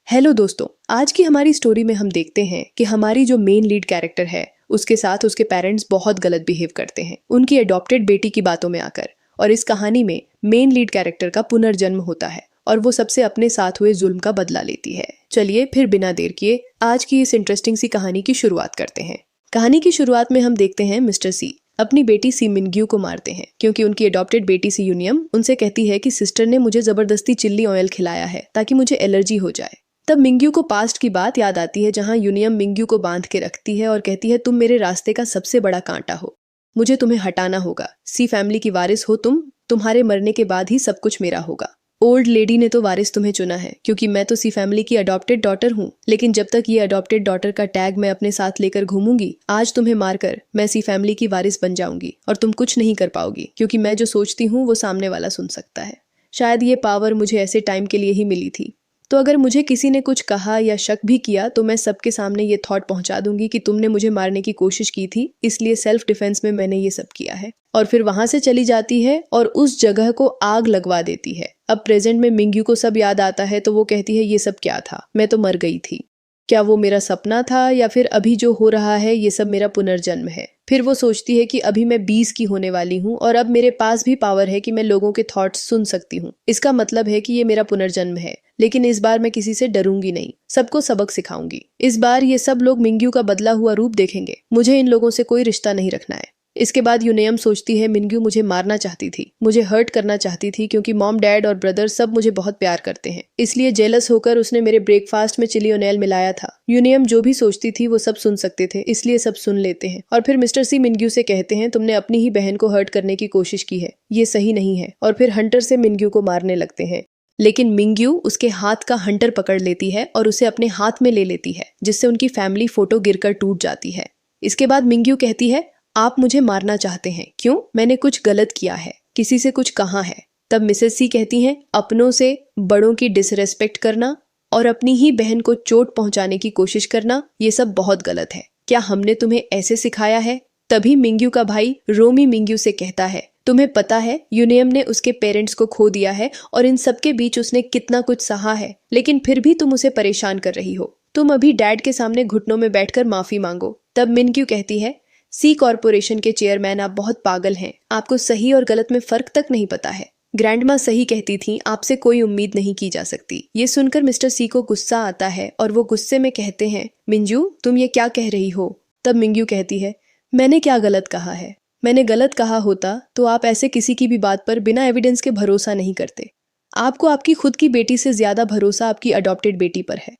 Hello दोस्तों, आज की हमारी स्टोरी में हम देखते हैं कि हमारी जो मेन लीड कैरेक्टर है उसके साथ उसके पेरेंट्स बहुत गलत बिहेव करते हैं उनकी अडॉप्टेड बेटी की बातों में आकर। और इस कहानी में मेन लीड कैरेक्टर का पुनर्जन्म होता है और वो सबसे अपने साथ हुए जुल्म का बदला लेती है। चलिए फिर बिना देर किए आज की इस इंटरेस्टिंग सी कहानी की शुरुआत करते हैं। कहानी की शुरुआत में हम देखते हैं मिस्टर सी अपनी बेटी सी मिनग्यू को मारते हैं क्योंकि उनकी अडॉप्टेड बेटी सी यूनियम उनसे कहती है कि सिस्टर ने मुझे जबरदस्ती चिल्ली ऑयल खिलाया है ताकि मुझे एलर्जी हो जाए। तब मिंग्यू को पास्ट की बात याद आती है जहां यूनियम मिंग्यू को बांध के रखती है और कहती है तुम मेरे रास्ते का सबसे बड़ा कांटा हो, मुझे तुम्हें हटाना होगा। सी फैमिली की वारिस हो तुम, तुम्हारे मरने के बाद ही सब कुछ मेरा होगा। ओल्ड लेडी ने तो वारिस तुम्हें चुना है क्योंकि मैं तो सी फैमिली की अडॉप्टेड डॉटर हूँ, लेकिन जब तक ये अडॉप्टेड डॉटर का टैग मैं अपने साथ लेकर घूमूंगी, आज तुम्हें मारकर मैं सी फैमिली की वारिस बन जाऊंगी और तुम कुछ नहीं कर पाओगी क्योंकि मैं जो सोचती हूँ वो सामने वाला सुन सकता है। शायद ये पावर मुझे ऐसे टाइम के लिए ही मिली थी, तो अगर मुझे किसी ने कुछ कहा या शक भी किया तो मैं सबके सामने ये थॉट पहुंचा दूंगी कि तुमने मुझे मारने की कोशिश की थी, इसलिए सेल्फ डिफेंस में मैंने ये सब किया है। और फिर वहां से चली जाती है और उस जगह को आग लगवा देती है। अब प्रेजेंट में मिंग्यू को सब याद आता है तो वो कहती है ये सब क्या था, मैं तो मर गई थी। क्या वो मेरा सपना था या फिर अभी जो हो रहा है ये सब मेरा पुनर्जन्म है। फिर वो सोचती है कि अभी मैं 20 की होने वाली हूँ और अब मेरे पास भी पावर है कि मैं लोगों के थॉट्स सुन सकती हूँ। इसका मतलब है कि ये मेरा पुनर्जन्म है, लेकिन इस बार मैं किसी से डरूंगी नहीं, सबको सबक सिखाऊंगी। इस बार ये सब लोग मिंग्यू का बदला हुआ रूप देखेंगे, मुझे इन लोगों से कोई रिश्ता नहीं रखना है। इसके बाद यूनियम सोचती है मिंग्यू मुझे मारना चाहती थी, मुझे हर्ट करना चाहती थी क्योंकि मॉम डैड और ब्रदर सब मुझे बहुत प्यार करते हैं, इसलिए जेलस होकर उसने मेरे ब्रेकफास्ट में चिली ओनेल मिलाया था। यूनियम जो भी सोचती थी वो सब सुन सकते थे, इसलिए सब सुन लेते हैं। और फिर मिस्टर सी मिंग्यू से कहते हैं तुमने अपनी ही बहन को हर्ट करने की कोशिश की है, ये सही नहीं है। और फिर हंटर से मिंग्यू को मारने लगते हैं, लेकिन मिंग्यू उसके हाथ का हंटर पकड़ लेती है और उसे अपने हाथ में ले लेती है, जिससे उनकी फैमिली फोटो गिरकर टूट जाती है। इसके बाद मिंग्यू कहती है आप मुझे मारना चाहते हैं, क्यों? मैंने कुछ गलत किया है, किसी से कुछ कहा है? तब मिसेस सी कहती हैं अपनों से बड़ों की डिसरेस्पेक्ट करना और अपनी ही बहन को चोट पहुंचाने की कोशिश करना, ये सब बहुत गलत है। क्या हमने तुम्हें ऐसे सिखाया है? तभी मिंग्यू का भाई रोमी मिंग्यू से कहता है तुम्हें पता है यूनियम ने उसके पेरेंट्स को खो दिया है और इन सबके बीच उसने कितना कुछ सहा है, लेकिन फिर भी तुम उसे परेशान कर रही हो। तुम अभी डैड के सामने घुटनों में बैठकर माफी मांगो। तब मिंग्यू कहती है सी कॉर्पोरेशन के चेयरमैन आप बहुत पागल हैं, आपको सही और गलत में फर्क तक नहीं पता है। ग्रैंडमा सही कहती थी, आपसे कोई उम्मीद नहीं की जा सकती। ये सुनकर मिस्टर सी को गुस्सा आता है और वो गुस्से में कहते हैं मिंजू तुम ये क्या कह रही हो? तब मिंग्यू कहती है मैंने क्या गलत कहा है? मैंने गलत कहा होता तो आप ऐसे किसी की भी बात पर बिना एविडेंस के भरोसा नहीं करते। आपको आपकी खुद की बेटी से ज्यादा भरोसा आपकी अडॉप्टेड बेटी पर है,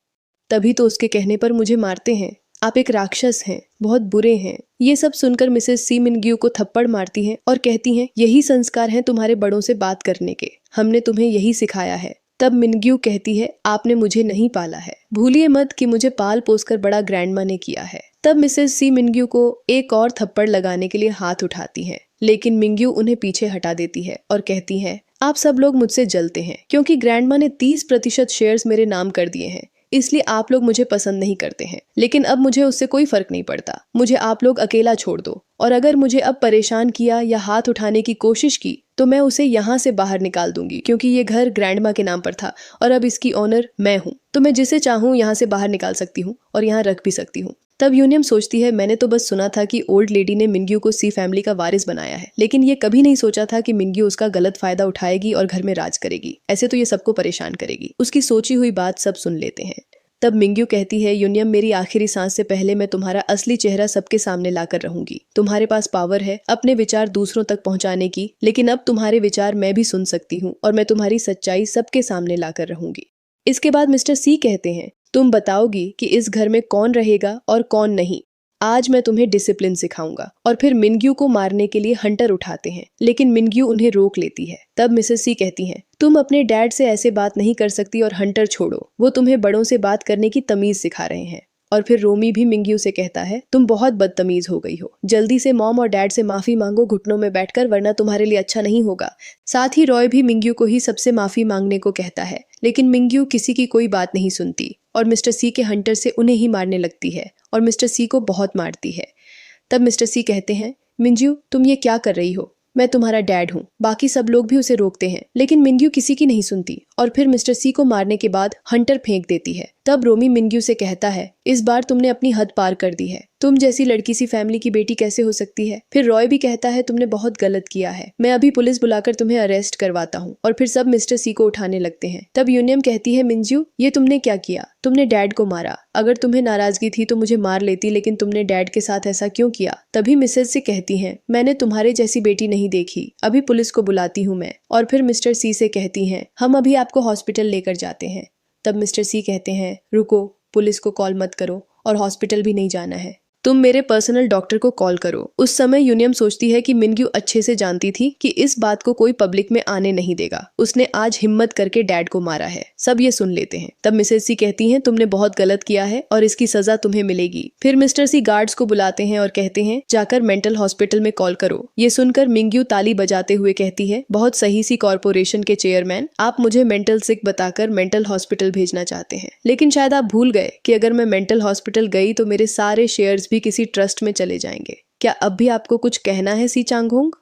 तभी तो उसके कहने पर मुझे मारते हैं। आप एक राक्षस हैं, बहुत बुरे हैं। ये सब सुनकर मिसेस सी मिंग्यू को थप्पड़ मारती हैं और कहती हैं यही संस्कार हैं तुम्हारे बड़ों से बात करने के, हमने तुम्हें यही सिखाया है। तब मिंग्यू कहती है आपने मुझे नहीं पाला है, भूलिए मत कि मुझे पाल पोसकर बड़ा ग्रैंडमा ने किया है। तब मिसेस सी मिंग्यू को एक और थप्पड़ लगाने के लिए हाथ उठाती हैं, लेकिन मिंग्यू उन्हें पीछे हटा देती है और कहती है आप सब लोग मुझसे जलते हैं क्योंकि ग्रैंडमा ने 30% शेयर्स मेरे नाम कर दिए हैं, इसलिए आप लोग मुझे पसंद नहीं करते हैं। लेकिन अब मुझे उससे कोई फर्क नहीं पड़ता, मुझे आप लोग अकेला छोड़ दो। और अगर मुझे अब परेशान किया या हाथ उठाने की कोशिश की तो मैं उसे यहाँ से बाहर निकाल दूंगी, क्योंकि ये घर ग्रैंडमा के नाम पर था और अब इसकी ओनर मैं हूँ, तो मैं जिसे चाहूँ यहाँ से बाहर निकाल सकती हूँ और यहाँ रख भी सकती हूँ। तब यूनियम सोचती है मैंने तो बस सुना था कि ओल्ड लेडी ने मिंग्यू को सी फैमिली का वारिस बनाया है, लेकिन ये कभी नहीं सोचा था कि मिंग्यू उसका गलत फायदा उठाएगी और घर में राज करेगी। ऐसे तो ये सबको परेशान करेगी। उसकी सोची हुई बात सब सुन लेते हैं। तब मिंग्यू कहती है यूनियम मेरी आखिरी सांस से पहले मैं तुम्हारा असली चेहरा सबके सामने लाकर रहूंगी। तुम्हारे पास पावर है अपने विचार दूसरों तक पहुंचाने की, लेकिन अब तुम्हारे विचार मैं भी सुन सकती हूँ और मैं तुम्हारी सच्चाई सबके सामने लाकर रहूंगी। इसके बाद मिस्टर सी कहते हैं तुम बताओगी कि इस घर में कौन रहेगा और कौन नहीं। आज मैं तुम्हें डिसिप्लिन सिखाऊंगा। और फिर मिंग्यू को मारने के लिए हंटर उठाते हैं, लेकिन मिंग्यू उन्हें रोक लेती है। तब मिसेस सी कहती हैं तुम अपने डैड से ऐसे बात नहीं कर सकती और हंटर छोड़ो, वो तुम्हें बड़ों से बात करने की तमीज सिखा रहे हैं। और फिर रोमी भी मिंग्यू से कहता है तुम बहुत बदतमीज हो गई हो, जल्दी से मॉम और डैड से माफी मांगो घुटनों में बैठकर, वरना तुम्हारे लिए अच्छा नहीं होगा। साथ ही रॉय भी मिंग्यू को ही सबसे माफी मांगने को कहता है, लेकिन मिंग्यू किसी की कोई बात नहीं सुनती और मिस्टर सी के हंटर से उन्हें ही मारने लगती है और मिस्टर सी को बहुत मारती है। तब मिस्टर सी कहते हैं मिंग्यू तुम ये क्या कर रही हो, मैं तुम्हारा डैड हूँ। बाकी सब लोग भी उसे रोकते हैं, लेकिन मिंग्यू किसी की नहीं सुनती और फिर मिस्टर सी को मारने के बाद हंटर फेंक देती है। तब रोमी मिनग्यू से कहता है, इस बार तुमने अपनी हद पार कर दी है। तुम जैसी लड़की सी फैमिली की बेटी कैसे हो सकती है। फिर रॉय भी कहता है, तुमने बहुत गलत किया है, मैं अभी पुलिस बुलाकर तुम्हें अरेस्ट करवाता हूँ। और फिर सब मिस्टर सी को उठाने लगते हैं। तब यूनियम कहती है, मिनज्यू ये तुमने क्या किया, तुमने डैड को मारा। अगर तुम्हें नाराजगी थी तो मुझे मार लेती, लेकिन तुमने डैड के साथ ऐसा क्यों किया। तभी मिसेज से कहती हैं, मैंने तुम्हारे जैसी बेटी नहीं देखी, अभी पुलिस को बुलाती हूँ मैं। और फिर मिस्टर सी से कहती हैं, हम अभी आपको हॉस्पिटल लेकर जाते हैं। तब मिस्टर सी कहते हैं, रुको, पुलिस को कॉल मत करो और हॉस्पिटल भी नहीं जाना है, तुम मेरे पर्सनल डॉक्टर को कॉल करो। उस समय यूनियम सोचती है कि मिनग्यू अच्छे से जानती थी कि इस बात को कोई पब्लिक में आने नहीं देगा। उसने आज हिम्मत करके डैड को मारा है। सब ये सुन लेते हैं। तब मिसेज सी कहती हैं, तुमने बहुत गलत किया है और इसकी सजा तुम्हें मिलेगी। फिर मिस्टर सी गार्ड्स को बुलाते हैं और कहते हैं, जाकर मेंटल हॉस्पिटल में कॉल करो। ये सुनकर मिनग्यू ताली बजाते हुए कहती है, बहुत सही सी कॉर्पोरेशन के चेयरमैन, आप मुझे मेंटल सिक बताकर मेंटल हॉस्पिटल भेजना चाहते हैं, लेकिन शायद आप भूल गए कि अगर मैं मेंटल हॉस्पिटल गई तो मेरे सारे शेयर्स भी किसी ट्रस्ट में चले जाएंगे। क्या अब भी आपको कुछ कहना है सी चांगहोंग।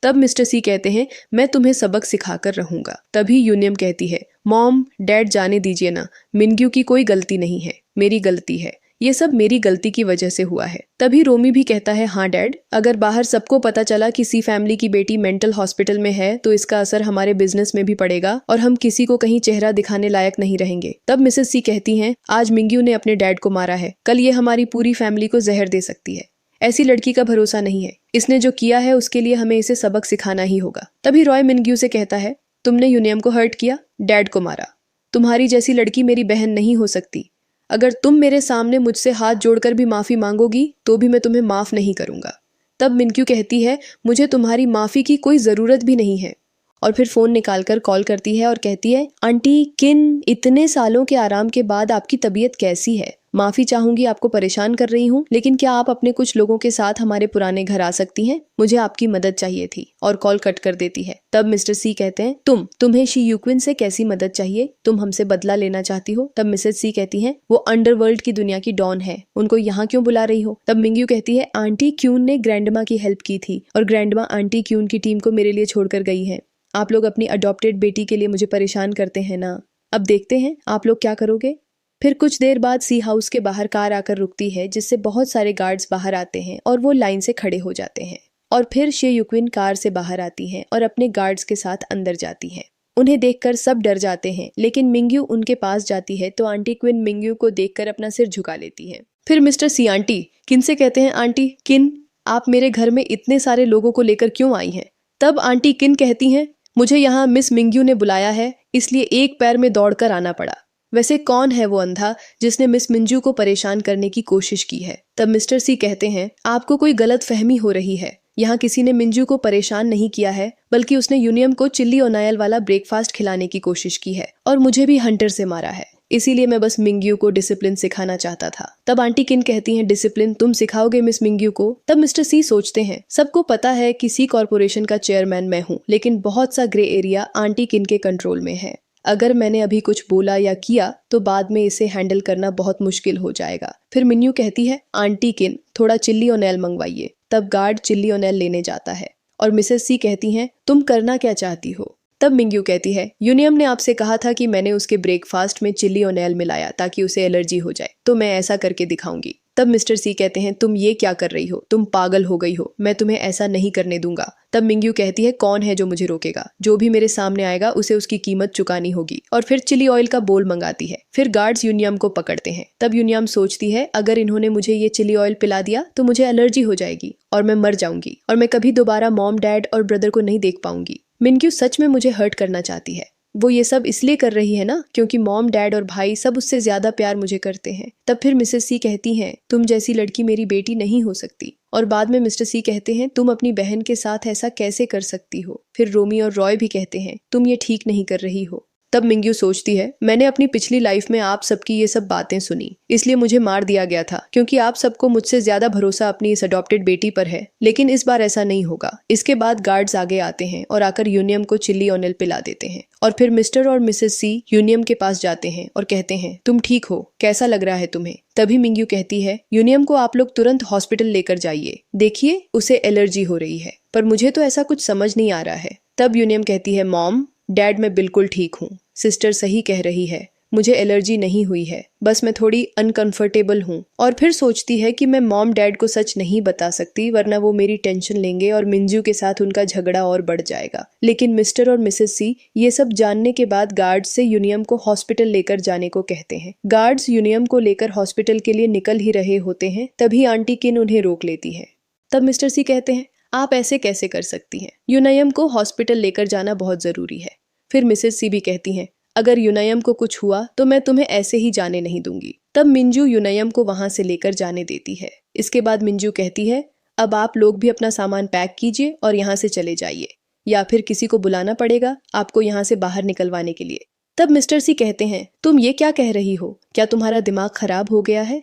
तब मिस्टर सी कहते हैं, मैं तुम्हें सबक सिखाकर रहूंगा। तभी यूनियम कहती है, मॉम डैड जाने दीजिए ना, मिनग्यू की कोई गलती नहीं है, मेरी गलती है, ये सब मेरी गलती की वजह से हुआ है। तभी रोमी भी कहता है, हाँ डैड, अगर बाहर सबको पता चला कि सी फैमिली की बेटी मेंटल हॉस्पिटल में है तो इसका असर हमारे बिजनेस में भी पड़ेगा और हम किसी को कहीं चेहरा दिखाने लायक नहीं रहेंगे। तब मिसेस सी कहती हैं, आज मिंग्यू ने अपने डैड को मारा है, कल ये हमारी पूरी फैमिली को जहर दे सकती है। ऐसी लड़की का भरोसा नहीं है, इसने जो किया है उसके लिए हमें इसे सबक सिखाना ही होगा। तभी रॉय मिनग्यू से कहता है, तुमने यूनियम को हर्ट किया, डैड को मारा, तुम्हारी जैसी लड़की मेरी बहन नहीं हो सकती। अगर तुम मेरे सामने मुझसे हाथ जोड़कर भी माफी मांगोगी तो भी मैं तुम्हें माफ नहीं करूंगा। तब मिनग्यू कहती है, मुझे तुम्हारी माफी की कोई जरूरत भी नहीं है। और फिर फोन निकालकर कॉल करती है और कहती है, आंटी किन, इतने सालों के आराम के बाद आपकी तबीयत कैसी है। माफी चाहूंगी आपको परेशान कर रही हूँ, लेकिन क्या आप अपने कुछ लोगों के साथ हमारे पुराने घर आ सकती हैं, मुझे आपकी मदद चाहिए थी। और कॉल कट कर देती है। तब मिस्टर सी कहते हैं, तुम्हें शी यूक्विन से कैसी मदद चाहिए, तुम हमसे बदला लेना चाहती हो। तब मिसेज सी कहती हैं, वो अंडरवर्ल्ड की दुनिया की डॉन है, उनको यहाँ क्यों बुला रही हो। तब मिंग्यू कहती है, आंटी क्यून ने ग्रैंडमा की हेल्प की थी और ग्रैंडमा आंटी क्यून की टीम को मेरे लिए छोड़कर गई है। आप लोग अपनी अडॉप्टेड बेटी के लिए मुझे परेशान करते हैं ना, अब देखते हैं आप लोग क्या करोगे। फिर कुछ देर बाद सी हाउस के बाहर कार आकर रुकती है, जिससे बहुत सारे गार्ड्स बाहर आते हैं और वो लाइन से खड़े हो जाते हैं। और फिर शे युक्विन कार से बाहर आती हैं और अपने गार्ड्स के साथ अंदर जाती हैं। उन्हें देखकर सब डर जाते हैं, लेकिन मिंग्यू उनके पास जाती है तो आंटी क्विन मिंग्यू को देखकर अपना सिर झुका लेती है। फिर मिस्टर सी आंटी किन से कहते हैं, आंटी किन, आप मेरे घर में इतने सारे लोगों को लेकर क्यों आई हैं। तब आंटी किन कहती हैं, मुझे यहाँ मिस मिंग्यू ने बुलाया है, इसलिए एक पैर में दौड़कर आना पड़ा। वैसे कौन है वो अंधा जिसने मिस मिंजू को परेशान करने की कोशिश की है। तब मिस्टर सी कहते हैं, आपको कोई गलत फहमी हो रही है, यहाँ किसी ने मिंजू को परेशान नहीं किया है, बल्कि उसने यूनियम को चिल्ली ओनायल वाला ब्रेकफास्ट खिलाने की कोशिश की है और मुझे भी हंटर से मारा है। इसीलिए मैं बस मिंग्यू को डिसिप्लिन सिखाना चाहता था। तब आंटी किन कहती हैं, डिसिप्लिन तुम सिखाओगे मिस मिंग्यू को। तब मिस्टर सी सोचते हैं, सबको पता है कि सी कॉर्पोरेशन का चेयरमैन मैं हूँ, लेकिन बहुत सा ग्रे एरिया आंटी किन के कंट्रोल में है। अगर मैंने अभी कुछ बोला या किया तो बाद में इसे हैंडल करना बहुत मुश्किल हो जाएगा। फिर मिन्यू कहती है, आंटी किन थोड़ा चिल्ली ओनेल मंगवाइए। तब गार्ड चिल्ली ओनेल लेने जाता है और मिसेस सी कहती हैं, तुम करना क्या चाहती हो। तब मिंग्यू कहती है, यूनियम ने आपसे कहा था कि मैंने उसके ब्रेकफास्ट में चिल्ली ओनेल मिलाया ताकि उसे एलर्जी हो जाए, तो मैं ऐसा करके दिखाऊंगी। तब मिस्टर सी कहते हैं, तुम ये क्या कर रही हो, तुम पागल हो गई हो, मैं तुम्हें ऐसा नहीं करने दूंगा। तब मिंग्यू कहती है, कौन है जो मुझे रोकेगा, जो भी मेरे सामने आएगा उसे उसकी कीमत चुकानी होगी। और फिर चिली ऑयल का बोल मंगाती है। फिर गार्ड्स यूनियम को पकड़ते हैं। तब यूनियम सोचती है, अगर इन्होंने मुझे ये चिली ऑयल पिला दिया तो मुझे एलर्जी हो जाएगी और मैं मर जाऊंगी और मैं कभी दोबारा मॉम डैड और ब्रदर को नहीं देख पाऊंगी। मिंग्यू सच में मुझे हर्ट करना चाहती है। वो ये सब इसलिए कर रही है ना क्योंकि मॉम डैड और भाई सब उससे ज्यादा प्यार मुझे करते हैं। तब फिर मिसेस सी कहती हैं, तुम जैसी लड़की मेरी बेटी नहीं हो सकती। और बाद में मिस्टर सी कहते हैं, तुम अपनी बहन के साथ ऐसा कैसे कर सकती हो। फिर रोमी और रॉय भी कहते हैं, तुम ये ठीक नहीं कर रही हो। तब मिंग्यू सोचती है, मैंने अपनी पिछली लाइफ में आप सबकी ये सब बातें सुनी, इसलिए मुझे मार दिया गया था क्योंकि आप सबको मुझसे ज्यादा भरोसा अपनी इस अडॉप्टेड बेटी पर है। लेकिन इस बार ऐसा नहीं होगा। इसके बाद गार्ड्स आगे आते हैं और आकर यूनियम को चिल्ली ओनेल पिला देते हैं। और फिर मिस्टर और मिसेस सी यूनियम के पास जाते हैं और कहते हैं, तुम ठीक हो, कैसा लग रहा है तुम्हें। तभी मिंग्यू कहती है, यूनियम को आप लोग तुरंत हॉस्पिटल लेकर जाइए, देखिए उसे एलर्जी हो रही है, पर मुझे तो ऐसा कुछ समझ नहीं आ रहा है। तब यूनियम कहती है, मॉम डैड मैं बिल्कुल ठीक हूँ, सिस्टर सही कह रही है, मुझे एलर्जी नहीं हुई है, बस मैं थोड़ी अनकंफर्टेबल हूँ। और फिर सोचती है कि मैं मॉम डैड को सच नहीं बता सकती वरना वो मेरी टेंशन लेंगे और मिंजू के साथ उनका झगड़ा और बढ़ जाएगा। लेकिन मिस्टर और मिसेस सी ये सब जानने के बाद गार्ड्स से यूनियम को हॉस्पिटल लेकर जाने को कहते हैं। गार्ड्स यूनियम को लेकर हॉस्पिटल के लिए निकल ही रहे होते हैं, तभी आंटी किन उन्हें रोक लेती है। तब मिस्टर सी कहते हैं, आप ऐसे कैसे कर सकती हैं? यूनियम को हॉस्पिटल लेकर जाना बहुत जरूरी है। फिर मिसेस सी भी कहती हैं, अगर यूनियम को कुछ हुआ तो मैं तुम्हें ऐसे ही जाने नहीं दूंगी। तब मिंजू यूनियम को वहां से लेकर जाने देती है। इसके बाद मिंजू कहती है, अब आप लोग भी अपना सामान पैक कीजिए और यहाँ से चले जाइए, या फिर किसी को बुलाना पड़ेगा आपको यहाँ से बाहर निकलवाने के लिए। तब मिस्टर सी कहते हैं, तुम ये क्या कह रही हो? क्या तुम्हारा दिमाग खराब हो गया है?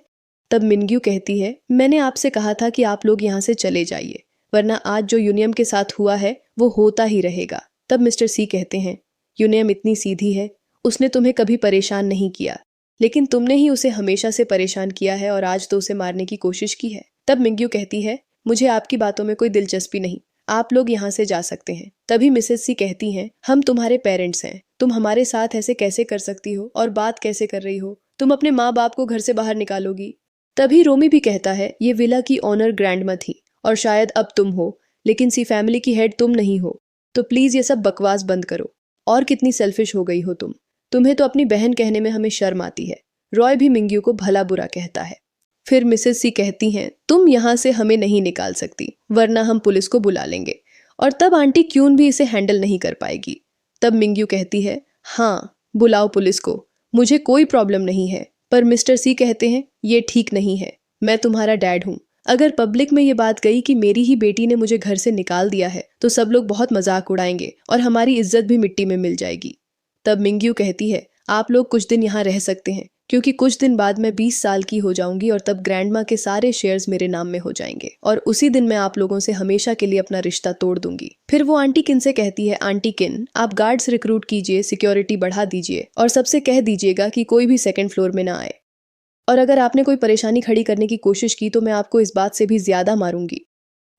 तब मिंग्यू कहती है, मैंने आपसे कहा था कि आप लोग यहाँ से चले जाइए, वरना आज जो यूनियम के साथ हुआ है वो होता ही रहेगा। तब मिस्टर सी कहते हैं, यूनियम इतनी सीधी है, उसने तुम्हें कभी परेशान नहीं किया, लेकिन तुमने ही उसे हमेशा से परेशान किया है और आज तो उसे मारने की कोशिश की है। तब मिंग्यू कहती है, मुझे आपकी बातों में कोई दिलचस्पी नहीं, आप लोग यहाँ से जा सकते हैं। तभी मिसेस सी कहती हैं, हम तुम्हारे पेरेंट्स हैं, तुम हमारे साथ ऐसे कैसे कर सकती हो और बात कैसे कर रही हो? तुम अपने माँ बाप को घर से बाहर निकालोगी? तभी रोमी भी कहता है, ये विला की ऑनर ग्रैंडमा थी और शायद अब तुम हो, लेकिन सी फैमिली की हेड तुम नहीं हो, तो प्लीज ये सब बकवास बंद करो। और कितनी सेल्फिश हो गई हो तुम, तुम्हें तो अपनी बहन कहने में हमें शर्म आती है। रॉय भी मिंग्यू को भला बुरा कहता है। फिर मिसेस सी कहती हैं, तुम यहाँ से हमें नहीं निकाल सकती, वरना हम पुलिस को बुला लेंगे, और तब आंटी क्यून भी इसे हैंडल नहीं कर पाएगी। तब मिंग्यू कहती है, हाँ बुलाओ पुलिस को, मुझे कोई प्रॉब्लम नहीं है। पर मिस्टर सी कहते हैं, ये ठीक नहीं है, मैं तुम्हारा डैड हूँ। अगर पब्लिक में ये बात गई कि मेरी ही बेटी ने मुझे घर से निकाल दिया है तो सब लोग बहुत मजाक उड़ाएंगे और हमारी इज्जत भी मिट्टी में मिल जाएगी। तब मिंग्यू कहती है, आप लोग कुछ दिन यहाँ रह सकते हैं, क्योंकि कुछ दिन बाद मैं 20 साल की हो जाऊंगी और तब ग्रैंडमा के सारे शेयर्स मेरे नाम में हो जाएंगे और उसी दिन मैं आप लोगों से हमेशा के लिए अपना रिश्ता तोड़ दूंगी। फिर वो आंटी किन से कहती है, आंटी किन आप गार्ड्स रिक्रूट कीजिए, सिक्योरिटी बढ़ा दीजिए और सबसे कह दीजिएगा कि कोई भी सेकंड फ्लोर में ना आए, और अगर आपने कोई परेशानी खड़ी करने की कोशिश की तो मैं आपको इस बात से भी ज्यादा मारूंगी।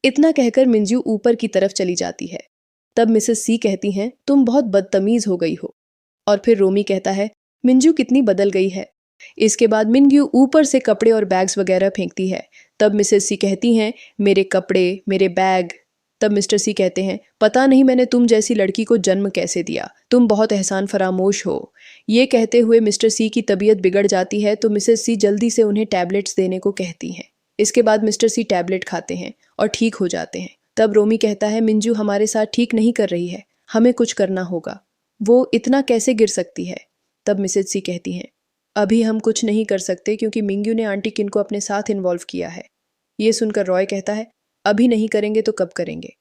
इतना कहकर मिंजू ऊपर की तरफ चली जाती है। तब मिसेस सी कहती हैं, तुम बहुत बदतमीज हो गई हो। और फिर रोमी कहता है, मिंजू कितनी बदल गई है। इसके बाद मिंग्यू ऊपर से कपड़े और बैग्स वगैरह फेंकती है। तब मिसेस सी कहती हैं, मेरे कपड़े, मेरे बैग। तब मिस्टर सी कहते हैं, पता नहीं मैंने तुम जैसी लड़की को जन्म कैसे दिया, तुम बहुत एहसान फरामोश हो। ये कहते हुए मिस्टर सी की तबीयत बिगड़ जाती है तो मिसेस सी जल्दी से उन्हें टैबलेट्स देने को कहती हैं। इसके बाद मिस्टर सी टैबलेट खाते हैं और ठीक हो जाते हैं। तब रोमी कहता है, मिंजू हमारे साथ ठीक नहीं कर रही है, हमें कुछ करना होगा, वो इतना कैसे गिर सकती है। तब मिसेस सी कहती हैं, अभी हम कुछ नहीं कर सकते क्योंकि मिंग्यू ने आंटी किन को अपने साथ इन्वॉल्व किया है। ये सुनकर रॉय कहता है, अभी नहीं करेंगे तो कब करेंगे?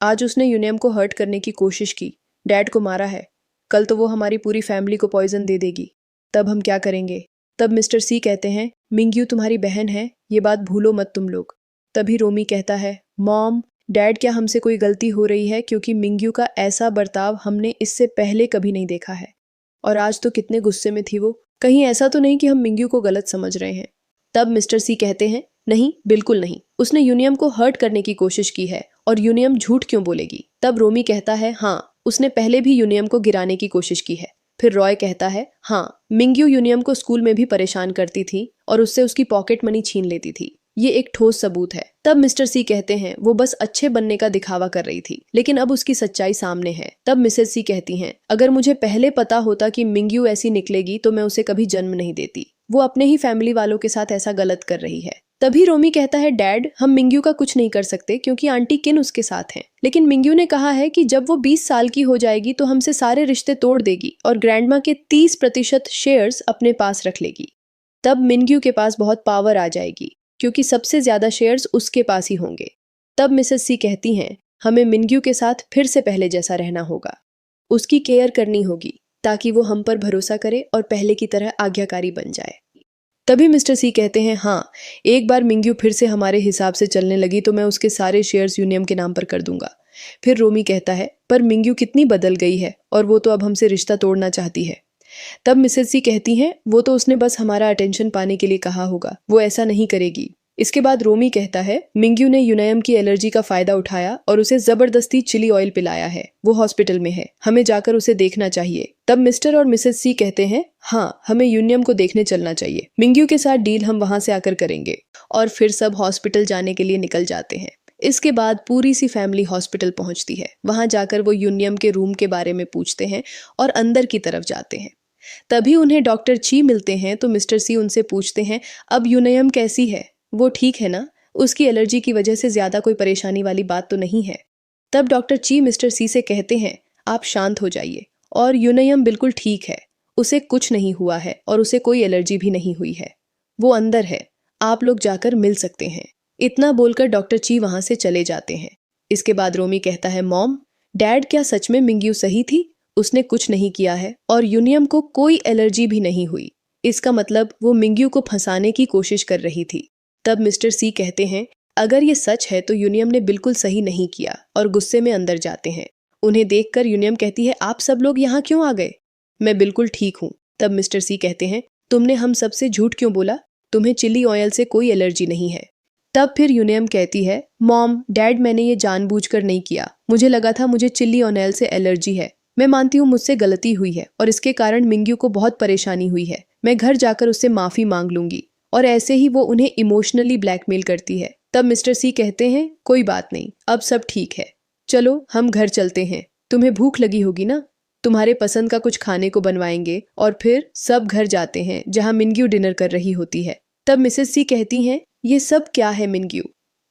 आज उसने यूनियम को हर्ट करने की कोशिश की, डैड को मारा है, कल तो वो हमारी पूरी फैमिली को पॉइजन दे देगी, तब हम क्या करेंगे? तब मिस्टर सी कहते हैं, मिंग्यू तुम्हारी बहन है, ये बात भूलो मत तुम लोग। तभी रोमी कहता है, मॉम डैड क्या हमसे कोई गलती हो रही है, क्योंकि मिंग्यू का ऐसा बर्ताव हमने इससे पहले कभी नहीं देखा है और आज तो कितने गुस्से में थी वो, कहीं ऐसा तो नहीं कि हम मिंग्यू को गलत समझ रहे हैं। तब मिस्टर सी कहते हैं, नहीं बिल्कुल नहीं, उसने यूनियम को हर्ट करने की कोशिश की है और यूनियम झूठ क्यों बोलेगी। तब रोमी कहता है, हाँ उसने पहले भी यूनियम को गिराने की कोशिश की है। फिर रॉय कहता है, हाँ मिंग्यू यूनियम को स्कूल में भी परेशान करती थी और उससे उसकी पॉकेट मनी छीन लेती थी, ये एक ठोस सबूत है। तब मिस्टर सी कहते हैं, वो बस अच्छे बनने का दिखावा कर रही थी, लेकिन अब उसकी सच्चाई सामने है। तब मिसेस सी कहती हैं, अगर मुझे पहले पता होता कि मिंग्यू ऐसी निकलेगी तो मैं उसे कभी जन्म नहीं देती, वो अपने ही फैमिली वालों के साथ ऐसा गलत कर रही है। तभी रोमी कहता है, डैड हम मिंग्यू का कुछ नहीं कर सकते क्योंकि आंटी किन उसके साथ हैं, लेकिन मिंग्यू ने कहा है कि जब वो 20 साल की हो जाएगी तो हमसे सारे रिश्ते तोड़ देगी और ग्रैंडमा के 30% शेयर्स अपने पास रख लेगी। तब मिंग्यू के पास बहुत पावर आ जाएगी क्योंकि सबसे ज्यादा शेयर्स उसके पास ही होंगे। तब मिसेस सी कहती हैं, हमें मिंग्यू के साथ फिर से पहले जैसा रहना होगा, उसकी केयर करनी होगी ताकि वो हम पर भरोसा करे और पहले की तरह आज्ञाकारी बन जाए। तभी मिस्टर सी कहते हैं, हाँ एक बार मिंग्यू फिर से हमारे हिसाब से चलने लगी तो मैं उसके सारे शेयर्स यूनियम के नाम पर कर दूंगा। फिर रोमी कहता है, पर मिंग्यू कितनी बदल गई है और वो तो अब हमसे रिश्ता तोड़ना चाहती है। तब मिसेस सी कहती हैं, वो तो उसने बस हमारा अटेंशन पाने के लिए कहा होगा, वो ऐसा नहीं करेगी। इसके बाद रोमी कहता है मिंग्यू ने यूनयम की एलर्जी का फायदा उठाया और उसे जबरदस्ती चिली ऑयल पिलाया है। वो हॉस्पिटल में है, हमें जाकर उसे देखना चाहिए। तब मिस्टर और मिसेस सी कहते हैं हाँ, हमें यूनियम को देखने चलना चाहिए। मिंग्यू के साथ डील हम वहां से आकर करेंगे। और फिर सब हॉस्पिटल जाने के लिए निकल जाते हैं। इसके बाद पूरी सी फैमिली हॉस्पिटल पहुंचती है। वहां जाकर वो यूनियम के रूम के बारे में पूछते हैं और अंदर की तरफ जाते हैं। तभी उन्हें डॉक्टर ची मिलते हैं तो मिस्टर सी उनसे पूछते हैं अब यूनियम कैसी है, वो ठीक है ना, उसकी एलर्जी की वजह से ज्यादा कोई परेशानी वाली बात तो नहीं है। तब डॉक्टर ची मिस्टर सी से कहते हैं आप शांत हो जाइए और यूनियम बिल्कुल ठीक है, उसे कुछ नहीं हुआ है और उसे कोई एलर्जी भी नहीं हुई है, वो अंदर है, आप लोग जाकर मिल सकते हैं। इतना बोलकर डॉक्टर ची वहां से चले जाते हैं। इसके बाद रोमी कहता है मॉम, डैड क्या सच में मिंग्यू सही थी, उसने कुछ नहीं किया है और यूनियम को कोई एलर्जी भी नहीं हुई, इसका मतलब वो मिंग्यू को फंसाने की कोशिश कर रही थी। तब मिस्टर सी कहते हैं अगर ये सच है तो यूनियम ने बिल्कुल सही नहीं किया और गुस्से में अंदर जाते हैं। उन्हें देखकर यूनियम कहती है आप सब लोग यहाँ क्यों आ गए, मैं बिल्कुल ठीक हूँ। तब मिस्टर सी कहते हैं तुमने हम सबसे झूठ क्यों बोला, तुम्हें चिली ऑयल से कोई एलर्जी नहीं है। तब फिर यूनियम कहती है मॉम डैड मैंने ये जानबूझकर नहीं किया, मुझे लगा था मुझे चिली ऑयल से एलर्जी है, मैं मानती हूँ मुझसे गलती हुई है और इसके कारण मिंग्यू को बहुत परेशानी हुई है, मैं घर जाकर उससे माफी मांग लूंगी। और ऐसे ही वो उन्हें इमोशनली ब्लैकमेल करती है। तब मिस्टर सी कहते हैं कोई बात नहीं, अब सब ठीक है, चलो हम घर चलते हैं, तुम्हें भूख लगी होगी ना, तुम्हारे पसंद का कुछ खाने को बनवाएंगे। और फिर सब घर जाते हैं जहाँ मिंग्यू डिनर कर रही होती है। तब मिसेस सी कहती हैं ये सब क्या है मिंग्यू,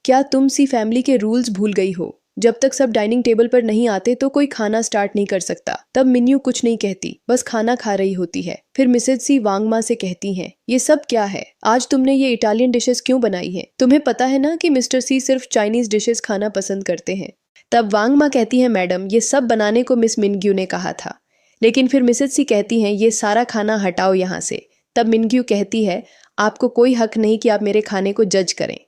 क्या तुम सी फैमिली के रूल्स भूल गई हो, जब तक सब डाइनिंग टेबल पर नहीं आते तो कोई खाना स्टार्ट नहीं कर सकता। तब मिन्यू कुछ नहीं कहती, बस खाना खा रही होती है। फिर मिसेज सी वांगमा से कहती हैं ये सब क्या है, आज तुमने ये इटालियन डिशेस क्यों बनाई हैं, तुम्हें पता है ना कि मिस्टर सी सिर्फ चाइनीज डिशेस खाना पसंद करते हैं। तब वांगमा कहती है मैडम ये सब बनाने को मिस मिनग्यू ने कहा था। लेकिन फिर मिसेज सी कहती हैं ये सारा खाना हटाओ यहाँ से। तब मिनग्यू कहती है आपको कोई हक नहीं कि आप मेरे खाने को जज करें।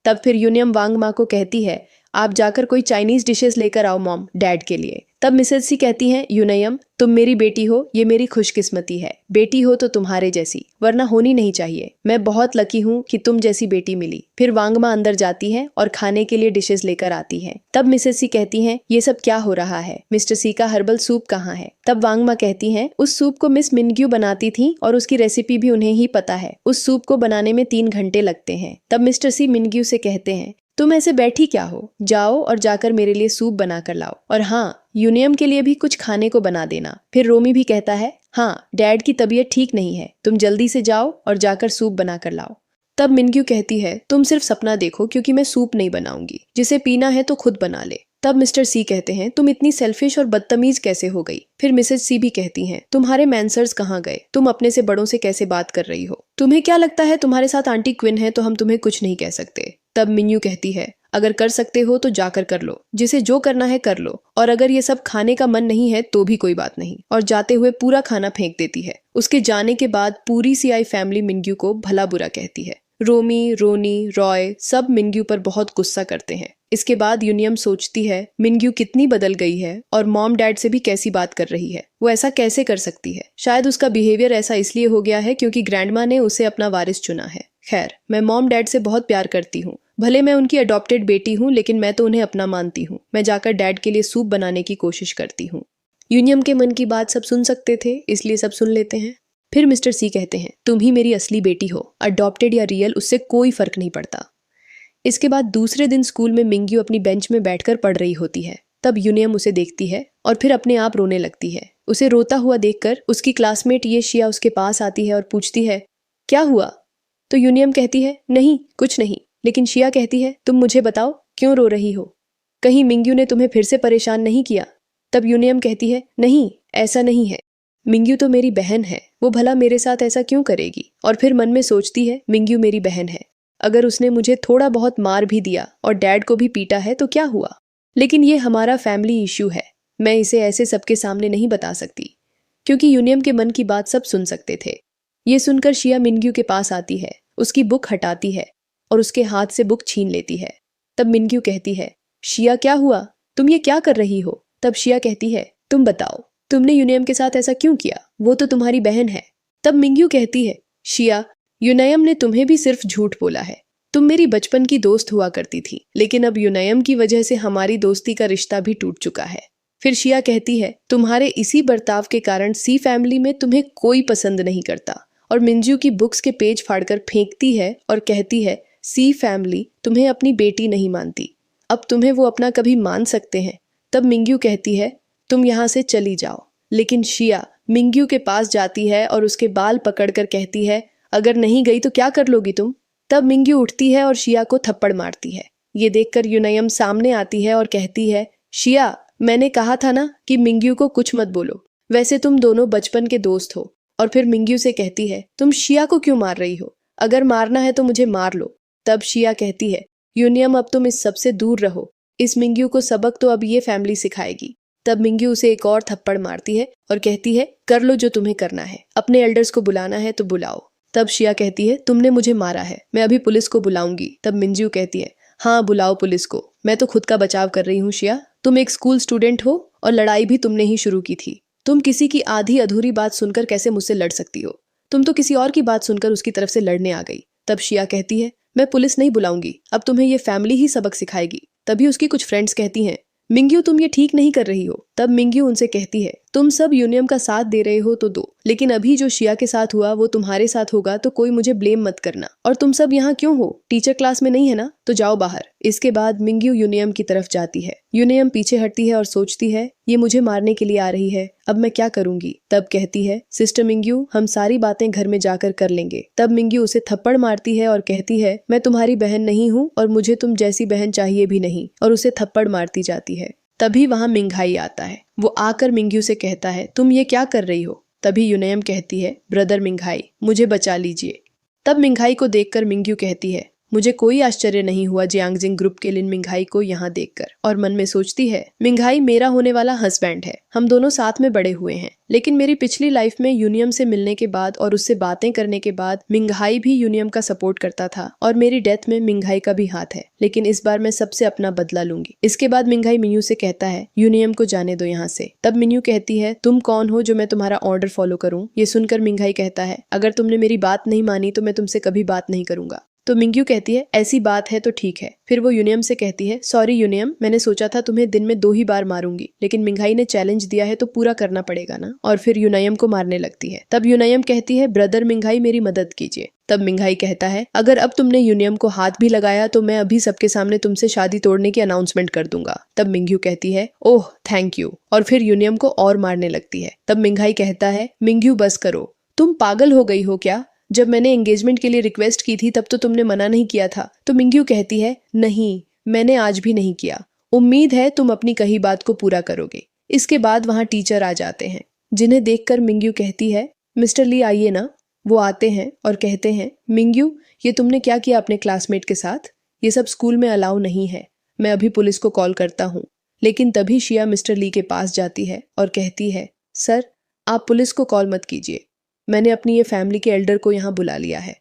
तब फिर यूनियम वांगमा को कहती है आप जाकर कोई चाइनीज डिशेस लेकर आओ मॉम डैड के लिए। तब मिसेज सी कहती हैं यूनियम तुम मेरी बेटी हो, ये मेरी खुशकिस्मती है, बेटी हो तो तुम्हारे जैसी, वरना होनी नहीं चाहिए, मैं बहुत लकी हूँ कि तुम जैसी बेटी मिली। फिर वांगमा अंदर जाती है और खाने के लिए डिशेस लेकर आती है। तब मिसेज सी कहती हैं ये सब क्या हो रहा है, मिस्टर सी का हर्बल सूप कहाँ है। तब वांगमा कहती हैं उस सूप को मिस मिनग्यू बनाती थी और उसकी रेसिपी भी उन्हें ही पता है, उस सूप को बनाने में 3 घंटे लगते हैं। तब मिस्टर सी मिनग्यू से कहते हैं तुम ऐसे बैठी क्या हो, जाओ और जाकर मेरे लिए सूप बना कर लाओ, और हाँ यूनियम के लिए भी कुछ खाने को बना देना। फिर रोमी भी कहता है हाँ डैड की तबीयत ठीक नहीं है, तुम जल्दी से जाओ और जाकर सूप बना कर लाओ। तब मिनग्यू कहती है तुम सिर्फ सपना देखो क्योंकि मैं सूप नहीं बनाऊंगी, जिसे पीना है तो खुद बना ले। तब मिस्टर सी कहते हैं तुम इतनी सेल्फिश और बदतमीज कैसे हो गई। फिर मिसेज सी भी कहती हैं तुम्हारे मैनर्स कहाँ गए, तुम अपने से बड़ों से कैसे बात कर रही हो, तुम्हें क्या लगता है तुम्हारे साथ आंटी क्विन है तो हम तुम्हें कुछ नहीं कह सकते। तब मिन्यू कहती है अगर कर सकते हो तो जाकर कर लो, जिसे जो करना है कर लो, और अगर ये सब खाने का मन नहीं है तो भी कोई बात नहीं, और जाते हुए पूरा खाना फेंक देती है। उसके जाने के बाद पूरी सी आई फैमिली मिन्यू को भला बुरा कहती है। रोमी, रोनी, रॉय सब मिन्यू पर बहुत गुस्सा करते हैं। इसके बाद यूनियम सोचती है मिन्यू कितनी बदल गई है और मॉम डैड से भी कैसी बात कर रही है, वो ऐसा कैसे कर सकती है, शायद उसका बिहेवियर ऐसा इसलिए हो गया है क्योंकि ग्रैंडमा ने उसे अपना वारिस चुना है। खैर मैं मॉम डैड से बहुत प्यार करती हूँ, भले मैं उनकी अडॉप्टेड बेटी हूँ लेकिन मैं तो उन्हें अपना मानती हूँ। मैं जाकर डैड के लिए सूप बनाने की कोशिश करती हूँ। यूनियम के मन की बात सब सुन सकते थे इसलिए सब सुन लेते हैं। फिर मिस्टर सी कहते हैं तुम ही मेरी असली बेटी हो, अडॉप्टेड या रियल उससे कोई फर्क नहीं पड़ता। इसके बाद दूसरे दिन स्कूल में मिंग्यू अपनी बेंच में बैठकर पढ़ रही होती है। तब यूनियम उसे देखती है और फिर अपने आप रोने लगती है। उसे रोता हुआ देखकर उसकी क्लासमेट ये शिया उसके पास आती है और पूछती है क्या हुआ। तो यूनियम कहती है नहीं कुछ नहीं, लेकिन शिया कहती है तुम मुझे बताओ क्यों रो रही हो, कहीं मिंग्यू ने तुम्हें फिर से परेशान नहीं किया। तब यूनियम कहती है नहीं ऐसा नहीं है, मिंग्यू तो मेरी बहन है, वो भला मेरे साथ ऐसा क्यों करेगी। और फिर मन में सोचती है मिंग्यू मेरी बहन है, अगर उसने मुझे थोड़ा बहुत मार भी दिया और डैड को भी पीटा है तो क्या हुआ, लेकिन ये हमारा फैमिली इश्यू है, मैं इसे ऐसे सबके सामने नहीं बता सकती। क्योंकि यूनियम के मन की बात सब सुन सकते थे। ये सुनकर शिया मिंग्यू के पास आती है, उसकी बुक हटाती है और उसके हाथ से बुक छीन लेती है। तब मिंग्यू कहती है शिया क्या हुआ, तुम ये क्या कर रही हो। तब शिया कहती है तुम बताओ तुमने यूनियम के साथ ऐसा क्यों किया, वो तो तुम्हारी बहन है। तब मिंग्यू कहती है शिया यूनियम ने तुम्हें भी सिर्फ झूठ बोला है, तुम मेरी बचपन की दोस्त हुआ करती थी, लेकिन अब यूनयम की वजह से हमारी दोस्ती का रिश्ता भी टूट चुका है। फिर शिया कहती है, तुम्हारे इसी बर्ताव के कारण सी फैमिली में तुम्हें कोई पसंद नहीं करता, और मिंजू की बुक्स के पेज फाड़कर फेंकती है और कहती है, सी फैमिली तुम्हें अपनी बेटी नहीं मानती, अब तुम्हें वो अपना कभी मान सकते हैं। तब मिंग्यू कहती है, तुम यहाँ से चली जाओ। लेकिन शिया मिंग्यू के पास जाती है और उसके बाल पकड़कर कहती है, अगर नहीं गई तो क्या कर लोगी तुम। तब मिंग्यू उठती है और शिया को थप्पड़ मारती है। ये देखकर यूनयम सामने आती है और कहती है, शिया मैंने कहा था ना कि मिंग्यू को कुछ मत बोलो, वैसे तुम दोनों बचपन के दोस्त हो। और फिर मिंग्यू से कहती है, तुम शिया को क्यों मार रही हो, अगर मारना है तो मुझे मार लो। तब शिया कहती है, यूनियम अब तुम इस सब से दूर रहो, इस मिंग्यू को सबक तो अब ये फैमिली सिखाएगी। तब मिंग्यू उसे एक और थप्पड़ मारती है और कहती है, कर लो जो तुम्हें करना है, अपने एल्डर्स को बुलाना है तो बुलाओ। तब शिया कहती है, तुमने मुझे मारा है, मैं अभी पुलिस को बुलाऊंगी। तब मिंजू कहती है, हाँ बुलाओ पुलिस को, मैं तो खुद का बचाव कर रही हूँ शिया, तुम एक स्कूल स्टूडेंट हो और लड़ाई भी तुमने ही शुरू की थी। तुम किसी की आधी अधूरी बात सुनकर कैसे मुझसे लड़ सकती हो, तुम तो किसी और की बात सुनकर उसकी तरफ से लड़ने आ गई। तब शिया कहती है, मैं पुलिस नहीं बुलाऊंगी, अब तुम्हें ये फैमिली ही सबक सिखाएगी। तभी उसकी कुछ फ्रेंड्स कहती हैं, मिंग्यू तुम ये ठीक नहीं कर रही हो। तब मिंग्यू उनसे कहती है, तुम सब यूनियम का साथ दे रहे हो तो दो, लेकिन अभी जो शिया के साथ हुआ वो तुम्हारे साथ होगा तो कोई मुझे ब्लेम मत करना। और तुम सब यहाँ क्यों हो, टीचर क्लास में नहीं है ना, तो जाओ बाहर। इसके बाद मिंग्यू यूनियम की तरफ जाती है। यूनियम पीछे हटती है और सोचती है, ये मुझे मारने के लिए आ रही है, अब मैं क्या करूंगी। तब कहती है, सिस्टर मिंग्यू हम सारी बातें घर में जाकर कर लेंगे। तब मिंग्यू उसे थप्पड़ मारती है और कहती है, मैं तुम्हारी बहन नहीं हूँ और मुझे तुम जैसी बहन चाहिए भी नहीं, और उसे थप्पड़ मारती जाती है। तभी वहां मिंघाई आता है। वो आकर मिंग्यू से कहता है, तुम ये क्या कर रही हो। तभी यूनयम कहती है, ब्रदर मिंघाई मुझे बचा लीजिए। तब मिंघाई को देखकर मिंग्यू कहती है, मुझे कोई आश्चर्य नहीं हुआ जियांगजिंग ग्रुप के लिन मिंघाई को यहाँ देखकर, और मन में सोचती है, मिंघाई मेरा होने वाला हस्बैंड है, हम दोनों साथ में बड़े हुए हैं, लेकिन मेरी पिछली लाइफ में यूनियम से मिलने के बाद और उससे बातें करने के बाद मिंघाई भी यूनियम का सपोर्ट करता था, और मेरी डेथ में मिंघाई का भी हाथ है, लेकिन इस बार मैं सबसे अपना बदला लूंगी। इसके बाद मिंघाई मिन्यू से कहता है, यूनियम को जाने दो यहाँ से। तब मिन्यू कहती है, तुम कौन हो जो मैं तुम्हारा ऑर्डर फॉलो करूँ। ये सुनकर मिंघाई कहता है, अगर तुमने मेरी बात नहीं मानी तो मैं तुमसे कभी बात नहीं करूंगा। तो मिंग्यू कहती है, ऐसी बात है तो ठीक है। फिर वो यूनियम से कहती है, सॉरी यूनियम, मैंने सोचा था तुम्हें दिन में 2 ही बार मारूंगी, लेकिन मिंघाई ने चैलेंज दिया है तो पूरा करना पड़ेगा ना। और फिर यूनियम को मारने लगती है। तब यूनियम कहती है, ब्रदर मिंघाई मेरी मदद कीजिए। तब मिंघाई कहता है, अगर अब तुमने यूनियम को हाथ भी लगाया तो मैं अभी सबके सामने तुमसे शादी तोड़ने की अनाउंसमेंट कर दूंगा। तब मिंग्यू कहती है, ओह थैंक यू, और फिर यूनियम को और मारने लगती है। तब मिंघाई कहता है, मिंग्यू बस करो, तुम पागल हो गई हो क्या, जब मैंने एंगेजमेंट के लिए रिक्वेस्ट की थी तब तो तुमने मना नहीं किया था। तो मिंग्यू कहती है, नहीं मैंने आज भी नहीं किया, उम्मीद है तुम अपनी कही बात को पूरा करोगे। इसके बाद वहां टीचर आ जाते हैं, जिन्हें देखकर मिंग्यू कहती है, मिस्टर ली आइए ना। वो आते हैं और कहते हैं, मिंग्यू ये तुमने क्या किया अपने क्लासमेट के साथ, ये सब स्कूल में अलाउ नहीं है, मैं अभी पुलिस को कॉल करता हूँ। लेकिन तभी शिया मिस्टर ली के पास जाती है और कहती है, सर आप पुलिस को कॉल मत कीजिए, मैंने अपनी ये फैमिली के एल्डर को यहाँ बुला लिया है।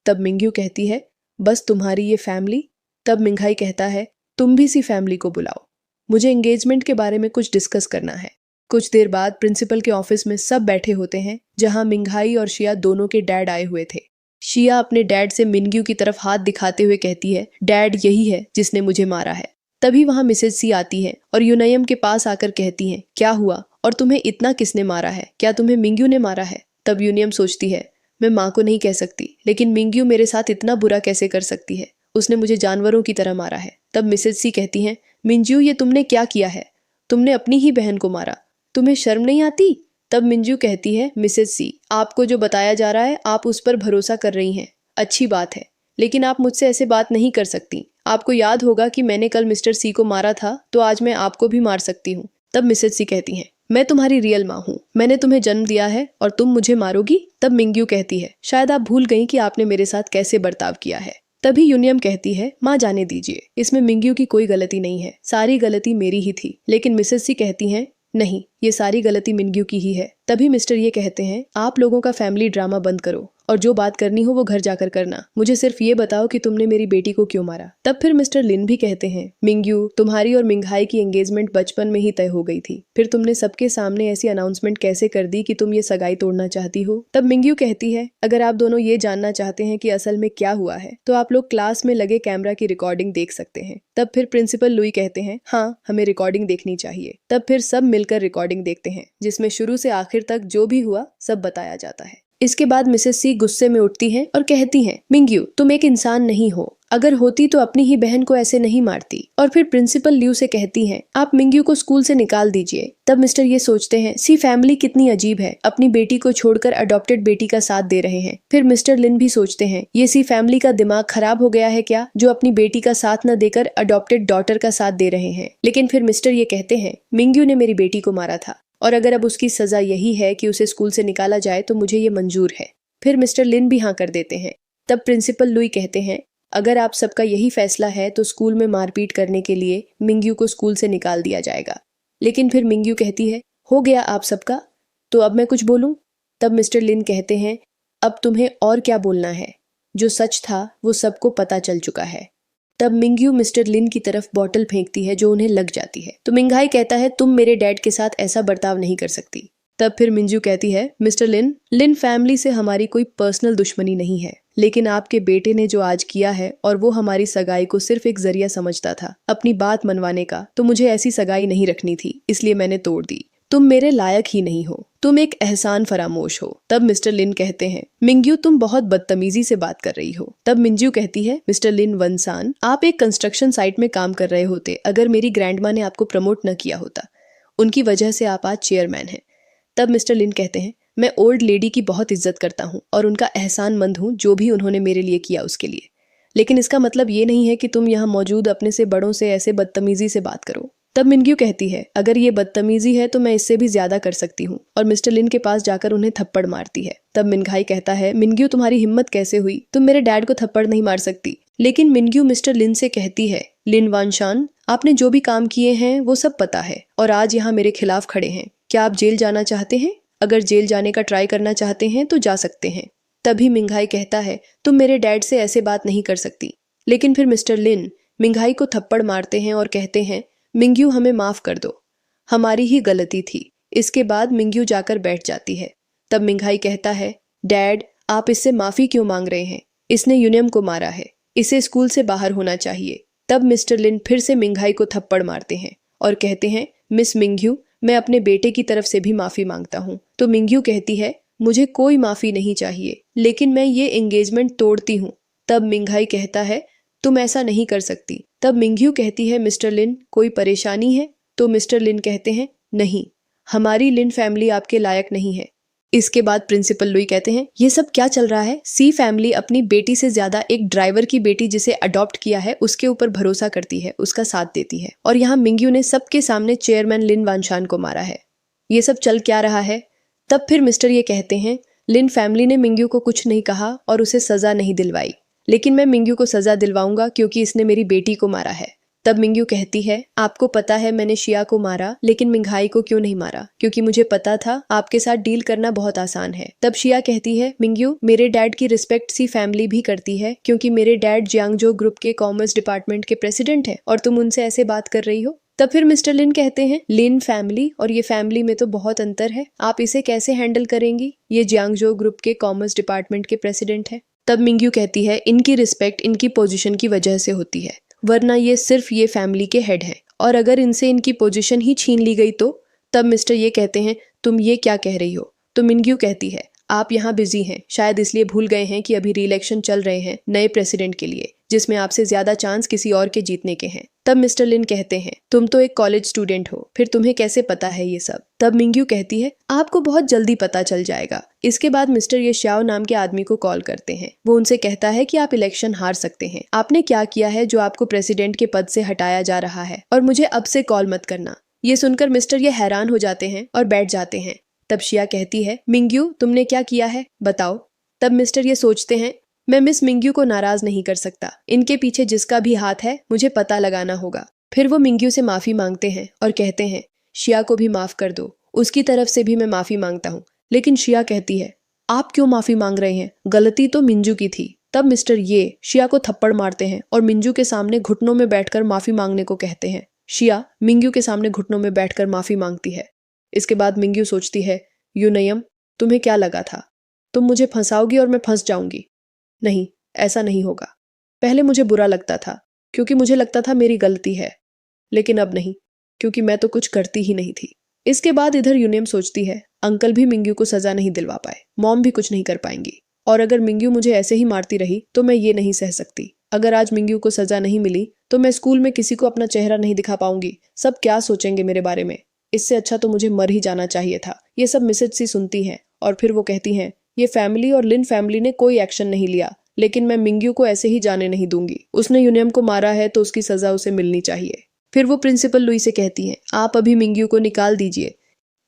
तब मिंग्यू कहती है, बस तुम्हारी ये फैमिली। तब मिंघाई कहता है, तुम भी सी फैमिली को बुलाओ, मुझे एंगेजमेंट के बारे में कुछ डिस्कस करना है। कुछ देर बाद प्रिंसिपल के ऑफिस में सब बैठे होते हैं, जहाँ मिंघाई और शिया दोनों के डैड आए हुए थे। शिया अपने डैड से मिंग्यू की तरफ हाथ दिखाते हुए कहती है, डैड यही है जिसने मुझे मारा है। तभी वहां मिसेज सी आती है और यूनयम के पास आकर कहती हैं, क्या हुआ और तुम्हें इतना किसने मारा है, क्या तुम्हें मिंग्यू ने मारा है। तब यूनियम सोचती है, मैं माँ को नहीं कह सकती, लेकिन मिंग्यू मेरे साथ इतना बुरा कैसे कर सकती है, उसने मुझे जानवरों की तरह मारा है। तब मिसेज सी कहती हैं, मिंजू ये तुमने क्या किया है, तुमने अपनी ही बहन को मारा, तुम्हें शर्म नहीं आती। तब मिंजू कहती है, मिसेज सी आपको जो बताया जा रहा है आप उस पर भरोसा कर रही हैं, अच्छी बात है, लेकिन आप मुझसे ऐसे बात नहीं कर सकती। आपको याद होगा कि मैंने कल मिस्टर सी को मारा था, तो आज मैं आपको भी मार सकती हूँ। तब मिसेज सी कहती हैं, मैं तुम्हारी रियल माँ हूँ, मैंने तुम्हें जन्म दिया है और तुम मुझे मारोगी। तब मिंग्यू कहती है, शायद आप भूल गई कि आपने मेरे साथ कैसे बर्ताव किया है। तभी यूनियम कहती है, माँ जाने दीजिए, इसमें मिंग्यू की कोई गलती नहीं है, सारी गलती मेरी ही थी। लेकिन मिसेज सी कहती हैं, नहीं ये सारी गलती मिंग्यू की ही है। तभी मिस्टर ये कहते हैं, आप लोगों का फैमिली ड्रामा बंद करो और जो बात करनी हो वो घर जाकर करना। मुझे सिर्फ ये बताओ कि तुमने मेरी बेटी को क्यों मारा। तब फिर मिस्टर लिन भी कहते हैं, मिंग्यू, तुम्हारी और मिंघाई की एंगेजमेंट बचपन में ही तय हो गई थी, फिर तुमने सबके सामने ऐसी अनाउंसमेंट कैसे कर दी कि तुम ये सगाई तोड़ना चाहती हो। तब मिंग्यू कहती है, अगर आप दोनों ये जानना चाहते हैं कि असल में क्या हुआ है तो आप लोग क्लास में लगे कैमरा की रिकॉर्डिंग देख सकते हैं। तब फिर प्रिंसिपल लुई कहते हैं, हाँ, हमें रिकॉर्डिंग देखनी चाहिए। तब फिर सब मिलकर रिकॉर्डिंग देखते हैं जिसमें शुरू से आखिर तक जो भी हुआ सब बताया जाता है। इसके बाद मिसेस सी गुस्से में उठती हैं और कहती हैं, मिंग्यू, तुम एक इंसान नहीं हो, अगर होती तो अपनी ही बहन को ऐसे नहीं मारती। और फिर प्रिंसिपल ल्यू से कहती हैं, आप मिंग्यू को स्कूल से निकाल दीजिए। तब मिस्टर ये सोचते हैं, सी फैमिली कितनी अजीब है, अपनी बेटी को छोड़कर अडॉप्टेड बेटी का साथ दे रहे हैं। फिर मिस्टर लिन भी सोचते हैं, ये सी फैमिली का दिमाग खराब हो गया है क्या, जो अपनी बेटी का साथ न देकर अडॉप्टेड डॉटर का साथ दे रहे हैं। लेकिन फिर मिस्टर ये कहते हैं, मिंग्यू ने मेरी बेटी को मारा था और अगर अब उसकी सजा यही है कि उसे स्कूल से निकाला जाए तो मुझे ये मंजूर है। फिर मिस्टर लिन भी हाँ कर देते हैं। तब प्रिंसिपल लुई कहते हैं, अगर आप सबका यही फैसला है तो स्कूल में मारपीट करने के लिए मिंग्यू को स्कूल से निकाल दिया जाएगा। लेकिन फिर मिंग्यू कहती है, हो गया आप सबका, तो अब मैं कुछ बोलूं। तब मिस्टर लिन कहते हैं, अब तुम्हें और क्या बोलना है, जो सच था वो सबको पता चल चुका है। तब मिंग्यू मिस्टर लिन की तरफ बॉटल फेंकती है जो उन्हें लग जाती है। तो मिंघाई कहता है, तुम मेरे डैड के साथ ऐसा बर्ताव नहीं कर सकती। तब फिर मिंजू कहती है, मिस्टर लिन फैमिली से हमारी कोई पर्सनल दुश्मनी नहीं है, लेकिन आपके बेटे ने जो आज किया है और वो हमारी सगाई को सिर्फ एक जरिया समझता था अपनी बात मनवाने का, तो मुझे ऐसी सगाई नहीं रखनी थी, इसलिए मैंने तोड़ दी। तुम मेरे लायक ही नहीं हो, तुम एक एहसान फरामोश हो। तब मिस्टर लिन कहते हैं, मिंग्यू, तुम बहुत बदतमीजी से बात कर रही हो। तब मिंजू कहती है, मिस्टर लिन वनसान, आप एक कंस्ट्रक्शन साइट में काम कर रहे होते अगर मेरी ग्रैंडमा ने आपको प्रमोट न किया होता, उनकी वजह से आप आज चेयरमैन हैं। तब मिस्टर लिन कहते हैं, मैं ओल्ड लेडी की बहुत इज्जत करता हूँ और उनका एहसानमंद हूँ जो भी उन्होंने मेरे लिए किया उसके लिए, लेकिन इसका मतलब ये नहीं है कि तुम यहाँ मौजूद अपने से बड़ों से ऐसे बदतमीजी से बात करो। तब मिंग्यू कहती है, अगर ये बदतमीजी है तो मैं इससे भी ज्यादा कर सकती हूँ, और मिस्टर लिन के पास जाकर उन्हें थप्पड़ मारती है। तब मिंघाई कहता है, मिंग्यू, तुम्हारी हिम्मत कैसे हुई, तुम मेरे डैड को थप्पड़ नहीं मार सकती। लेकिन मिंग्यू मिस्टर लिन से कहती है, लिन वानशान, आपने जो भी काम किए हैं वो सब पता है और आज यहाँ मेरे खिलाफ खड़े हैं। क्या आप जेल जाना चाहते हैं? अगर जेल जाने का ट्राई करना चाहते हैं तो जा सकते हैं। तभी मिंघाई कहता है, तुम मेरे डैड से ऐसे बात नहीं कर सकती। लेकिन फिर मिस्टर लिन मिंघाई को थप्पड़ मारते हैं और कहते हैं, मिंग्यू, हमें माफ कर दो, हमारी ही गलती थी। इसके बाद मिंग्यू जाकर बैठ जाती है। तब मिंघाई कहता है, डैड, आप इससे माफी क्यों मांग रहे हैं? इसने यूनियम को मारा है, इसे स्कूल से बाहर होना चाहिए। तब मिस्टर लिन फिर से मिंघाई को थप्पड़ मारते हैं और कहते हैं, मिस मिंग्यू, मैं अपने बेटे की तरफ से भी माफी मांगता हूँ। तो मिंग्यू कहती है, मुझे कोई माफी नहीं चाहिए, लेकिन मैं ये एंगेजमेंट तोड़ती हूँ। तब मिंघाई कहता है, तुम ऐसा नहीं कर सकती। तब मिंग्यू कहती है, मिस्टर लिन, कोई परेशानी है? तो मिस्टर लिन कहते हैं, नहीं, हमारी लिन फैमिली आपके लायक नहीं है। इसके बाद प्रिंसिपल लुई कहते हैं, ये सब क्या चल रहा है? सी फैमिली अपनी बेटी से ज्यादा एक ड्राइवर की बेटी जिसे अडॉप्ट किया है उसके ऊपर भरोसा करती है, उसका साथ देती है, और यहाँ मिंग्यू ने सबके सामने चेयरमैन लिन वानशान को मारा है। ये सब चल क्या रहा है? तब फिर मिस्टर ये कहते हैं, लिन फैमिली ने मिंग्यू को कुछ नहीं कहा और उसे सजा नहीं दिलवाई, लेकिन मैं मिंग्यू को सजा दिलवाऊंगा क्योंकि इसने मेरी बेटी को मारा है। तब मिंग्यू कहती है, आपको पता है मैंने शिया को मारा, लेकिन मिंघाई को क्यों नहीं मारा? क्योंकि मुझे पता था आपके साथ डील करना बहुत आसान है। तब शिया कहती है, मिंग्यू, मेरे डैड की रिस्पेक्ट सी फैमिली भी करती है क्योंकि मेरे डैड जियांगजो ग्रुप के कॉमर्स डिपार्टमेंट के प्रेसिडेंट है और तुम उनसे ऐसे बात कर रही हो। तब फिर मिस्टर लिन कहते हैं, लिन फैमिली और ये फैमिली में तो बहुत अंतर है, आप इसे कैसे हैंडल करेंगी? ये जियांगजो ग्रुप के कॉमर्स डिपार्टमेंट के प्रेसिडेंट है। तब मिंग्यू कहती है, इनकी रिस्पेक्ट इनकी पोजीशन की वजह से होती है, वरना ये सिर्फ ये फैमिली के हेड हैं, और अगर इनसे इनकी पोजीशन ही छीन ली गई तो? तब मिस्टर ये कहते हैं, तुम ये क्या कह रही हो? तो मिंग्यू कहती है, आप यहाँ बिजी हैं, शायद इसलिए भूल गए हैं कि अभी री-इलेक्शन चल रहे हैं नए प्रेसिडेंट के लिए, जिसमें आपसे ज्यादा चांस किसी और के जीतने के हैं। तब मिस्टर लिन कहते हैं, तुम तो एक कॉलेज स्टूडेंट हो, फिर तुम्हें कैसे पता है ये सब? तब मिंग्यू कहती है, आपको बहुत जल्दी पता चल जाएगा। इसके बाद मिस्टर ये श्याओ नाम के आदमी को कॉल करते हैं। वो उनसे कहता है कि आप इलेक्शन हार सकते हैं, आपने क्या किया है जो आपको प्रेसिडेंट के पद से हटाया जा रहा है, और मुझे अब से कॉल मत करना। ये सुनकर मिस्टर ये हैरान हो जाते हैं और बैठ जाते हैं। तब शिया कहती है, मिंग्यू, तुमने क्या किया है, बताओ। तब मिस्टर ये सोचते हैं, मैं मिस मिंग्यू को नाराज नहीं कर सकता, इनके पीछे जिसका भी हाथ है मुझे पता लगाना होगा। फिर वो मिंग्यू से माफी मांगते हैं और कहते हैं, शिया को भी माफ कर दो, उसकी तरफ से भी मैं माफी मांगता हूँ। लेकिन शिया कहती है, आप क्यों माफी मांग रहे हैं? गलती तो मिंजू की थी। तब मिस्टर ये शिया को थप्पड़ मारते हैं और मिंजू के सामने घुटनों में बैठकर माफी मांगने को कहते हैं। शिया मिंग्यू के सामने घुटनों में बैठकर माफी मांगती है। इसके बाद मिंग्यू सोचती है, यूनयम, तुम्हें क्या लगा था? तुम मुझे फंसाओगी और मैं फंस जाऊंगी? नहीं, ऐसा नहीं होगा। पहले मुझे बुरा लगता था क्योंकि मुझे लगता था मेरी गलती है, लेकिन अब नहीं, क्योंकि मैं तो कुछ करती ही नहीं थी। इसके बाद इधर यूनियम सोचती है, अंकल भी मिंग्यू को सजा नहीं दिलवा पाए, मॉम भी कुछ नहीं कर पाएंगी, और अगर मिंग्यू मुझे ऐसे ही मारती रही तो मैं ये नहीं सह सकती। अगर आज मिंग्यू को सजा नहीं मिली तो मैं स्कूल में किसी को अपना चेहरा नहीं दिखा पाऊंगी। सब क्या सोचेंगे मेरे बारे में? इससे अच्छा तो मुझे मर ही जाना चाहिए था। ये सब मिसेज सी सुनती हैं और फिर वो कहती हैं, ये फैमिली और लिन फैमिली ने कोई एक्शन नहीं लिया, लेकिन मैं मिंग्यू को ऐसे ही जाने नहीं दूंगी। उसने यूनियम को मारा है तो उसकी सजा उसे मिलनी चाहिए। फिर वो प्रिंसिपल लुई से कहती हैं, आप अभी मिंग्यू को निकाल दीजिए।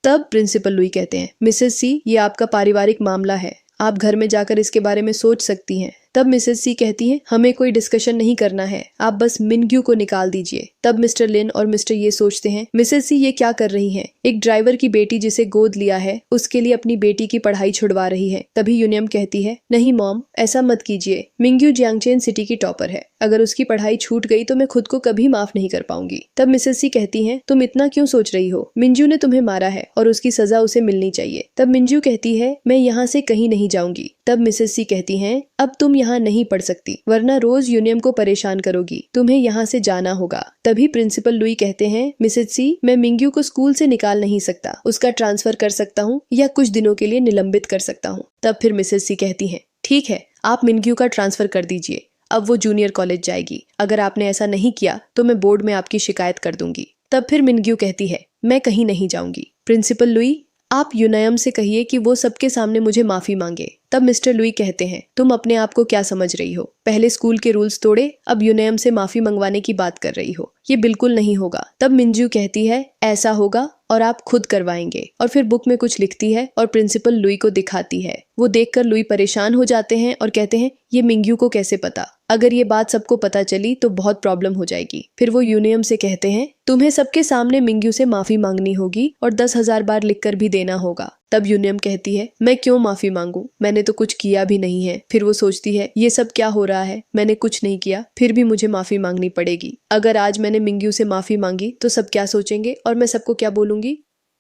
तब प्रिंसिपल लुई कहते हैं, मिसेस सी, ये आपका पारिवारिक मामला है, आप घर में जाकर इसके बारे में सोच सकती हैं। तब मिसेस सी कहती हैं, हमें कोई डिस्कशन नहीं करना है, आप बस मिंग्यू को निकाल दीजिए। तब मिस्टर लिन और मिस्टर ये सोचते हैं, मिसेस सी ये क्या कर रही हैं? एक ड्राइवर की बेटी जिसे गोद लिया है उसके लिए अपनी बेटी की पढ़ाई छुड़वा रही है। तभी यूनियम कहती है, नहीं मॉम, ऐसा मत कीजिए। मिंग्यू जियांगचेन सिटी की टॉपर है, अगर उसकी पढ़ाई छूट गई तो मैं खुद को कभी माफ नहीं कर पाऊंगी। तब मिसेस सी कहती हैं, तुम इतना क्यों सोच रही हो? मिंजू ने तुम्हें मारा है और उसकी सजा उसे मिलनी चाहिए। तब मिंजू कहती है, मैं यहाँ से कहीं नहीं जाऊंगी। तब मिसेस सी कहती हैं, अब तुम यहाँ नहीं पढ़ सकती, वरना रोज यूनियम को परेशान करोगी, तुम्हें यहाँ से जाना होगा। तभी प्रिंसिपल लुई कहते हैं, मिसेस सी, मैं मिंग्यू को स्कूल से निकाल नहीं सकता, उसका ट्रांसफर कर सकता हूँ या कुछ दिनों के लिए निलंबित कर सकता हूँ। तब फिर मिसेस सी कहती हैं, ठीक है, आप मिंग्यू का ट्रांसफर कर दीजिए, अब वो जूनियर कॉलेज जाएगी। अगर आपने ऐसा नहीं किया तो मैं बोर्ड में आपकी शिकायत कर दूंगी। तब फिर मिंग्यू कहती है, मैं कहीं नहीं जाऊंगी। प्रिंसिपल लुई, आप यूनयम से कहिए कि वो सबके सामने मुझे माफी मांगे। तब मिस्टर लुई कहते हैं, तुम अपने आप को क्या समझ रही हो? पहले स्कूल के रूल्स तोड़े, अब यूनयम से माफी मंगवाने की बात कर रही हो, ये बिल्कुल नहीं होगा। तब मिंजू कहती है, ऐसा होगा और आप खुद करवाएंगे। और फिर बुक में कुछ लिखती है और प्रिंसिपल लुई को दिखाती है। वो देखकर लुई परेशान हो जाते हैं और कहते हैं, ये मिंग्यू को कैसे पता? अगर ये बात सबको पता चली तो बहुत प्रॉब्लम हो जाएगी। फिर वो यूनियम से कहते हैं, तुम्हें सबके सामने मिंग्यू से माफी मांगनी होगी और 10,000 बार लिखकर भी देना होगा। तब यूनियम कहती है, मैं क्यों माफी मांगू? मैंने तो कुछ किया भी नहीं है। फिर वो सोचती है, ये सब क्या हो रहा है? मैंने कुछ नहीं किया, फिर भी मुझे माफी मांगनी पड़ेगी। अगर आज मैंने मिंग्यू से माफी मांगी तो सब क्या सोचेंगे और मैं सबको क्या बोलूंगी?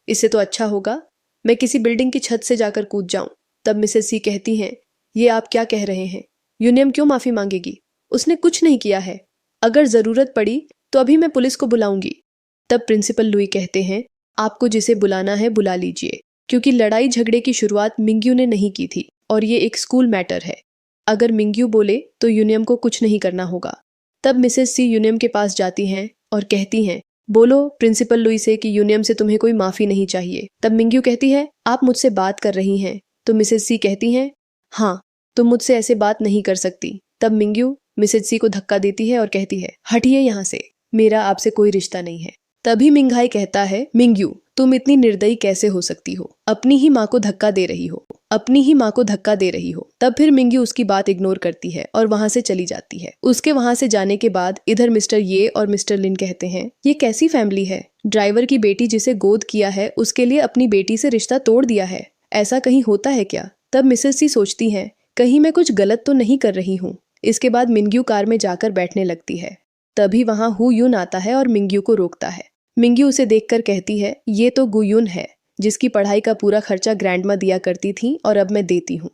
इससे तो अच्छा होगा मैं किसी बिल्डिंग की छत से जाकर कूद जाऊं। तब मिसेस सी कहती हैं, ये आप क्या कह रहे हैं? यूनियम क्यों माफी मांगेगी? उसने कुछ नहीं किया है। अगर जरूरत पड़ी तो अभी मैं पुलिस को बुलाऊंगी। तब प्रिंसिपल लुई कहते हैं, आपको जिसे बुलाना है बुला लीजिए, क्योंकि लड़ाई झगड़े की शुरुआत मिंग्यू ने नहीं की थी और ये एक स्कूल मैटर है। अगर मिंग्यू बोले तो यूनियम को कुछ नहीं करना होगा। तब मिसेस सी यूनियम के पास जाती हैं और कहती हैं, बोलो प्रिंसिपल लुई से कि यूनियम से तुम्हें कोई माफी नहीं चाहिए। तब मिंग्यू कहती है, आप मुझसे बात कर रही हैं? तो मिसेस सी कहती हैं, हाँ, तुम मुझसे ऐसे बात नहीं कर सकती। तब मिंग्यू मिसेस सी को धक्का देती है और कहती है, हटिए यहाँ से, मेरा आपसे कोई रिश्ता नहीं है। तभी मिंघाई कहता है, मिंग्यू, तुम इतनी निर्दयी कैसे हो सकती हो? अपनी ही माँ को धक्का दे रही हो, अपनी ही माँ को धक्का दे रही हो। तब फिर मिंग्यू उसकी बात इग्नोर करती है और वहाँ से चली जाती है। उसके वहाँ से जाने के बाद इधर मिस्टर ये और मिस्टर लिन कहते हैं, ये कैसी फैमिली है? ड्राइवर की बेटी जिसे गोद किया है उसके लिए अपनी बेटी से रिश्ता तोड़ दिया है, ऐसा कहीं होता है क्या? तब मिसेस सी सोचती हैं, कहीं मैं कुछ गलत तो नहीं कर रही हूँ। इसके बाद मिंग्यू कार में जाकर बैठने लगती है। तभी वहाँ हु यून आता है और मिंग्यू को रोकता है। मिंग्यू उसे देखकर कहती है, ये तो गुयून है, जिसकी पढ़ाई का पूरा खर्चा ग्रैंडमा दिया करती थी और अब मैं देती हूँ।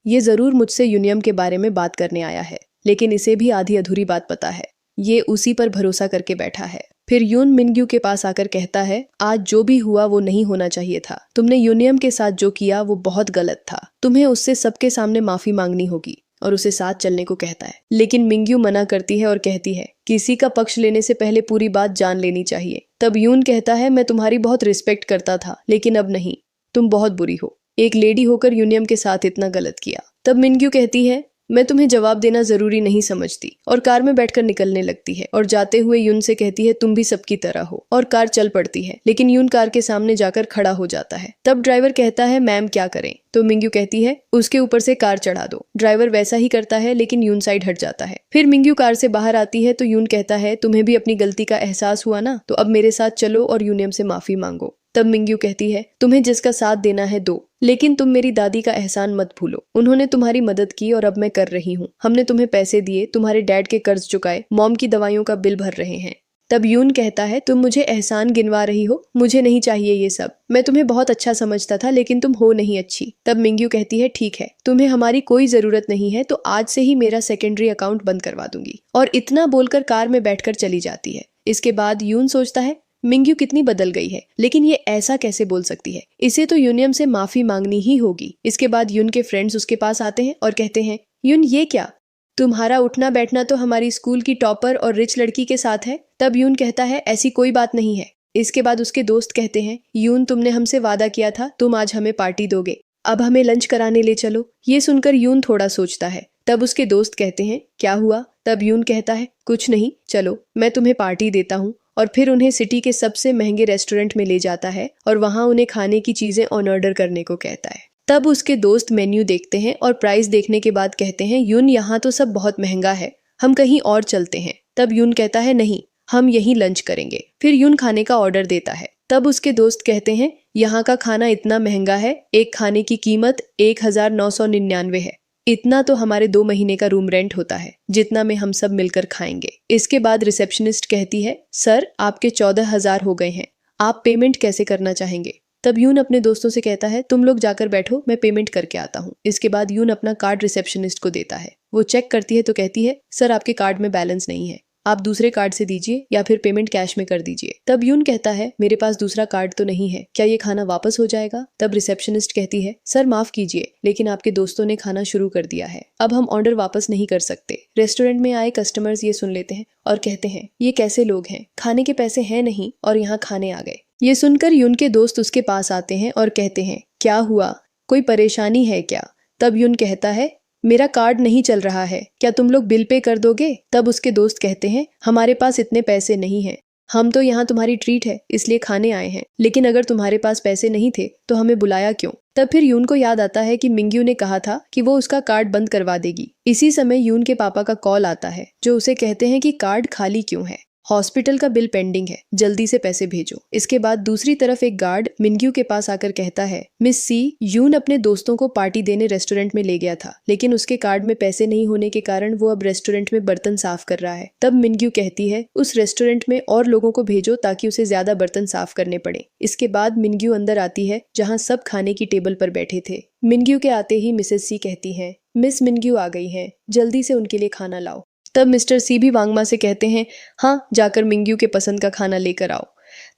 ये जरूर मुझसे यूनियम के बारे में बात करने आया है, लेकिन इसे भी आधी अधूरी बात पता है। ये उसी पर भरोसा करके बैठा है। फिर यून मिंग्यू के पास आकर कहता है, आज जो भी हुआ वो नहीं होना चाहिए था। तुमने यूनियम के साथ जो किया वो बहुत गलत था। तुम्हें उससे सबके सामने माफी मांगनी होगी। और उसे साथ चलने को कहता है, लेकिन मिंग्यू मना करती है और कहती है, किसी का पक्ष लेने से पहले पूरी बात जान लेनी चाहिए। तब यून कहता है, मैं तुम्हारी बहुत रिस्पेक्ट करता था, लेकिन अब नहीं, तुम बहुत बुरी हो, एक लेडी होकर यूनियम के साथ इतना गलत किया। तब मिंग्यू कहती है, मैं तुम्हें जवाब देना जरूरी नहीं समझती, और कार में बैठकर निकलने लगती है और जाते हुए यून से कहती है, तुम भी सबकी तरह हो, और कार चल पड़ती है। लेकिन यून कार के सामने जाकर खड़ा हो जाता है। तब ड्राइवर कहता है, मैम क्या करें? तो मिंग्यू कहती है, उसके ऊपर से कार चढ़ा दो। ड्राइवर वैसा ही करता है, लेकिन यून साइड हट जाता है। फिर मिंग्यू कार से बाहर आती है तो यून कहता है, तुम्हें भी अपनी गलती का एहसास हुआ ना, तो अब मेरे साथ चलो और यूनियम से माफी मांगो। तब मिंग्यू कहती है, तुम्हें जिसका साथ देना है दो, लेकिन तुम मेरी दादी का एहसान मत भूलो। उन्होंने तुम्हारी मदद की और अब मैं कर रही हूँ। हमने तुम्हें पैसे दिए, तुम्हारे डैड के कर्ज चुकाए, मॉम की दवाइयों का बिल भर रहे हैं। तब यून कहता है, तुम मुझे एहसान गिनवा रही हो, मुझे नहीं चाहिए ये सब। मैं तुम्हें बहुत अच्छा समझता था, लेकिन तुम हो नहीं अच्छी। तब मिंग्यू कहती है, ठीक है, तुम्हें हमारी कोई जरूरत नहीं है, तो आज से ही मेरा सेकेंडरी अकाउंट बंद करवा दूंगी। और इतना बोलकर कार में बैठकर चली जाती है। इसके बाद यून सोचता है, मिंग्यू कितनी बदल गई है, लेकिन ये ऐसा कैसे बोल सकती है, इसे तो यूनियम से माफी मांगनी ही होगी। इसके बाद यून के फ्रेंड्स उसके पास आते हैं और कहते हैं, यून ये क्या, तुम्हारा उठना बैठना तो हमारी स्कूल की टॉपर और रिच लड़की के साथ है। तब यून कहता है, ऐसी कोई बात नहीं है। इसके बाद उसके दोस्त कहते हैं, यून तुमने हमसे वादा किया था, तुम आज हमें पार्टी दोगे, अब हमें लंच कराने ले चलो। ये सुनकर यून थोड़ा सोचता है। तब उसके दोस्त कहते हैं, क्या हुआ? तब यून कहता है, कुछ नहीं, चलो मैं तुम्हें पार्टी देता हूँ। और फिर उन्हें सिटी के सबसे महंगे रेस्टोरेंट में ले जाता है और वहाँ उन्हें खाने की चीजें ऑन ऑर्डर करने को कहता है। तब उसके दोस्त मेन्यू देखते हैं और प्राइस देखने के बाद कहते हैं, यून यहाँ तो सब बहुत महंगा है, हम कहीं और चलते हैं। तब यून कहता है, नहीं, हम यहीं लंच करेंगे। फिर यून खाने का ऑर्डर देता है। तब उसके दोस्त कहते हैं, यहाँ का खाना इतना महंगा है, एक खाने की कीमत 1999 है। इतना तो हमारे 2 महीने का रूम रेंट होता है, जितना में हम सब मिलकर खाएंगे। इसके बाद रिसेप्शनिस्ट कहती है, सर आपके 14,000 हो गए हैं, आप पेमेंट कैसे करना चाहेंगे? तब यून अपने दोस्तों से कहता है, तुम लोग जाकर बैठो, मैं पेमेंट करके आता हूँ। इसके बाद यून अपना कार्ड रिसेप्शनिस्ट को देता है। वो चेक करती है तो कहती है, सर आपके कार्ड में बैलेंस नहीं है, आप दूसरे कार्ड से दीजिए या फिर पेमेंट कैश में कर दीजिए। तब यून कहता है, मेरे पास दूसरा कार्ड तो नहीं है, क्या ये खाना वापस हो जाएगा? तब रिसेप्शनिस्ट कहती है, सर माफ कीजिए, लेकिन आपके दोस्तों ने खाना शुरू कर दिया है, अब हम ऑर्डर वापस नहीं कर सकते। रेस्टोरेंट में आए कस्टमर्स ये सुन लेते हैं और कहते हैं, ये कैसे लोग हैं, खाने के पैसे हैं नहीं और यहाँ खाने आ गए। ये सुनकर यून के दोस्त उसके पास आते हैं और कहते हैं, क्या हुआ, कोई परेशानी है क्या? तब यून कहता है, मेरा कार्ड नहीं चल रहा है, क्या तुम लोग बिल पे कर दोगे? तब उसके दोस्त कहते हैं, हमारे पास इतने पैसे नहीं हैं, हम तो यहाँ तुम्हारी ट्रीट है इसलिए खाने आए हैं, लेकिन अगर तुम्हारे पास पैसे नहीं थे तो हमें बुलाया क्यों? तब फिर यून को याद आता है कि मिंग्यू ने कहा था कि वो उसका कार्ड बंद करवा देगी। इसी समय यून के पापा का कॉल आता है, जो उसे कहते हैं कि कार्ड खाली क्यों है, हॉस्पिटल का बिल पेंडिंग है, जल्दी से पैसे भेजो। इसके बाद दूसरी तरफ एक गार्ड मिंग्यू के पास आकर कहता है, मिस सी, यून अपने दोस्तों को पार्टी देने रेस्टोरेंट में ले गया था, लेकिन उसके कार्ड में पैसे नहीं होने के कारण वो अब रेस्टोरेंट में बर्तन साफ कर रहा है। तब मिंग्यू कहती है, उस रेस्टोरेंट में और लोगों को भेजो ताकि उसे ज्यादा बर्तन साफ करने पड़े। इसके बाद मिंग्यू अंदर आती है, जहाँ सब खाने की टेबल पर बैठे थे। मिंग्यू के आते ही मिसेस सी कहती है, मिस मिंग्यू आ गई है, जल्दी से उनके लिए खाना लाओ। तब मिस्टर सी भी वांगमा से कहते हैं, हाँ जाकर मिंग्यू के पसंद का खाना लेकर आओ।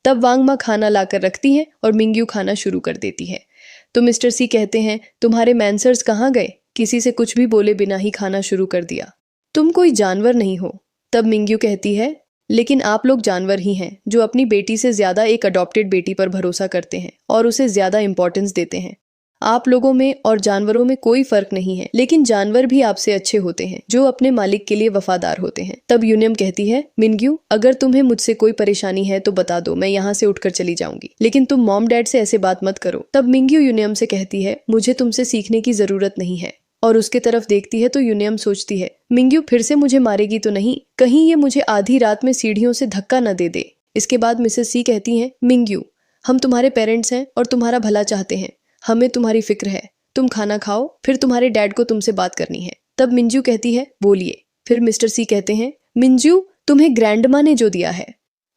तब वांगमा खाना लाकर रखती हैं और मिंग्यू खाना शुरू कर देती है। तो मिस्टर सी कहते हैं, तुम्हारे मैनसर्स कहाँ गए? किसी से कुछ भी बोले बिना ही खाना शुरू कर दिया, तुम कोई जानवर नहीं हो। तब मिंग्यू कहती है, लेकिन आप लोग जानवर ही हैं, जो अपनी बेटी से ज्यादा एक अडॉप्टेड बेटी पर भरोसा करते हैं और उसे ज्यादा इंपॉर्टेंस देते हैं। आप लोगों में और जानवरों में कोई फर्क नहीं है, लेकिन जानवर भी आपसे अच्छे होते हैं, जो अपने मालिक के लिए वफादार होते हैं। तब यूनियम कहती है, मिंग्यू अगर तुम्हें मुझसे कोई परेशानी है तो बता दो, मैं यहाँ से उठकर चली जाऊंगी, लेकिन तुम मॉम डैड से ऐसे बात मत करो। तब मिंग्यू यूनियम से कहती है, मुझे तुमसे सीखने की जरूरत नहीं है। और उसके तरफ देखती है तो यूनियम सोचती है, मिंग्यू फिर से मुझे मारेगी तो नहीं, कहीं ये मुझे आधी रात में सीढ़ियों से धक्का न दे दे। इसके बाद मिसेस सी कहती है, मिंग्यू हम तुम्हारे पेरेंट्स हैं और तुम्हारा भला चाहते हैं, हमें तुम्हारी फिक्र है, तुम खाना खाओ, फिर तुम्हारे डैड को तुमसे बात करनी है। तब मिंजू कहती है, बोलिए। फिर मिस्टर सी कहते हैं, मिंजू तुम्हें ग्रैंडमा ने जो दिया है।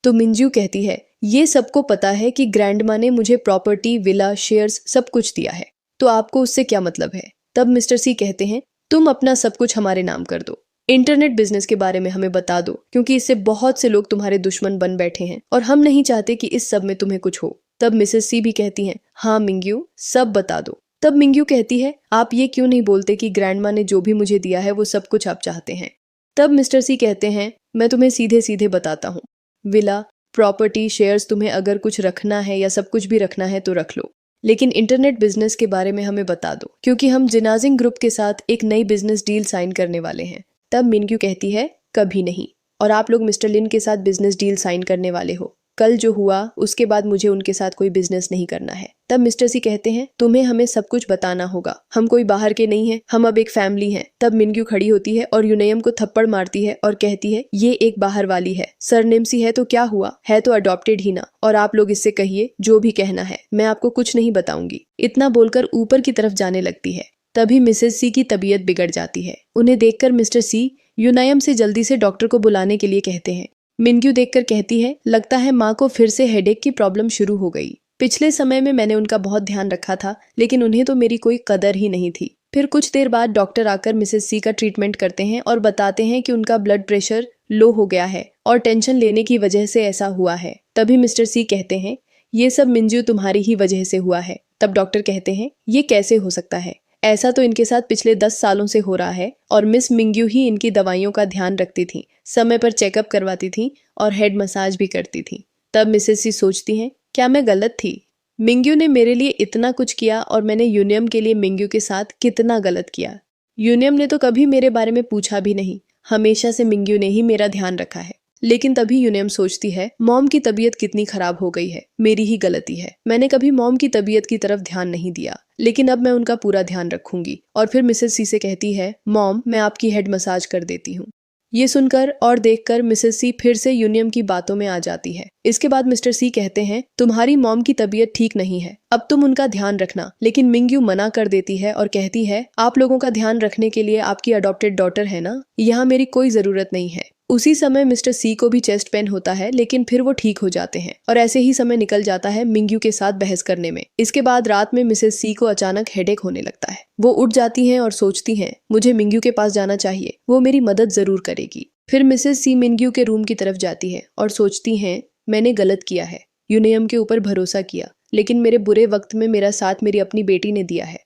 तो मिंजू कहती है, ये सबको पता है कि ग्रैंडमा ने मुझे प्रॉपर्टी, विला, शेयर्स सब कुछ दिया है, तो आपको उससे क्या मतलब है? तब मिस्टर सी कहते हैं, तुम अपना सब कुछ हमारे नाम कर दो, इंटरनेट बिजनेस के बारे में हमें बता दो, क्योंकि इससे बहुत से लोग तुम्हारे दुश्मन बन बैठे हैं और हम नहीं चाहते कि इस सब में तुम्हें कुछ हो। तब मिसेस सी भी कहती हैं, हाँ मिंग्यू सब बता दो। तब मिंग्यू कहती है, आप ये क्यों नहीं बोलते कि ग्रैंडमा ने जो भी मुझे दिया है वो सब कुछ आप चाहते हैं? तब मिस्टर सी कहते हैं, मैं तुम्हें सीधे सीधे बताता हूँ, विला, प्रॉपर्टी, शेयर्स तुम्हें अगर कुछ रखना है या सब कुछ भी रखना है तो रख लो, लेकिन इंटरनेट बिजनेस के बारे में हमें बता दो, क्योंकि हम जिनाजिंग ग्रुप के साथ एक नई बिजनेस डील साइन करने वाले हैं। तब मिंग्यू कहती है, कभी नहीं, और आप लोग मिस्टर लिन के साथ बिजनेस डील साइन करने वाले हो, कल जो हुआ उसके बाद मुझे उनके साथ कोई बिजनेस नहीं करना है। तब मिस्टर सी कहते हैं तुम्हें हमें सब कुछ बताना होगा, हम कोई बाहर के नहीं हैं, हम अब एक फैमिली हैं। तब मिनग्यू खड़ी होती है और यूनयम को थप्पड़ मारती है और कहती है ये एक बाहर वाली है, सरनेम सी है तो क्या हुआ, है तो अडॉप्टेड ही ना, और आप लोग इससे कहिए जो भी कहना है, मैं आपको कुछ नहीं बताऊंगी। इतना बोलकर ऊपर की तरफ जाने लगती है। तभी मिसेस सी की तबीयत बिगड़ जाती है। उन्हें देखकर मिस्टर सी यूनयम से जल्दी से डॉक्टर को बुलाने के लिए कहते हैं। मिनग्यू देखकर कहती है लगता है माँ को फिर से हेडेक की प्रॉब्लम शुरू हो गई। पिछले समय में मैंने उनका बहुत ध्यान रखा था, लेकिन उन्हें तो मेरी कोई कदर ही नहीं थी। फिर कुछ देर बाद डॉक्टर आकर मिसेस सी का ट्रीटमेंट करते हैं और बताते हैं कि उनका ब्लड प्रेशर लो हो गया है और टेंशन लेने की वजह से ऐसा हुआ है। तभी मिस्टर सी कहते हैं ये सब मिंजू तुम्हारी ही वजह से हुआ है। तब डॉक्टर कहते हैं ये कैसे हो सकता है, ऐसा तो इनके साथ पिछले 10 सालों से हो रहा है और मिस मिंग्यू ही इनकी दवाइयों का ध्यान रखती थी, समय पर चेकअप करवाती थी और हेड मसाज भी करती थी। तब मिसेस सी सोचती हैं क्या मैं गलत थी? मिंग्यू ने मेरे लिए इतना कुछ किया और मैंने यूनियम के लिए मिंग्यू के साथ कितना गलत किया। यूनियम ने तो कभी मेरे बारे में पूछा भी नहीं, हमेशा से मिंग्यू ने ही मेरा ध्यान रखा है। लेकिन तभी यूनियम सोचती है मॉम की तबीयत कितनी खराब हो गई है, मेरी ही गलती है, मैंने कभी मॉम की तबीयत की तरफ ध्यान नहीं दिया, लेकिन अब मैं उनका पूरा ध्यान रखूंगी। और फिर मिसेस सी से कहती है मॉम मैं आपकी हेड मसाज कर देती हूँ। ये सुनकर और देखकर मिसेस सी फिर से यूनियम की बातों में आ जाती है। इसके बाद मिस्टर सी कहते हैं तुम्हारी मॉम की तबीयत ठीक नहीं है, अब तुम उनका ध्यान रखना। लेकिन मिंग्यू मना कर देती है और कहती है आप लोगों का ध्यान रखने के लिए आपकी अडॉप्टेड डॉटर है ना, यहाँ मेरी कोई जरूरत नहीं है। उसी समय मिस्टर सी को भी चेस्ट पेन होता है, लेकिन फिर वो ठीक हो जाते हैं और ऐसे ही समय निकल जाता है मिंग्यू के साथ बहस करने में। इसके बाद रात में मिसेस सी को अचानक हेडेक होने लगता है। वो उठ जाती हैं और सोचती हैं मुझे मिंग्यू के पास जाना चाहिए, वो मेरी मदद जरूर करेगी। फिर मिसेस सी मिंग्यू के रूम की तरफ जाती है और सोचती हैं मैंने गलत किया है, यूनियम के ऊपर भरोसा किया, लेकिन मेरे बुरे वक्त में मेरा साथ मेरी अपनी बेटी ने दिया है।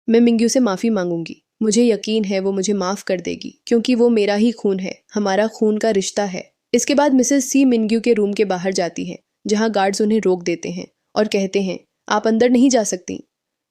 मैं मिंग्यू से माफी मांगूंगी, मुझे यकीन है वो मुझे माफ कर देगी, क्योंकि वो मेरा ही खून है, हमारा खून का रिश्ता है। इसके बाद मिसेस सी मिंग्यू के रूम के बाहर जाती हैं, जहां गार्ड्स उन्हें रोक देते हैं और कहते हैं आप अंदर नहीं जा सकती,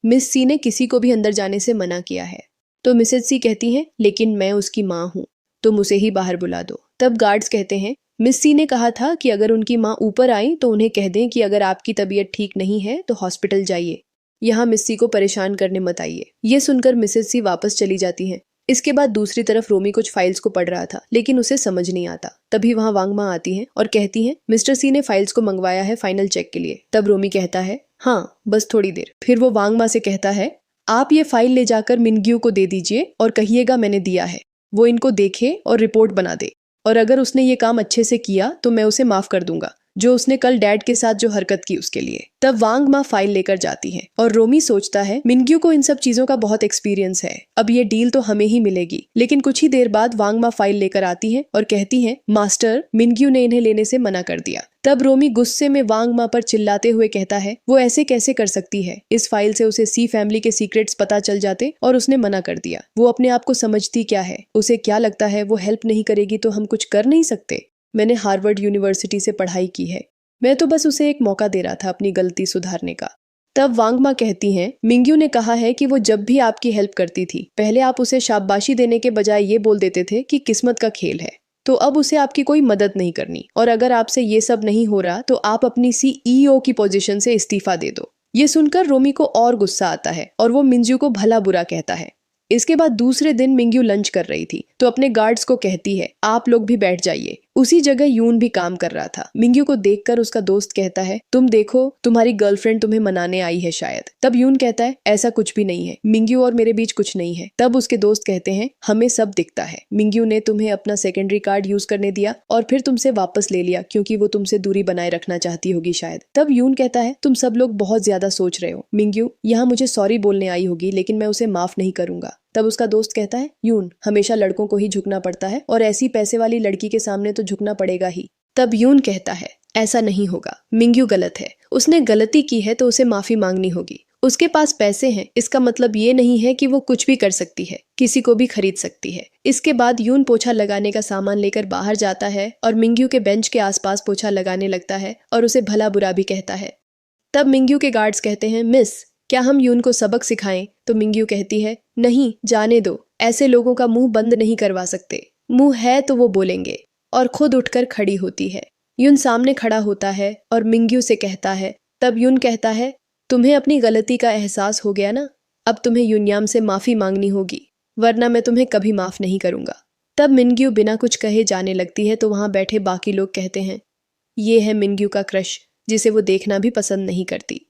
मिस सी ने किसी को भी अंदर जाने से मना किया है। तो मिसेस सी कहती हैं लेकिन मैं उसकी माँ हूँ, तुम उसे ही बाहर बुला दो। तब गार्ड्स कहते हैं मिस सी ने कहा था कि अगर उनकी माँ ऊपर आई तो उन्हें कह दें कि अगर आपकी तबीयत ठीक नहीं है तो हॉस्पिटल जाइए, यहाँ मिस सी को परेशान करने मत आइए। ये सुनकर मिसेस सी वापस चली जाती हैं। इसके बाद दूसरी तरफ रोमी कुछ फाइल्स को पढ़ रहा था, लेकिन उसे समझ नहीं आता। तभी वहाँ वांग माँ आती हैं और कहती हैं मिस्टर सी ने फाइल्स को मंगवाया है फाइनल चेक के लिए। तब रोमी कहता है हाँ बस थोड़ी देर। फिर वो वांग माँ से कहता है आप ये फाइल ले जाकर मिंग्यू को दे दीजिए और कहिएगा मैंने दिया है, वो इनको देखे और रिपोर्ट बना दे, और अगर उसने ये काम अच्छे से किया तो मैं उसे माफ कर दूंगा, जो उसने कल डैड के साथ जो हरकत की उसके लिए। तब वांग माँ फाइल लेकर जाती है और रोमी सोचता है मिंग्यू को इन सब चीजों का बहुत एक्सपीरियंस है, अब ये डील तो हमें ही मिलेगी। लेकिन कुछ ही देर बाद वांग माँ फाइल लेकर आती है और कहती है मास्टर मिंग्यू ने इन्हें लेने से मना कर दिया। तब रोमी गुस्से में वांग माँ पर चिल्लाते हुए कहता है वो ऐसे कैसे कर सकती है, इस फाइल से उसे सी फैमिली के सीक्रेट्स पता चल जाते और उसने मना कर दिया। वो अपने आप को समझती क्या है, उसे क्या लगता है वो हेल्प नहीं करेगी तो हम कुछ कर नहीं सकते। मैंने हार्वर्ड यूनिवर्सिटी से पढ़ाई की है, मैं तो बस उसे एक मौका दे रहा था अपनी गलती सुधारने का। तब वांग माँ कहती हैं मिंग्यू ने कहा है कि वो जब भी आपकी हेल्प करती थी पहले आप उसे शाबाशी देने के बजाय ये बोल देते थे कि किस्मत का खेल है, तो अब उसे आपकी कोई मदद नहीं करनी, और अगर आपसे ये सब नहीं हो रहा तो आप अपनी CEO की पोजीशन से इस्तीफा दे दो। ये सुनकर रोमी को और गुस्सा आता है और वो मिंग्यू को भला बुरा कहता है। इसके बाद दूसरे दिन मिंग्यू लंच कर रही थी तो अपने गार्ड्स को कहती है आप लोग भी बैठ जाइए। उसी जगह यून भी काम कर रहा था। मिंग्यू को देखकर उसका दोस्त कहता है तुम देखो तुम्हारी गर्लफ्रेंड तुम्हें मनाने आई है शायद। तब यून कहता है ऐसा कुछ भी नहीं है, मिंग्यू और मेरे बीच कुछ नहीं है। तब उसके दोस्त कहते हैं हमें सब दिखता है, मिंग्यू ने तुम्हें अपना सेकेंडरी कार्ड यूज करने दिया और फिर तुमसे वापस ले लिया क्योंकि वो तुमसे दूरी बनाए रखना चाहती होगी शायद। तब यून कहता है तुम सब लोग बहुत ज्यादा सोच रहे हो, मिंग्यू यहाँ मुझे सॉरी बोलने आई होगी लेकिन मैं उसे माफ नहीं करूंगा। तब उसका दोस्त कहता है यून हमेशा लड़कों को ही झुकना पड़ता है और ऐसी पैसे वाली लड़की के सामने तो झुकना पड़ेगा ही। तब यून कहता है ऐसा नहीं होगा, मिंग्यू गलत है, उसने गलती की है तो उसे माफी मांगनी होगी। उसके पास पैसे हैं, इसका मतलब ये नहीं है कि वो कुछ भी कर सकती है, किसी को भी खरीद सकती है। इसके बाद यून पोछा लगाने का सामान लेकर बाहर जाता है और मिंग्यू के बेंच के आसपास पोछा लगाने लगता है और उसे भला बुरा भी कहता है। तब मिंग्यू के गार्ड्स कहते हैं मिस क्या हम यून को सबक सिखाएं? तो मिंग्यू कहती है नहीं जाने दो, ऐसे लोगों का मुंह बंद नहीं करवा सकते, मुंह है तो वो बोलेंगे, और खुद उठकर खड़ी होती है। यून सामने खड़ा होता है और मिंग्यू से कहता है। तब यून कहता है, तुम्हें अपनी गलती का एहसास हो गया ना, अब तुम्हें यूनयाम से माफ़ी मांगनी होगी, वरना मैं तुम्हें कभी माफ़ नहीं करूँगा। तब मिंग्यू बिना कुछ कहे जाने लगती है तो वहाँ बैठे बाकी लोग कहते हैं, ये है मिंग्यू का क्रश, जिसे वो देखना भी पसंद नहीं करती।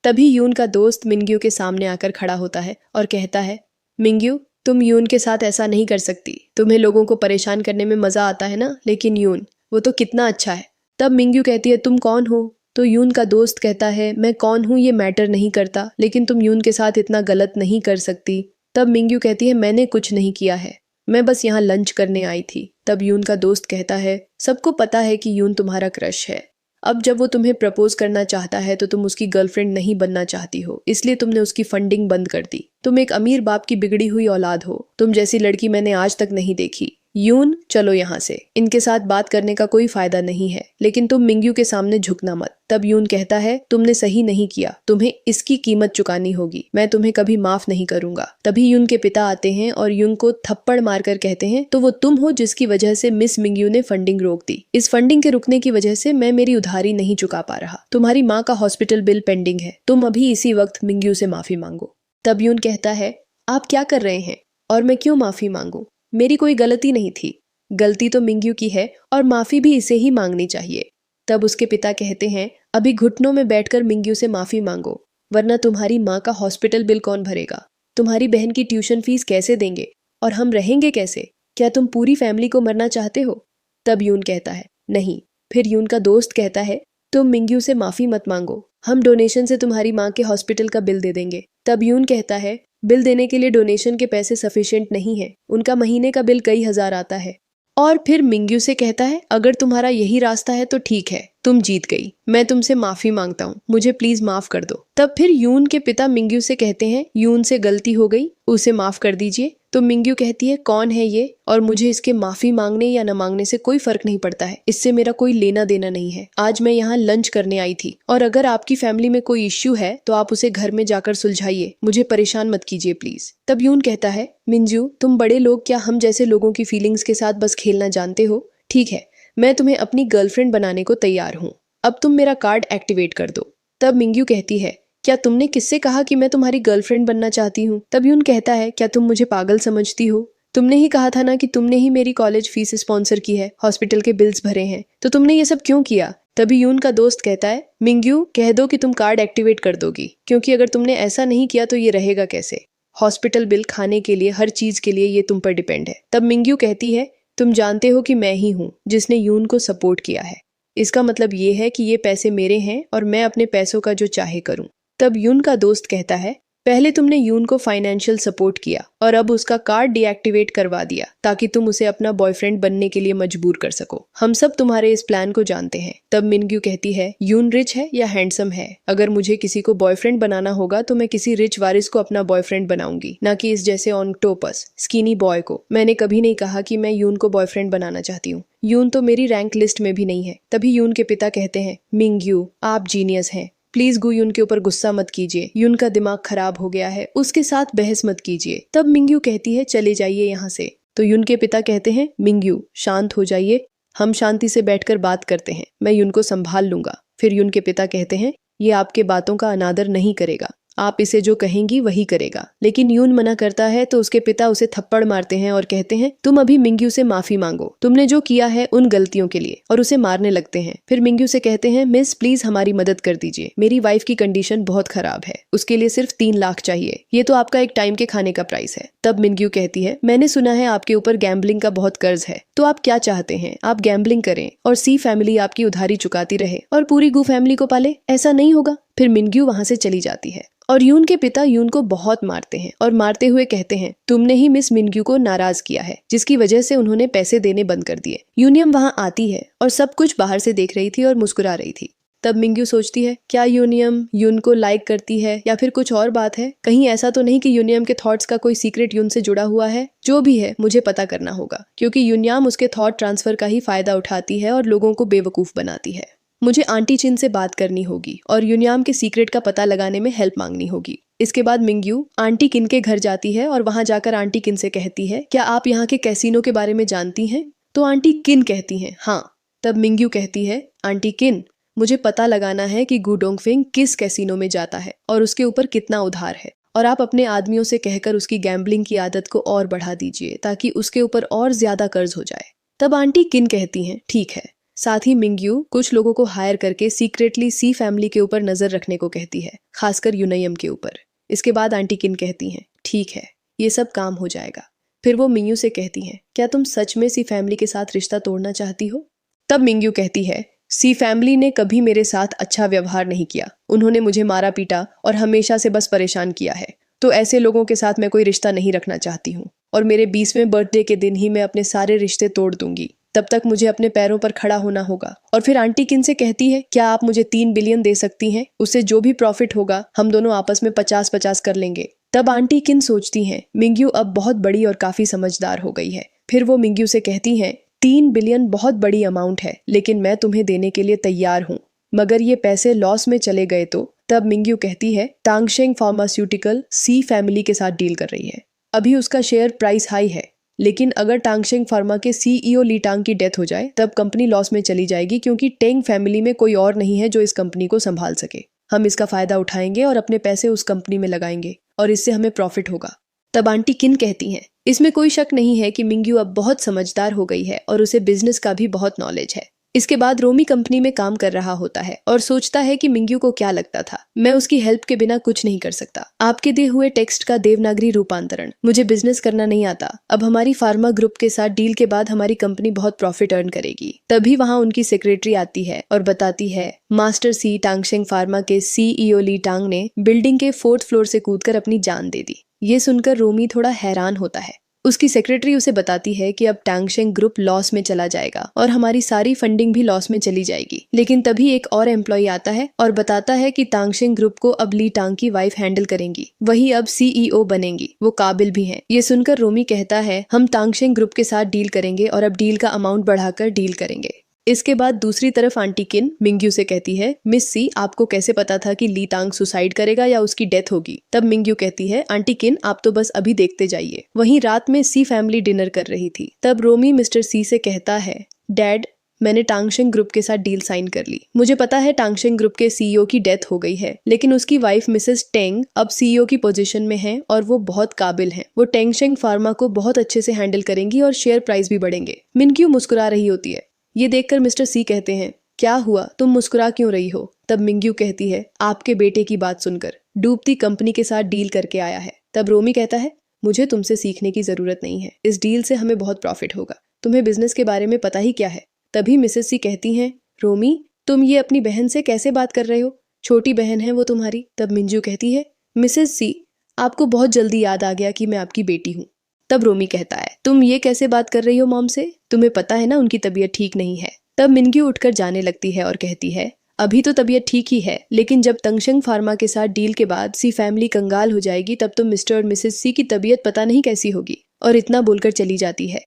तभी यून का दोस्त मिंग्यू के सामने आकर खड़ा होता है और कहता है, मिंग्यू, तुम यून के साथ ऐसा नहीं कर सकती। तुम्हें लोगों को परेशान करने में मज़ा आता है ना, लेकिन यून, वो तो कितना अच्छा है। तब मिंग्यू कहती है, तुम कौन हो? तो यून का दोस्त कहता है, मैं कौन हूँ ये मैटर नहीं करता, लेकिन तुम यून के साथ इतना गलत नहीं कर सकती। तब मिंग्यू कहती है, मैंने कुछ नहीं किया है, मैं बस यहाँ लंच करने आई थी। तब यून का दोस्त कहता है, सबको पता है कि यून तुम्हारा क्रश है। अब जब वो तुम्हें प्रपोज करना चाहता है तो तुम उसकी गर्लफ्रेंड नहीं बनना चाहती हो, इसलिए तुमने उसकी फंडिंग बंद कर दी। तुम एक अमीर बाप की बिगड़ी हुई औलाद हो। तुम जैसी लड़की मैंने आज तक नहीं देखी। यून, चलो यहाँ से, इनके साथ बात करने का कोई फायदा नहीं है, लेकिन तुम मिंग्यू के सामने झुकना मत। तब यून कहता है, तुमने सही नहीं किया, तुम्हें इसकी कीमत चुकानी होगी, मैं तुम्हें कभी माफ नहीं करूंगा। तभी यून के पिता आते हैं और यून को थप्पड़ मारकर कहते हैं, तो वो तुम हो जिसकी वजह से मिस मिंग्यू ने फंडिंग रोक दी। इस फंडिंग के रुकने की वजह से मैं मेरी उधारी नहीं चुका पा रहा। तुम्हारी माँ का हॉस्पिटल बिल पेंडिंग है, तुम अभी इसी वक्त मिंग्यू से माफी मांगो। तब यून कहता है, आप क्या कर रहे हैं और मैं क्यों माफी मांगू? मेरी कोई गलती नहीं थी, गलती तो मिंग्यू की है और माफी भी इसे ही मांगनी चाहिए। तब उसके पिता कहते हैं, अभी घुटनों में बैठकर मिंग्यू से माफी मांगो, वरना तुम्हारी माँ का हॉस्पिटल बिल कौन भरेगा? तुम्हारी बहन की ट्यूशन फीस कैसे देंगे और हम रहेंगे कैसे? क्या तुम पूरी फैमिली को मरना चाहते हो? तब यून कहता है, नहीं। फिर यून का दोस्त कहता है, तुम मिंग्यू से माफी मत मांगो, हम डोनेशन से तुम्हारी माँ के हॉस्पिटल का बिल दे देंगे। तब यून कहता है, बिल देने के लिए डोनेशन के पैसे सफिशिएंट नहीं है, उनका महीने का बिल कई हजार आता है। और फिर मिंग्यू से कहता है, अगर तुम्हारा यही रास्ता है तो ठीक है, तुम जीत गई, मैं तुमसे माफी मांगता हूँ, मुझे प्लीज माफ कर दो। तब फिर यून के पिता मिंग्यू से कहते हैं, यून से गलती हो गई, उसे माफ कर दीजिए। तो मिंग्यू कहती है, कौन है ये, और मुझे इसके माफी मांगने या न मांगने से कोई फर्क नहीं पड़ता है, इससे मेरा कोई लेना देना नहीं है। आज मैं यहाँ लंच करने आई थी, और अगर आपकी फैमिली में कोई इश्यू है तो आप उसे घर में जाकर सुलझाइए, मुझे परेशान मत कीजिए प्लीज। तब यून कहता है, मिंजू, तुम बड़े लोग क्या हम जैसे लोगों की फीलिंग्स के साथ बस खेलना जानते हो? ठीक है, मैं तुम्हें अपनी गर्लफ्रेंड बनाने को तैयार हूँ, अब तुम मेरा कार्ड एक्टिवेट कर दो। तब मिंग्यू कहती है, क्या तुमने किससे कहा कि मैं तुम्हारी गर्लफ्रेंड बनना चाहती हूँ? तब यून कहता है, क्या तुम मुझे पागल समझती हो? तुमने ही कहा था ना कि तुमने ही मेरी कॉलेज फीस स्पॉन्सर की है, हॉस्पिटल के बिल्स भरे हैं, तो तुमने ये सब क्यों किया? तभी यून का दोस्त कहता है, मिंग्यू, कह दो कि तुम कार्ड एक्टिवेट कर दोगी, क्योंकि अगर तुमने ऐसा नहीं किया तो ये रहेगा कैसे? हॉस्पिटल बिल, खाने के लिए, हर चीज के लिए ये तुम पर डिपेंड है। तब मिंग्यू कहती है, तुम जानते हो कि मैं ही हूँ जिसने यून को सपोर्ट किया है, इसका मतलब ये है कि ये पैसे मेरे हैं और मैं अपने पैसों का जो चाहे करूं। तब यून का दोस्त कहता है, पहले तुमने यून को फाइनेंशियल सपोर्ट किया और अब उसका कार्ड डीएक्टिवेट करवा दिया ताकि तुम उसे अपना बॉयफ्रेंड बनने के लिए मजबूर कर सको। हम सब तुम्हारे इस प्लान को जानते हैं। तब मिंग्यू कहती है, यून रिच है या हैंडसम है? अगर मुझे किसी को बॉयफ्रेंड बनाना होगा तो मैं किसी रिच वारिस को अपना बॉयफ्रेंड बनाऊंगी, ना कि इस जैसे ऑक्टोपस स्किनी बॉय को। मैंने कभी नहीं कहा कि मैं यून को बॉयफ्रेंड बनाना चाहती हूँ। यून तो मेरी रैंक लिस्ट में भी नहीं है। तभी यून के पिता कहते हैं, मिंग्यू, आप जीनियस हैं, प्लीज गु यून के ऊपर गुस्सा मत कीजिए, यून का दिमाग खराब हो गया है, उसके साथ बहस मत कीजिए। तब मिंग्यू कहती है, चले जाइए यहाँ से। तो यून के पिता कहते हैं, मिंग्यू, शांत हो जाइए, हम शांति से बैठकर बात करते हैं, मैं यून को संभाल लूंगा। फिर यून के पिता कहते हैं, ये आपके बातों का अनादर नहीं करेगा, आप इसे जो कहेंगी वही करेगा। लेकिन यून मना करता है तो उसके पिता उसे थप्पड़ मारते हैं और कहते हैं, तुम अभी मिंग्यू से माफी मांगो, तुमने जो किया है उन गलतियों के लिए, और उसे मारने लगते हैं। फिर मिंग्यू से कहते हैं, मिस प्लीज हमारी मदद कर दीजिए, मेरी वाइफ की कंडीशन बहुत खराब है, उसके लिए सिर्फ 3 लाख चाहिए, ये तो आपका एक टाइम के खाने का प्राइस है। तब मिंग्यू कहती है, मैंने सुना है आपके ऊपर गैम्बलिंग का बहुत कर्ज है, तो आप क्या चाहते हैं, आप गैम्बलिंग करें और सी फैमिली आपकी उधारी चुकाती रहे और पूरी गु फैमिली को पाले? ऐसा नहीं होगा। फिर मिंग्यू वहां से चली जाती है और यून के पिता यून को बहुत मारते हैं और मारते हुए कहते हैं, तुमने ही मिस मिंग्यू को नाराज किया है, जिसकी वजह से उन्होंने पैसे देने बंद कर दिए। यूनियम वहां आती है और सब कुछ बाहर से देख रही थी और मुस्कुरा रही थी। तब मिंग्यू सोचती है, क्या यूनियम यून को लाइक करती है या फिर कुछ और बात है? कहीं ऐसा तो नहीं कि यूनियम के थॉट्स का कोई सीक्रेट यून से जुड़ा हुआ है? जो भी है मुझे पता करना होगा, क्योंकि यूनियम उसके थॉट ट्रांसफर का ही फायदा उठाती है और लोगों को बेवकूफ बनाती है। मुझे आंटी चिन से बात करनी होगी और यूनियम के सीक्रेट का पता लगाने में हेल्प मांगनी होगी। इसके बाद मिंग्यू आंटी किन के घर जाती है और वहां जाकर आंटी किन से कहती है, क्या आप यहाँ के कैसीनो के बारे में जानती हैं? तो आंटी किन कहती हैं, हाँ, तब मिंग्यू कहती है, आंटी किन, मुझे पता लगाना है कि गु डोंगफिंग किस कैसीनो में जाता है और उसके ऊपर कितना उधार है, और आप अपने आदमियों से कहकर उसकी गैम्बलिंग की आदत को और बढ़ा दीजिए ताकि उसके ऊपर और ज्यादा कर्ज हो जाए। तब आंटी किन कहती हैं, ठीक है। साथ ही मिंग्यू कुछ लोगों को हायर करके सीक्रेटली सी फैमिली के ऊपर नजर रखने को कहती है, खासकर यूनयम के ऊपर। इसके बाद आंटी किन कहती हैं, ठीक है, ये सब काम हो जाएगा। फिर वो मिंग्यू से कहती हैं, क्या तुम सच में सी फैमिली के साथ रिश्ता तोड़ना चाहती हो? तब मिंग्यू कहती है, सी फैमिली ने कभी मेरे साथ अच्छा व्यवहार नहीं किया, उन्होंने मुझे मारा पीटा और हमेशा से बस परेशान किया है, तो ऐसे लोगों के साथ मैं कोई रिश्ता नहीं रखना चाहती हूँ, और मेरे 20वें बर्थडे के दिन ही मैं अपने सारे रिश्ते तोड़ दूंगी। तब तक मुझे अपने पैरों पर खड़ा होना होगा। और फिर आंटी किन से कहती है, क्या आप मुझे 3 बिलियन दे सकती हैं? उससे जो भी प्रॉफिट होगा हम दोनों आपस में 50-50 कर लेंगे। तब आंटी किन सोचती हैं, मिंग्यू अब बहुत बड़ी और काफी समझदार हो गई है। फिर वो मिंग्यू से कहती हैं, 3 बिलियन बहुत बड़ी अमाउंट है, लेकिन मैं तुम्हें देने के लिए तैयार हूँ, मगर ये पैसे लॉस में चले गए तो? तब मिंग्यू कहती है, टांगशेंग फार्मास्यूटिकल सी फैमिली के साथ डील कर रही है। अभी उसका शेयर प्राइस हाई है, लेकिन अगर टांगशेंग फार्मा के सीईओ ली टांग की डेथ हो जाए तब कंपनी लॉस में चली जाएगी, क्योंकि टेंग फैमिली में कोई और नहीं है जो इस कंपनी को संभाल सके। हम इसका फायदा उठाएंगे और अपने पैसे उस कंपनी में लगाएंगे और इससे हमें प्रॉफिट होगा। तब आंटी किन कहती हैं, इसमें कोई शक नहीं है कि मिंग्यू अब बहुत समझदार हो गई है और उसे बिजनेस का भी बहुत नॉलेज है। इसके बाद रोमी कंपनी में काम कर रहा होता है और सोचता है कि मिंग्यू को क्या लगता था, मैं उसकी हेल्प के बिना कुछ नहीं कर सकता। आपके दिए हुए टेक्स्ट का देवनागरी रूपांतरण, मुझे बिजनेस करना नहीं आता। अब हमारी फार्मा ग्रुप के साथ डील के बाद हमारी कंपनी बहुत प्रॉफिट अर्न करेगी। तभी वहाँ उनकी सेक्रेटरी आती है और बताती है, मास्टर सी टांगशेंग फार्मा के सीईओ ली टांग ने बिल्डिंग के 4th फ्लोर से कूदकर अपनी जान दे दी। ये सुनकर रोमी थोड़ा हैरान होता है। उसकी सेक्रेटरी उसे बताती है कि अब टांगशेंग ग्रुप लॉस में चला जाएगा और हमारी सारी फंडिंग भी लॉस में चली जाएगी। लेकिन तभी एक और एम्प्लॉय आता है और बताता है कि टांगशेंग ग्रुप को अब ली टांग की वाइफ हैंडल करेंगी, वही अब सीईओ बनेंगी, वो काबिल भी हैं। ये सुनकर रोमी कहता है, हम टांगशेंग ग्रुप के साथ डील करेंगे और अब डील का अमाउंट बढ़ाकर डील करेंगे। इसके बाद दूसरी तरफ आंटी किन मिंग्यू से कहती है, मिस सी, आपको कैसे पता था कि ली टांग सुसाइड करेगा या उसकी डेथ होगी? तब मिंग्यू कहती है, आंटी किन, आप तो बस अभी देखते जाइए। वहीं रात में सी फैमिली डिनर कर रही थी। तब रोमी मिस्टर सी से कहता है, डैड, मैंने टांगशेंग ग्रुप के साथ डील साइन कर ली। मुझे पता है टांगशेंग ग्रुप के सीईओ की डेथ हो गई है, लेकिन उसकी वाइफ मिसेस टेंग अब सीईओ की पोजीशन में है और वो बहुत काबिल हैं। वो टांगशेंग फार्मा को बहुत अच्छे से हैंडल करेंगी और शेयर प्राइस भी बढ़ेंगे। मिंग्यू मुस्कुरा रही होती है। ये देखकर मिस्टर सी कहते हैं, क्या हुआ, तुम मुस्कुरा क्यों रही हो? तब मिंग्यू कहती है, आपके बेटे की बात सुनकर, डूबती कंपनी के साथ डील करके आया है। तब रोमी कहता है, मुझे तुमसे सीखने की जरूरत नहीं है, इस डील से हमें बहुत प्रॉफिट होगा, तुम्हें बिजनेस के बारे में पता ही क्या है? तभी मिसेस सी कहती हैं, रोमी, तुम ये अपनी बहन से कैसे बात कर रहे हो? छोटी बहन है वो तुम्हारी। तब मिंजू कहती है, मिसेस सी, आपको बहुत जल्दी याद आ गया कि मैं आपकी बेटी हूँ। तब रोमी कहता है, तुम ये कैसे बात कर रही हो मॉम से? तुम्हें पता है ना उनकी तबीयत ठीक नहीं है। तब मिंग्यू उठकर जाने लगती है और कहती है, अभी तो तबीयत ठीक ही है, लेकिन जब टांगशेंग फार्मा के साथ डील के बाद सी फैमिली कंगाल हो जाएगी तब तो मिस्टर और मिसेस सी की तबीयत पता नहीं कैसी होगी। और इतना बोलकर चली जाती है।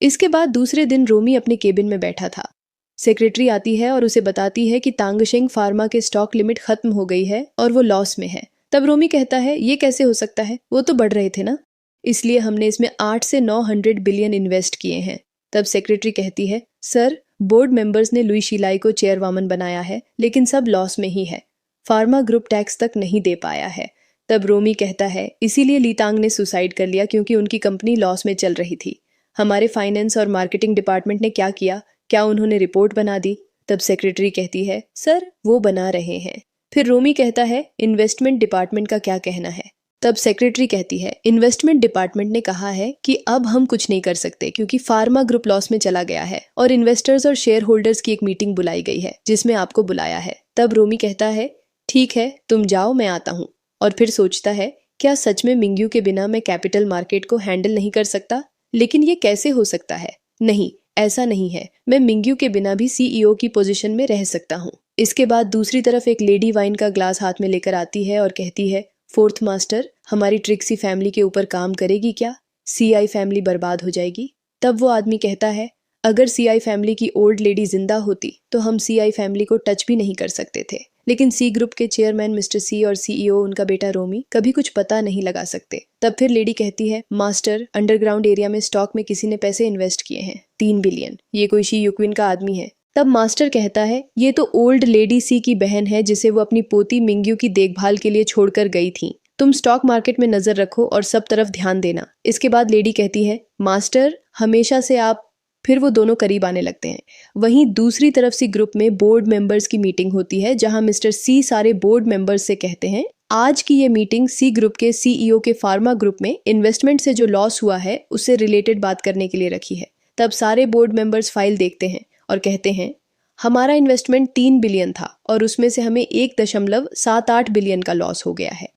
इसके बाद दूसरे दिन रोमी अपने केबिन में बैठा था। सेक्रेटरी आती है और उसे बताती है कि टांगशेंग फार्मा के स्टॉक लिमिट खत्म हो गई है और वो लॉस में है। तब रोमी कहता है, ये कैसे हो सकता है, वो तो बढ़ रहे थे ना, इसलिए हमने इसमें 8 से 900 बिलियन इन्वेस्ट किए हैं। तब सेक्रेटरी कहती है, सर, बोर्ड मेंबर्स ने लुई शिलाई को चेयरवॉमन बनाया है, लेकिन सब लॉस में ही है, फार्मा ग्रुप टैक्स तक नहीं दे पाया है। तब रोमी कहता है, इसीलिए ली टांग ने सुसाइड कर लिया, क्योंकि उनकी कंपनी लॉस में चल रही थी। हमारे फाइनेंस और मार्केटिंग डिपार्टमेंट ने क्या किया, क्या उन्होंने रिपोर्ट बना दी? तब सेक्रेटरी कहती है, सर, वो बना रहे हैं। फिर रोमी कहता है, इन्वेस्टमेंट डिपार्टमेंट का क्या कहना है? तब सेक्रेटरी कहती है, इन्वेस्टमेंट डिपार्टमेंट ने कहा है कि अब हम कुछ नहीं कर सकते, क्योंकि फार्मा ग्रुप लॉस में चला गया है और इन्वेस्टर्स और शेयर होल्डर्स की एक मीटिंग बुलाई गई है जिसमें आपको बुलाया है। तब रोमी कहता है, ठीक है, तुम जाओ, मैं आता हूँ। और फिर सोचता है, क्या सच में मिंग्यू के बिना मैं कैपिटल मार्केट को हैंडल नहीं कर सकता? लेकिन ये कैसे हो सकता है? नहीं, ऐसा नहीं है, मैं मिंग्यू के बिना भी सीईओ की पोजीशन में रह सकता हूँ। इसके बाद दूसरी तरफ एक लेडी वाइन का ग्लास हाथ में लेकर आती है और कहती है, 4th मास्टर, हमारी ट्रिक्सी फैमिली के ऊपर काम करेगी क्या? सीआई फैमिली बर्बाद हो जाएगी। तब वो आदमी कहता है, अगर सीआई फैमिली की ओल्ड लेडी जिंदा होती तो हम सीआई फैमिली को टच भी नहीं कर सकते थे, लेकिन सी ग्रुप के चेयरमैन मिस्टर सी और सीईओ उनका बेटा रोमी कभी कुछ पता नहीं लगा सकते। तब फिर लेडी कहती है, मास्टर, अंडरग्राउंड एरिया में स्टॉक में किसी ने पैसे इन्वेस्ट किए हैं, 3 बिलियन। ये कोई शी युक्विन का आदमी है, तब मास्टर कहता है ये तो ओल्ड लेडी सी की बहन है जिसे वो अपनी पोती मिंग्यू की देखभाल के लिए छोड़कर गई थी। तुम स्टॉक मार्केट में नजर रखो और सब तरफ ध्यान देना। इसके बाद लेडी कहती है मास्टर हमेशा से आप। फिर वो दोनों करीब आने लगते हैं। वहीं दूसरी तरफ सी ग्रुप में बोर्ड मेंबर्स की मीटिंग होती है जहां मिस्टर सी सारे बोर्ड मेंबर्स से कहते हैं आज की ये मीटिंग सी ग्रुप के सीईओ के फार्मा ग्रुप में इन्वेस्टमेंट से जो लॉस हुआ है उससे रिलेटेड बात करने के लिए रखी है। तब सारे बोर्ड मेंबर्स फाइल देखते हैं और कहते हैं हमारा इन्वेस्टमेंट 3 बिलियन था और उसमें से हमें 1.78 बिलियन का लॉस हो गया है।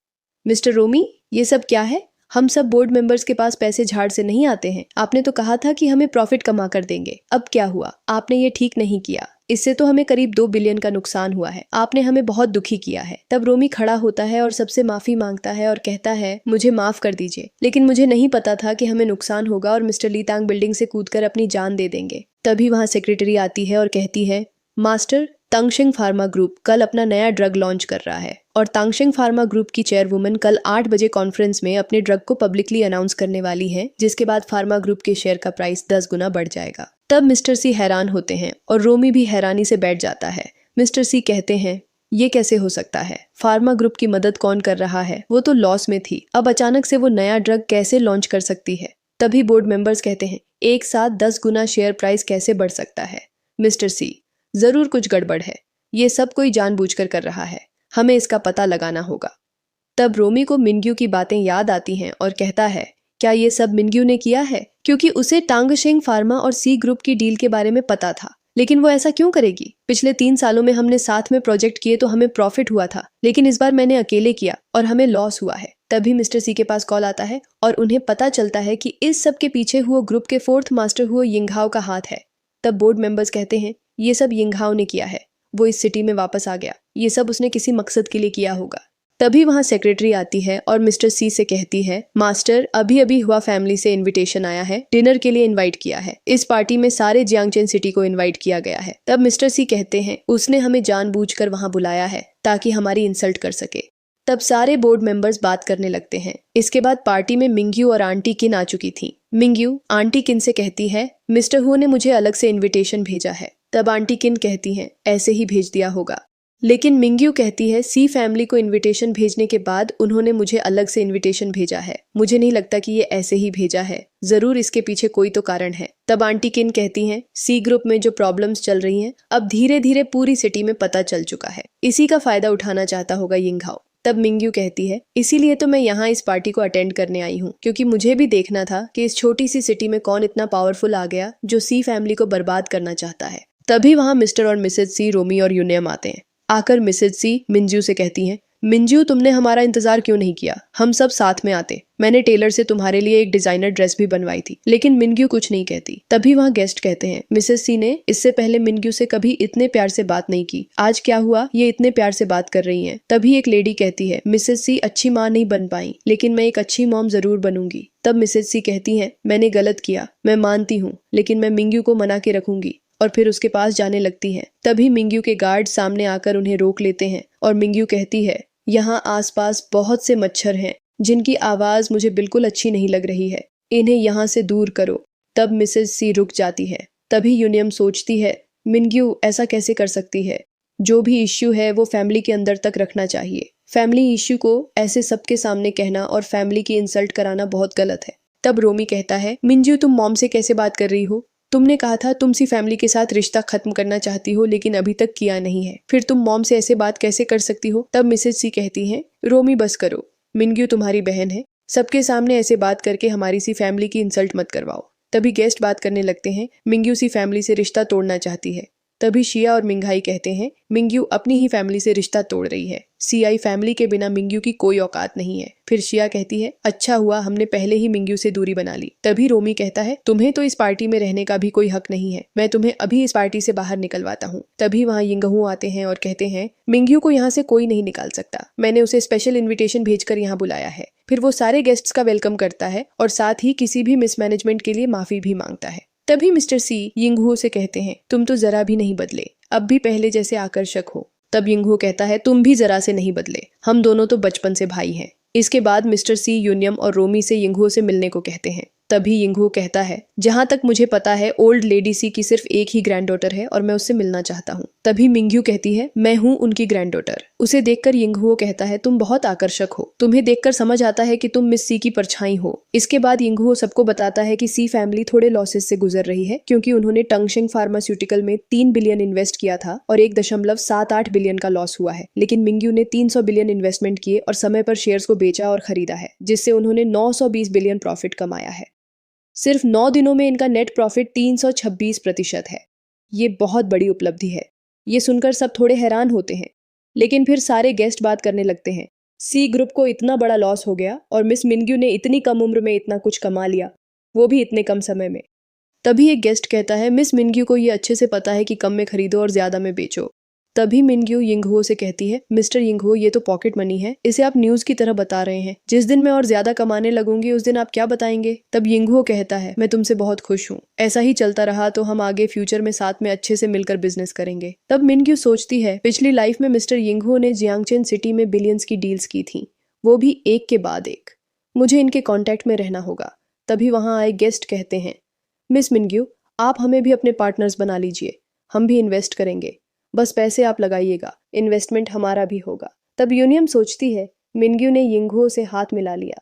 मिस्टर रोमी ये सब क्या है? हम सब बोर्ड मेंबर्स के पास पैसे झाड़ से नहीं आते हैं। आपने तो कहा था कि हमें प्रॉफिट कमा कर देंगे। अब क्या हुआ? आपने ये ठीक नहीं किया। इससे तो हमें करीब 2 बिलियन का नुकसान हुआ है। आपने हमें बहुत दुखी किया है। तब रोमी खड़ा होता है और सबसे माफी मांगता है और कहता है मुझे माफ कर दीजिए, लेकिन मुझे नहीं पता था कि हमें नुकसान होगा और मिस्टर ली तांग बिल्डिंग से कूदकर अपनी जान दे देंगे। तभी वहाँ सेक्रेटरी आती है और कहती है मास्टर तांगशेंग फार्मा ग्रुप कल अपना नया ड्रग लॉन्च कर रहा है और तांगशेंग फार्मा ग्रुप की चेयरवुमन कल 8 बजे कॉन्फ्रेंस में अपने ड्रग को पब्लिकली अनाउंस करने वाली है, जिसके बाद फार्मा ग्रुप के शेयर का प्राइस 10 गुना बढ़ जाएगा। तब मिस्टर सी हैरान होते हैं और रोमी भी हैरानी से बैठ जाता है। मिस्टर सी कहते हैं ये कैसे हो सकता है? फार्मा ग्रुप की मदद कौन कर रहा है? वो तो लॉस में थी, अब अचानक से वो नया ड्रग कैसे लॉन्च कर सकती है? तभी बोर्ड मेंबर्स कहते हैं एक साथ 10 गुना शेयर प्राइस कैसे बढ़ सकता है? मिस्टर सी जरूर कुछ गड़बड़ है। ये सब कोई जानबूझकर कर रहा है। हमें इसका पता लगाना होगा। तब रोमी को मिंग्यू की बातें याद आती हैं और कहता है क्या ये सब मिंग्यू ने किया है? क्योंकि उसे तांगशेंग फार्मा और सी ग्रुप की डील के बारे में पता था, लेकिन वो ऐसा क्यों करेगी? पिछले 3 सालों में हमने साथ में प्रोजेक्ट किए तो हमें प्रॉफिट हुआ था, लेकिन इस बार मैंने अकेले किया और हमें लॉस हुआ है। तभी मिस्टर सी के पास कॉल आता है और उन्हें पता चलता है कि इस सब के पीछे हुआ ग्रुप के 4th मास्टर हुआ यिंगहाओ का हाथ है। तब बोर्ड मेंबर्स कहते हैं ये सब यिंगहाओ ने किया है। वो इस सिटी में वापस आ गया। ये सब उसने किसी मकसद के लिए किया होगा। तभी वहाँ सेक्रेटरी आती है और मिस्टर सी से कहती है मास्टर अभी अभी हुआ फैमिली से इनविटेशन आया है, डिनर के लिए इनवाइट किया है। इस पार्टी में सारे जियांगचेन सिटी को इनवाइट किया गया है। तब मिस्टर सी कहते हैं उसने हमें जानबूझकर वहाँ बुलाया है ताकि हमारी इंसल्ट कर सके। तब सारे बोर्ड मेंबर्स बात करने लगते हैं। इसके बाद पार्टी में मिंग्यू और आंटी किन आ चुकी थी। मिंग्यू आंटी किन से कहती है मिस्टर हु ने मुझे अलग से इन्विटेशन भेजा है। तब आंटी किन कहती हैं ऐसे ही भेज दिया होगा, लेकिन मिंग्यू कहती है सी फैमिली को इनविटेशन भेजने के बाद उन्होंने मुझे अलग से इनविटेशन भेजा है। मुझे नहीं लगता कि ये ऐसे ही भेजा है, जरूर इसके पीछे कोई तो कारण है। तब आंटी किन कहती हैं सी ग्रुप में जो प्रॉब्लम्स चल रही हैं अब धीरे धीरे पूरी सिटी में पता चल चुका है, इसी का फायदा उठाना चाहता होगा यिंगहाओ। तब मिंग्यू कहती है इसीलिए तो मैं यहाँ इस पार्टी को अटेंड करने आई हूँ, क्योंकि मुझे भी देखना था कि इस छोटी सी सिटी में कौन इतना पावरफुल आ गया जो सी फैमिली को बर्बाद करना चाहता है। तभी वहाँ मिस्टर और मिसेज सी, रोमी और यूनियम आते हैं। आकर मिसेज सी मिंजू से कहती हैं मिंजू तुमने हमारा इंतजार क्यों नहीं किया? हम सब साथ में आते। मैंने टेलर से तुम्हारे लिए एक डिजाइनर ड्रेस भी बनवाई थी। लेकिन मिंग्यू कुछ नहीं कहती। तभी वहाँ गेस्ट कहते हैं मिसेज सी ने इससे पहले मिंग्यू से कभी इतने प्यार से बात नहीं की, आज क्या हुआ ये इतने प्यार से बात कर रही हैं। तभी एक लेडी कहती है मिसेज सी अच्छी माँ नहीं बन पाई, लेकिन मैं एक अच्छी मॉम जरूर बनूंगी। तब मिसेज सी कहती है मैंने गलत किया, मैं मानती हूँ, लेकिन मैं मिंग्यू को मना के रखूंगी। और फिर उसके पास जाने लगती हैं। तभी मिंग्यू के गार्ड सामने आकर उन्हें रोक लेते हैं और मिंग्यू कहती है यहाँ आसपास बहुत से मच्छर हैं जिनकी आवाज मुझे बिल्कुल अच्छी नहीं लग रही है, इन्हें यहाँ से दूर करो। तब मिसेज सी रुक जाती है। तभी यूनियम सोचती है मिंग्यू ऐसा कैसे कर सकती है? जो भी इश्यू है वो फैमिली के अंदर तक रखना चाहिए। फैमिली इश्यू को ऐसे सबके सामने कहना और फैमिली की इंसल्ट कराना बहुत गलत है। तब रोमी कहता है मिंजू तुम मॉम से कैसे बात कर रही हो? तुमने कहा था तुम सी फैमिली के साथ रिश्ता खत्म करना चाहती हो, लेकिन अभी तक किया नहीं है, फिर तुम मॉम से ऐसे बात कैसे कर सकती हो? तब मिसेज सी कहती हैं रोमी बस करो, मिंग्यू तुम्हारी बहन है, सबके सामने ऐसे बात करके हमारी सी फैमिली की इंसल्ट मत करवाओ। तभी गेस्ट बात करने लगते हैं मिंग्यू सी फैमिली से रिश्ता तोड़ना चाहती है। तभी शिया और मिंघाई कहते हैं मिंग्यू अपनी ही फैमिली से रिश्ता तोड़ रही है, सीआई फैमिली के बिना मिंग्यू की कोई औकात नहीं है। फिर शिया कहती है अच्छा हुआ हमने पहले ही मिंग्यू से दूरी बना ली। तभी रोमी कहता है तुम्हें तो इस पार्टी में रहने का भी कोई हक नहीं है, मैं तुम्हें अभी इस पार्टी से बाहर निकलवाता हूँ। तभी वहाँ यिंगहू आते हैं और कहते हैं मिंग्यू को यहाँ से कोई नहीं निकाल सकता, मैंने उसे स्पेशल इन्विटेशन भेजकर यहाँ बुलाया है। फिर वो सारे गेस्ट्स का वेलकम करता है और साथ ही किसी भी मिसमैनेजमेंट के लिए माफी भी मांगता है। तभी मिस्टर सी यिंगहू से कहते हैं तुम तो जरा भी नहीं बदले, अब भी पहले जैसे आकर्षक हो। तब यिंगहू कहता है तुम भी जरा से नहीं बदले, हम दोनों तो बचपन से भाई हैं। इसके बाद मिस्टर सी यूनियम और रोमी से यिंगहू से मिलने को कहते हैं। तभी यिंगहो कहता है, जहां तक मुझे पता है ओल्ड लेडी सी की सिर्फ एक ही ग्रैंड डॉटर है और मैं उससे मिलना चाहता हूँ। तभी मिंग्यू कहती है, मैं हूँ उनकी ग्रैंड डॉटर। उसे देखकर यिंगहो कहता है, तुम बहुत आकर्षक हो, तुम्हें देखकर समझ आता है कि तुम मिस सी की परछाई हो। इसके बाद यिंगहो सबको बताता है कि सी फैमिली थोड़े लॉसेस से गुजर रही है क्योंकि उन्होंने टंगशेंग फार्मास्यूटिकल में 3 बिलियन इन्वेस्ट किया था और 1.78 बिलियन का लॉस हुआ है। लेकिन मिंग्यू ने 300 बिलियन इन्वेस्टमेंट किए और समय पर शेयर्स को बेचा और खरीदा है, जिससे उन्होंने 920 बिलियन प्रॉफिट कमाया है। सिर्फ 9 दिनों में इनका नेट प्रॉफिट 326% है। ये बहुत बड़ी उपलब्धि है। ये सुनकर सब थोड़े हैरान होते हैं, लेकिन फिर सारे गेस्ट बात करने लगते हैं। सी ग्रुप को इतना बड़ा लॉस हो गया और मिस मिंग्यू ने इतनी कम उम्र में इतना कुछ कमा लिया, वो भी इतने कम समय में। तभी एक गेस्ट कहता है, मिस मिंग्यू को ये अच्छे से पता है कि कम में खरीदो और ज्यादा में बेचो। तभी मिंग्यू यिंगहो से कहती है, मिस्टर यिंगहो, ये तो पॉकेट मनी है, इसे आप न्यूज की तरह बता रहे हैं। जिस दिन मैं और ज्यादा कमाने लगूंगी उस दिन आप क्या बताएंगे? तब यिंगहो कहता है, मैं तुमसे बहुत खुश हूँ, ऐसा ही चलता रहा तो हम आगे फ्यूचर में साथ में अच्छे से मिलकर बिजनेस करेंगे। तब मिंग्यू सोचती है, पिछली लाइफ में मिस्टर यिंगहो ने जियांगचेन सिटी में बिलियंस की डील्स की थी, वो भी एक के बाद एक। मुझे इनके कॉन्टेक्ट में रहना होगा। तभी वहां आए गेस्ट कहते हैं, मिस मिंग्यू, आप हमें भी अपने पार्टनर्स बना लीजिए, हम भी इन्वेस्ट करेंगे, बस पैसे आप लगाइएगा, इन्वेस्टमेंट हमारा भी होगा। तब यूनियम सोचती है, मिंग्यू ने यिंगहो से हाथ मिला लिया।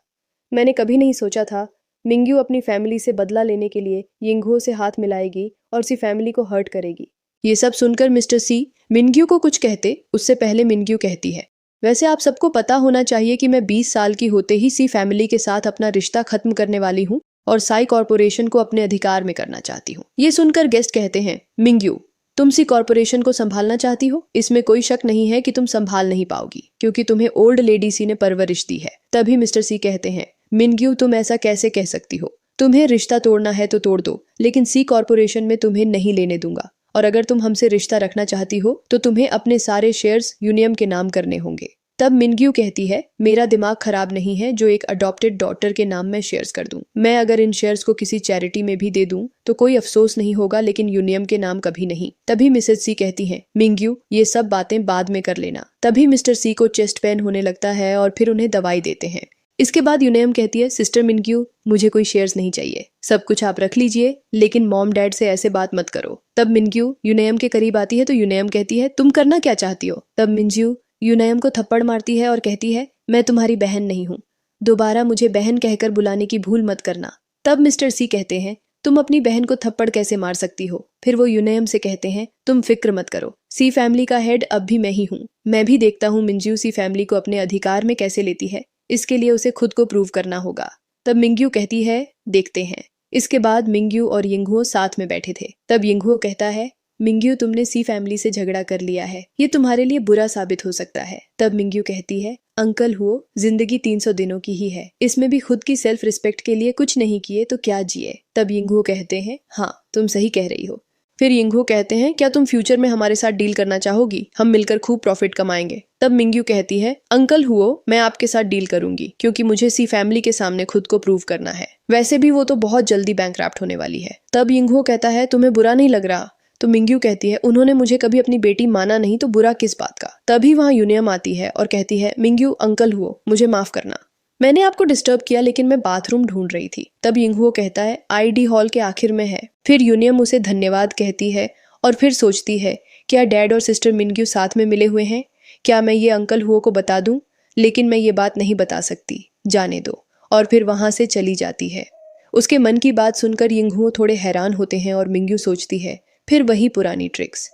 मैंने कभी नहीं सोचा था मिंग्यू अपनी फैमिली से बदला लेने के लिए यिंगहो से हाथ मिलाएगी और सी फैमिली को हर्ट करेगी। ये सब सुनकर मिस्टर सी मिंग्यू को कुछ कहते उससे पहले मिंग्यू कहती है, वैसे आप सबको पता होना चाहिए कि मैं 20 साल की होते ही सी फैमिली के साथ अपना रिश्ता खत्म करने वाली हूँ और साई कॉर्पोरेशन को अपने अधिकार में करना चाहती हूँ। ये सुनकर गेस्ट कहते हैं, मिंग्यू, तुम सी कॉर्पोरेशन को संभालना चाहती हो? इसमें कोई शक नहीं है कि तुम संभाल नहीं पाओगी क्योंकि तुम्हें ओल्ड लेडी सी ने परवरिश दी है। तभी मिस्टर सी कहते हैं, मिंग्यू, तुम ऐसा कैसे कह सकती हो? तुम्हें रिश्ता तोड़ना है तो तोड़ दो, लेकिन सी कॉर्पोरेशन में तुम्हें नहीं लेने दूंगा। और अगर तुम हमसे रिश्ता रखना चाहती हो तो तुम्हें अपने सारे शेयर्स यूनियम के नाम करने होंगे। तब मिंग्यू कहती है, मेरा दिमाग खराब नहीं है जो एक अडॉप्टेड डॉटर के नाम में शेयर्स कर दूं। मैं अगर इन शेयर्स को किसी चैरिटी में भी दे दूं तो कोई अफसोस नहीं होगा, लेकिन यूनियम के नाम कभी नहीं। तभी मिसेस सी कहती हैं, मिंग्यू, ये सब बातें बाद में कर लेना। तभी मिस्टर सी को चेस्ट पेन होने लगता है और फिर उन्हें दवाई देते हैं। इसके बाद यूनियम कहती है, सिस्टर मिंग्यू, मुझे कोई शेयर्स नहीं चाहिए, सब कुछ आप रख लीजिए, लेकिन मॉम डैड से ऐसे बात मत करो। तब मिंग्यू यूनियम के करीब आती है तो यूनियम कहती है, तुम करना क्या चाहती हो? तब मिंग्यू यूनियम को थप्पड़ मारती है और कहती है, मैं तुम्हारी बहन नहीं हूँ, दोबारा मुझे बहन कहकर बुलाने की भूल मत करना। तब मिस्टर सी कहते हैं, तुम अपनी बहन को थप्पड़ कैसे मार सकती हो? फिर वो यूनियम से कहते हैं, तुम फिक्र मत करो, सी फैमिली का हेड अब भी मैं ही हूँ। मैं भी देखता हूँ मिंग्यू सी फैमिली को अपने अधिकार में कैसे लेती है, इसके लिए उसे खुद को प्रूव करना होगा। तब मिंग्यू कहती है, देखते हैं। इसके बाद मिंग्यू और यिंगहो साथ में बैठे थे। तब यिंगहो कहता है, मिंग्यू, तुमने सी फैमिली से झगड़ा कर लिया है, ये तुम्हारे लिए बुरा साबित हो सकता है। तब मिंग्यू कहती है, अंकल हुओ, जिंदगी 300 दिनों की ही है, इसमें भी खुद की सेल्फ रिस्पेक्ट के लिए कुछ नहीं किए तो क्या जिए। तब यिंगहो कहते हैं, हाँ तुम सही कह रही हो। फिर यिंगहो कहते हैं, क्या तुम फ्यूचर में हमारे साथ डील करना चाहोगी? हम मिलकर खूब प्रॉफिट कमाएंगे। तब मिंग्यू कहती है, अंकल हुओ, मैं आपके साथ डील करूंगी क्योंकि मुझे सी फैमिली के सामने खुद को प्रूव करना है, वैसे भी वो तो बहुत जल्दी बैंकक्रप्ट होने वाली है। तब यिंगहो कहता है, तुम्हें बुरा नहीं लग रहा? तो मिंग्यू कहती है, उन्होंने मुझे कभी अपनी बेटी माना नहीं तो बुरा किस बात का। तभी वहां यूनियम आती है और कहती है, मिंग्यू, अंकल हुओ, मुझे माफ करना, मैंने आपको डिस्टर्ब किया, लेकिन मैं बाथरूम ढूंढ रही थी। तब यिंगहो कहता है, आईडी हॉल के आखिर में है। फिर यूनियम उसे धन्यवाद कहती है और फिर सोचती है, क्या डैड और सिस्टर मिंग्यू साथ में मिले हुए हैं? क्या मैं ये अंकल हुओ को बता दूं? लेकिन मैं ये बात नहीं बता सकती, जाने दो। और फिर वहां से चली जाती है। उसके मन की बात सुनकर यिंगहो थोड़े हैरान होते हैं और मिंग्यू सोचती है, फिर वही पुरानी ट्रिक्स,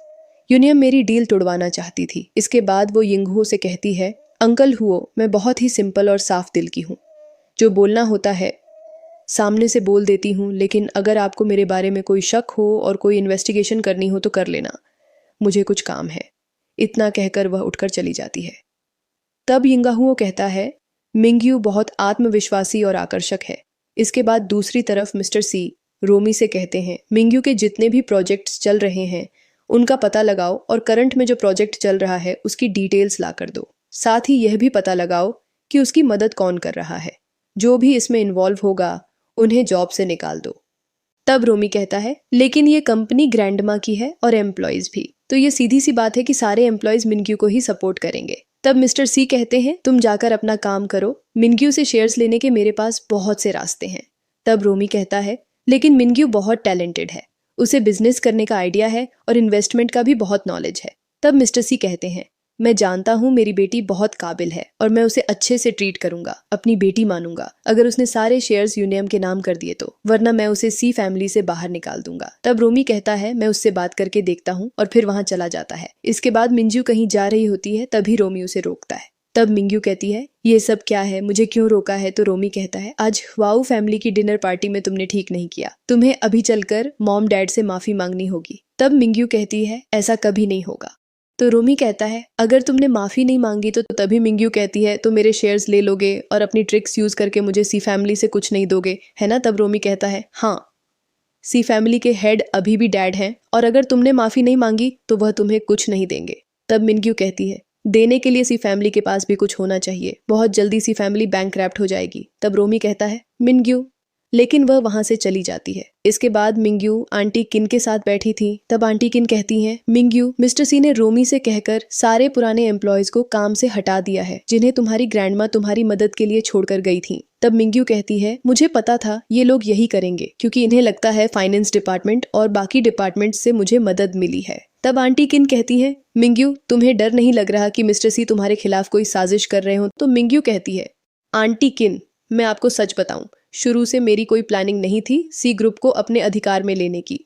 यूनियम मेरी डील तोड़वाना चाहती थी। इसके बाद वो यिंगहो से कहती है, अंकल हुओ, मैं बहुत ही सिंपल और साफ दिल की हूँ, जो बोलना होता है सामने से बोल देती हूँ, लेकिन अगर आपको मेरे बारे में कोई शक हो और कोई इन्वेस्टिगेशन करनी हो तो कर लेना, मुझे कुछ काम है। इतना कहकर वह उठकर चली जाती है। तब यिंगहो कहता है, मिंग्यू बहुत आत्मविश्वासी और आकर्षक है। इसके बाद दूसरी तरफ मिस्टर सी रोमी से कहते हैं, मिंग्यू के जितने भी प्रोजेक्ट्स चल रहे हैं उनका पता लगाओ और करंट में जो प्रोजेक्ट चल रहा है उसकी डिटेल्स ला कर दो। साथ ही यह भी पता लगाओ कि उसकी मदद कौन कर रहा है। जो भी इसमें इन्वॉल्व होगा उन्हें जॉब से निकाल दो। तब रोमी कहता है, लेकिन ये कंपनी ग्रैंडमा की है और एम्प्लॉयज भी, तो ये सीधी सी बात है कि सारे एम्प्लॉयज मिंग्यू को ही सपोर्ट करेंगे। तब मिस्टर सी कहते हैं, तुम जाकर अपना काम करो, मिंग्यू से शेयर्स लेने के मेरे पास बहुत से रास्ते हैं। तब रोमी कहता है, लेकिन मिनग्यू बहुत टैलेंटेड है, उसे बिजनेस करने का आइडिया है और इन्वेस्टमेंट का भी बहुत नॉलेज है। तब मिस्टर सी कहते हैं, मैं जानता हूँ मेरी बेटी बहुत काबिल है और मैं उसे अच्छे से ट्रीट करूंगा, अपनी बेटी मानूंगा, अगर उसने सारे शेयर्स यूनियम के नाम कर दिए तो, वरना मैं उसे सी फैमिली से बाहर निकाल दूंगा। तब रोमी कहता है, मैं उससे बात करके देखता हूँ, और फिर वहां चला जाता है। इसके बाद मिंजू कहीं जा रही होती है, तभी रोमी उसे रोकता है। तब मिंग्यू कहती है, ये सब क्या है, मुझे क्यों रोका है? तो रोमी कहता है, आज वाऊ फैमिली की डिनर पार्टी में तुमने ठीक नहीं किया, तुम्हें अभी चलकर मॉम डैड से माफी मांगनी होगी। तब मिंग्यू कहती है, ऐसा कभी नहीं होगा। तो रोमी कहता है, अगर तुमने माफी नहीं मांगी तो तभी मिंग्यू कहती है, तो मेरे शेयर्स ले लोगे और अपनी ट्रिक्स यूज करके मुझे सी फैमिली से कुछ नहीं दोगे, है ना? तब रोमी कहता है, हाँ, सी फैमिली के हेड अभी भी डैड हैं और अगर तुमने माफी नहीं मांगी तो वह तुम्हें कुछ नहीं देंगे। तब मिंग्यू कहती है, देने के लिए सी फैमिली के पास भी कुछ होना चाहिए, बहुत जल्दी सी फैमिली बैंकक्रप्ट हो जाएगी। तब रोमी कहता है, मिंग्यू, लेकिन वह वहां से चली जाती है। इसके बाद मिंग्यू आंटी किन के साथ बैठी थी। तब आंटी किन कहती हैं, मिंग्यू, मिस्टर सी ने रोमी से कहकर सारे पुराने एम्प्लॉयज को काम से हटा दिया है, जिन्हें तुम्हारी ग्रैंडमा तुम्हारी मदद के लिए छोड़कर गई थी। तब मिंग्यू कहती है, मुझे पता था ये लोग यही करेंगे, क्योंकि इन्हें लगता है फाइनेंस डिपार्टमेंट और बाकी डिपार्टमेंट से मुझे मदद मिली है। तब आंटी किन कहती है, मिंग्यू, तुम्हें डर नहीं लग रहा कि मिस्टर सी तुम्हारे खिलाफ कोई साजिश कर रहे हो? तो मिंग्यू कहती है, आंटी किन, मैं आपको सच बताऊं, शुरू से मेरी कोई प्लानिंग नहीं थी सी ग्रुप को अपने अधिकार में लेने की,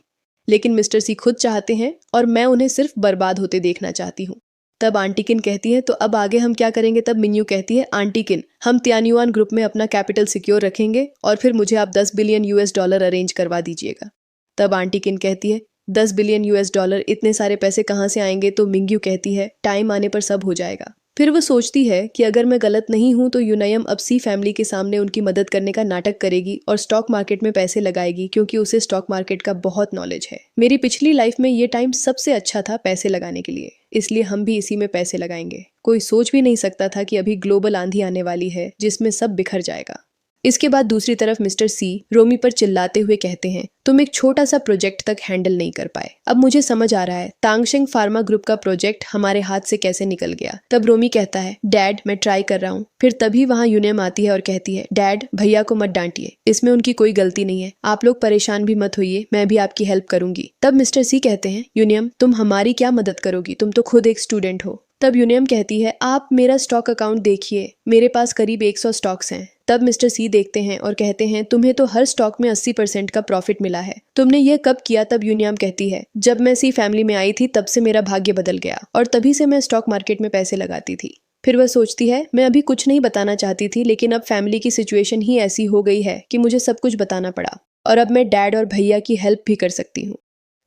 लेकिन मिस्टर सी खुद चाहते हैं और मैं उन्हें सिर्फ बर्बाद होते देखना चाहती हूँ। तब आंटी किन कहती है, तो अब आगे हम क्या करेंगे? तब मिन्यू कहती है, आंटी किन, हम त्यान्युआन ग्रुप में अपना कैपिटल सिक्योर रखेंगे और फिर मुझे आप 10 बिलियन यूएस डॉलर अरेंज करवा दीजिएगा। तब आंटी किन कहती है, 10 बिलियन यूएस डॉलर, इतने सारे पैसे कहाँ से आएंगे? तो मिंग्यू कहती है, टाइम आने पर सब हो जाएगा। फिर वो सोचती है कि अगर मैं गलत नहीं हूं तो यूनायम अब सी फैमिली के सामने उनकी मदद करने का नाटक करेगी और स्टॉक मार्केट में पैसे लगाएगी, क्योंकि उसे स्टॉक मार्केट का बहुत नॉलेज है। मेरी पिछली लाइफ में ये टाइम सबसे अच्छा था पैसे लगाने के लिए, इसलिए हम भी इसी में पैसे लगाएंगे। कोई सोच भी नहीं सकता था कि अभी ग्लोबल आंधी आने वाली है जिसमें सब बिखर जाएगा। इसके बाद दूसरी तरफ मिस्टर सी रोमी पर चिल्लाते हुए कहते हैं, तुम एक छोटा सा प्रोजेक्ट तक हैंडल नहीं कर पाए। अब मुझे समझ आ रहा है तांगशेंग फार्मा ग्रुप का प्रोजेक्ट हमारे हाथ से कैसे निकल गया। तब रोमी कहता है, डैड, मैं ट्राई कर रहा हूँ। फिर तभी वहाँ यूनियम आती है और कहती है, डैड, भैया को मत डांटिए, इसमें उनकी कोई गलती नहीं है, आप लोग परेशान भी मत होइए, मैं भी आपकी हेल्प करूंगी। तब मिस्टर सी कहते हैं, यूनियम, तुम हमारी क्या मदद करोगी, तुम तो खुद एक स्टूडेंट हो। तब यूनियम कहती है, आप मेरा स्टॉक अकाउंट देखिए, मेरे पास करीब 100 स्टॉक्स हैं। तब मिस्टर सी देखते हैं और कहते हैं, तुम्हें तो हर स्टॉक में 80% का प्रॉफिट मिला है, तुमने ये कब किया? तब यूनियम कहती है, जब मैं सी फैमिली में आई थी तब से मेरा भाग्य बदल गया और तभी से मैं स्टॉक मार्केट में पैसे लगाती थी। फिर वह सोचती है, मैं अभी कुछ नहीं बताना चाहती थी, लेकिन अब फैमिली की सिचुएशन ही ऐसी हो गई है कि मुझे सब कुछ बताना पड़ा और अब मैं डैड और भैया की हेल्प भी कर सकती हूँ।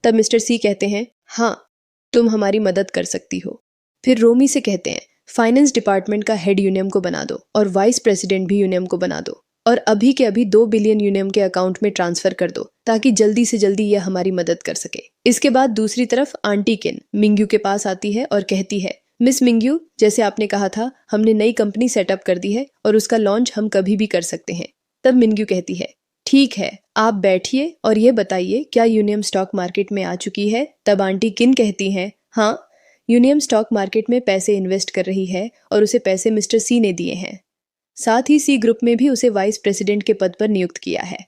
तब मिस्टर सी कहते हैं, हाँ, तुम हमारी मदद कर सकती हो। फिर रोमी से कहते हैं, फाइनेंस डिपार्टमेंट का हेड यूनियम को बना दो और वाइस प्रेसिडेंट भी यूनियम को बना दो और अभी के अभी 2 बिलियन यूनियम के अकाउंट में ट्रांसफर कर दो, ताकि जल्दी से जल्दी यह हमारी मदद कर सके। इसके बाद दूसरी तरफ आंटी किन मिंग्यू के पास आती है और कहती है, मिस मिंग्यू, जैसे आपने कहा था, हमने नई कंपनी सेटअप कर दी है और उसका लॉन्च हम कभी भी कर सकते हैं। तब मिंग्यू कहती है, ठीक है, आप बैठिए और ये बताइए, क्या यूनियम स्टॉक मार्केट में आ चुकी है? तब आंटी किन कहती हैं, हाँ, यूनियम स्टॉक मार्केट में पैसे इन्वेस्ट कर रही है और उसे पैसे मिस्टर सी ने दिए हैं, साथ ही सी ग्रुप में भी उसे वाइस प्रेसिडेंट के पद पर नियुक्त किया है।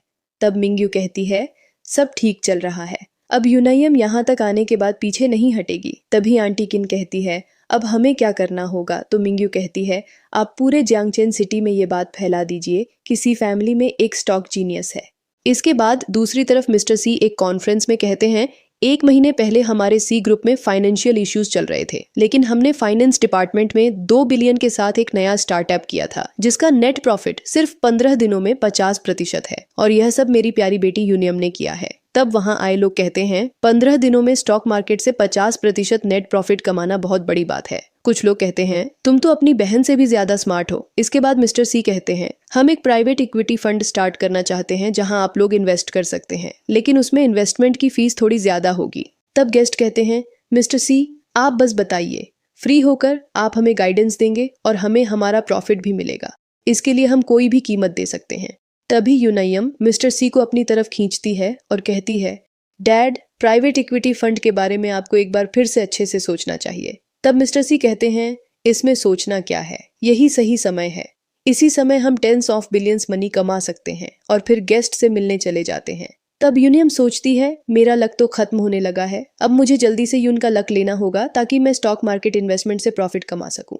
तब मिंग्यू कहती है, सब ठीक चल रहा है, अब यूनायम यहाँ तक आने के बाद पीछे नहीं हटेगी। तभी आंटी किन कहती है, अब हमें क्या करना होगा? तो मिंग्यू कहती है, आप पूरे जियांगचेन सिटी में ये बात फैला दीजिए कि सी फैमिली में एक स्टॉक जीनियस है। इसके बाद दूसरी तरफ मिस्टर सी एक कॉन्फ्रेंस में कहते हैं, 1 महीने पहले हमारे सी ग्रुप में फाइनेंशियल इश्यूज चल रहे थे, लेकिन हमने फाइनेंस डिपार्टमेंट में 2 बिलियन के साथ एक नया स्टार्टअप किया था, जिसका नेट प्रॉफिट सिर्फ 15 दिनों में 50% है और यह सब मेरी प्यारी बेटी यूनियम ने किया है। तब वहां आए लोग कहते हैं, 15 दिनों में स्टॉक मार्केट से 50% नेट प्रॉफिट कमाना बहुत बड़ी बात है। कुछ लोग कहते हैं, तुम तो अपनी बहन से भी ज्यादा स्मार्ट हो। इसके बाद मिस्टर सी कहते हैं, हम एक प्राइवेट इक्विटी फंड स्टार्ट करना चाहते हैं जहां आप लोग इन्वेस्ट कर सकते हैं, लेकिन उसमें इन्वेस्टमेंट की फीस थोड़ी ज्यादा होगी। तब गेस्ट कहते हैं, मिस्टर सी, आप बस बताइए, फ्री होकर आप हमें गाइडेंस देंगे और हमें हमारा प्रॉफिट भी मिलेगा, इसके लिए हम कोई भी कीमत दे सकते हैं। तभी यूनायम मिस्टर सी को अपनी तरफ खींचती है और कहती है, डैड, प्राइवेट इक्विटी फंड के बारे में आपको एक बार फिर से अच्छे से सोचना चाहिए। तब मिस्टर सी कहते हैं, इसमें सोचना क्या है, यही सही समय है, इसी समय हम टेंस ऑफ बिलियंस मनी कमा सकते हैं और फिर गेस्ट से मिलने चले जाते हैं। तब यूनियम सोचती है मेरा लक तो खत्म होने लगा है, अब मुझे जल्दी से यून का लक लेना होगा ताकि मैं स्टॉक मार्केट इन्वेस्टमेंट से प्रॉफिट कमा सकूं।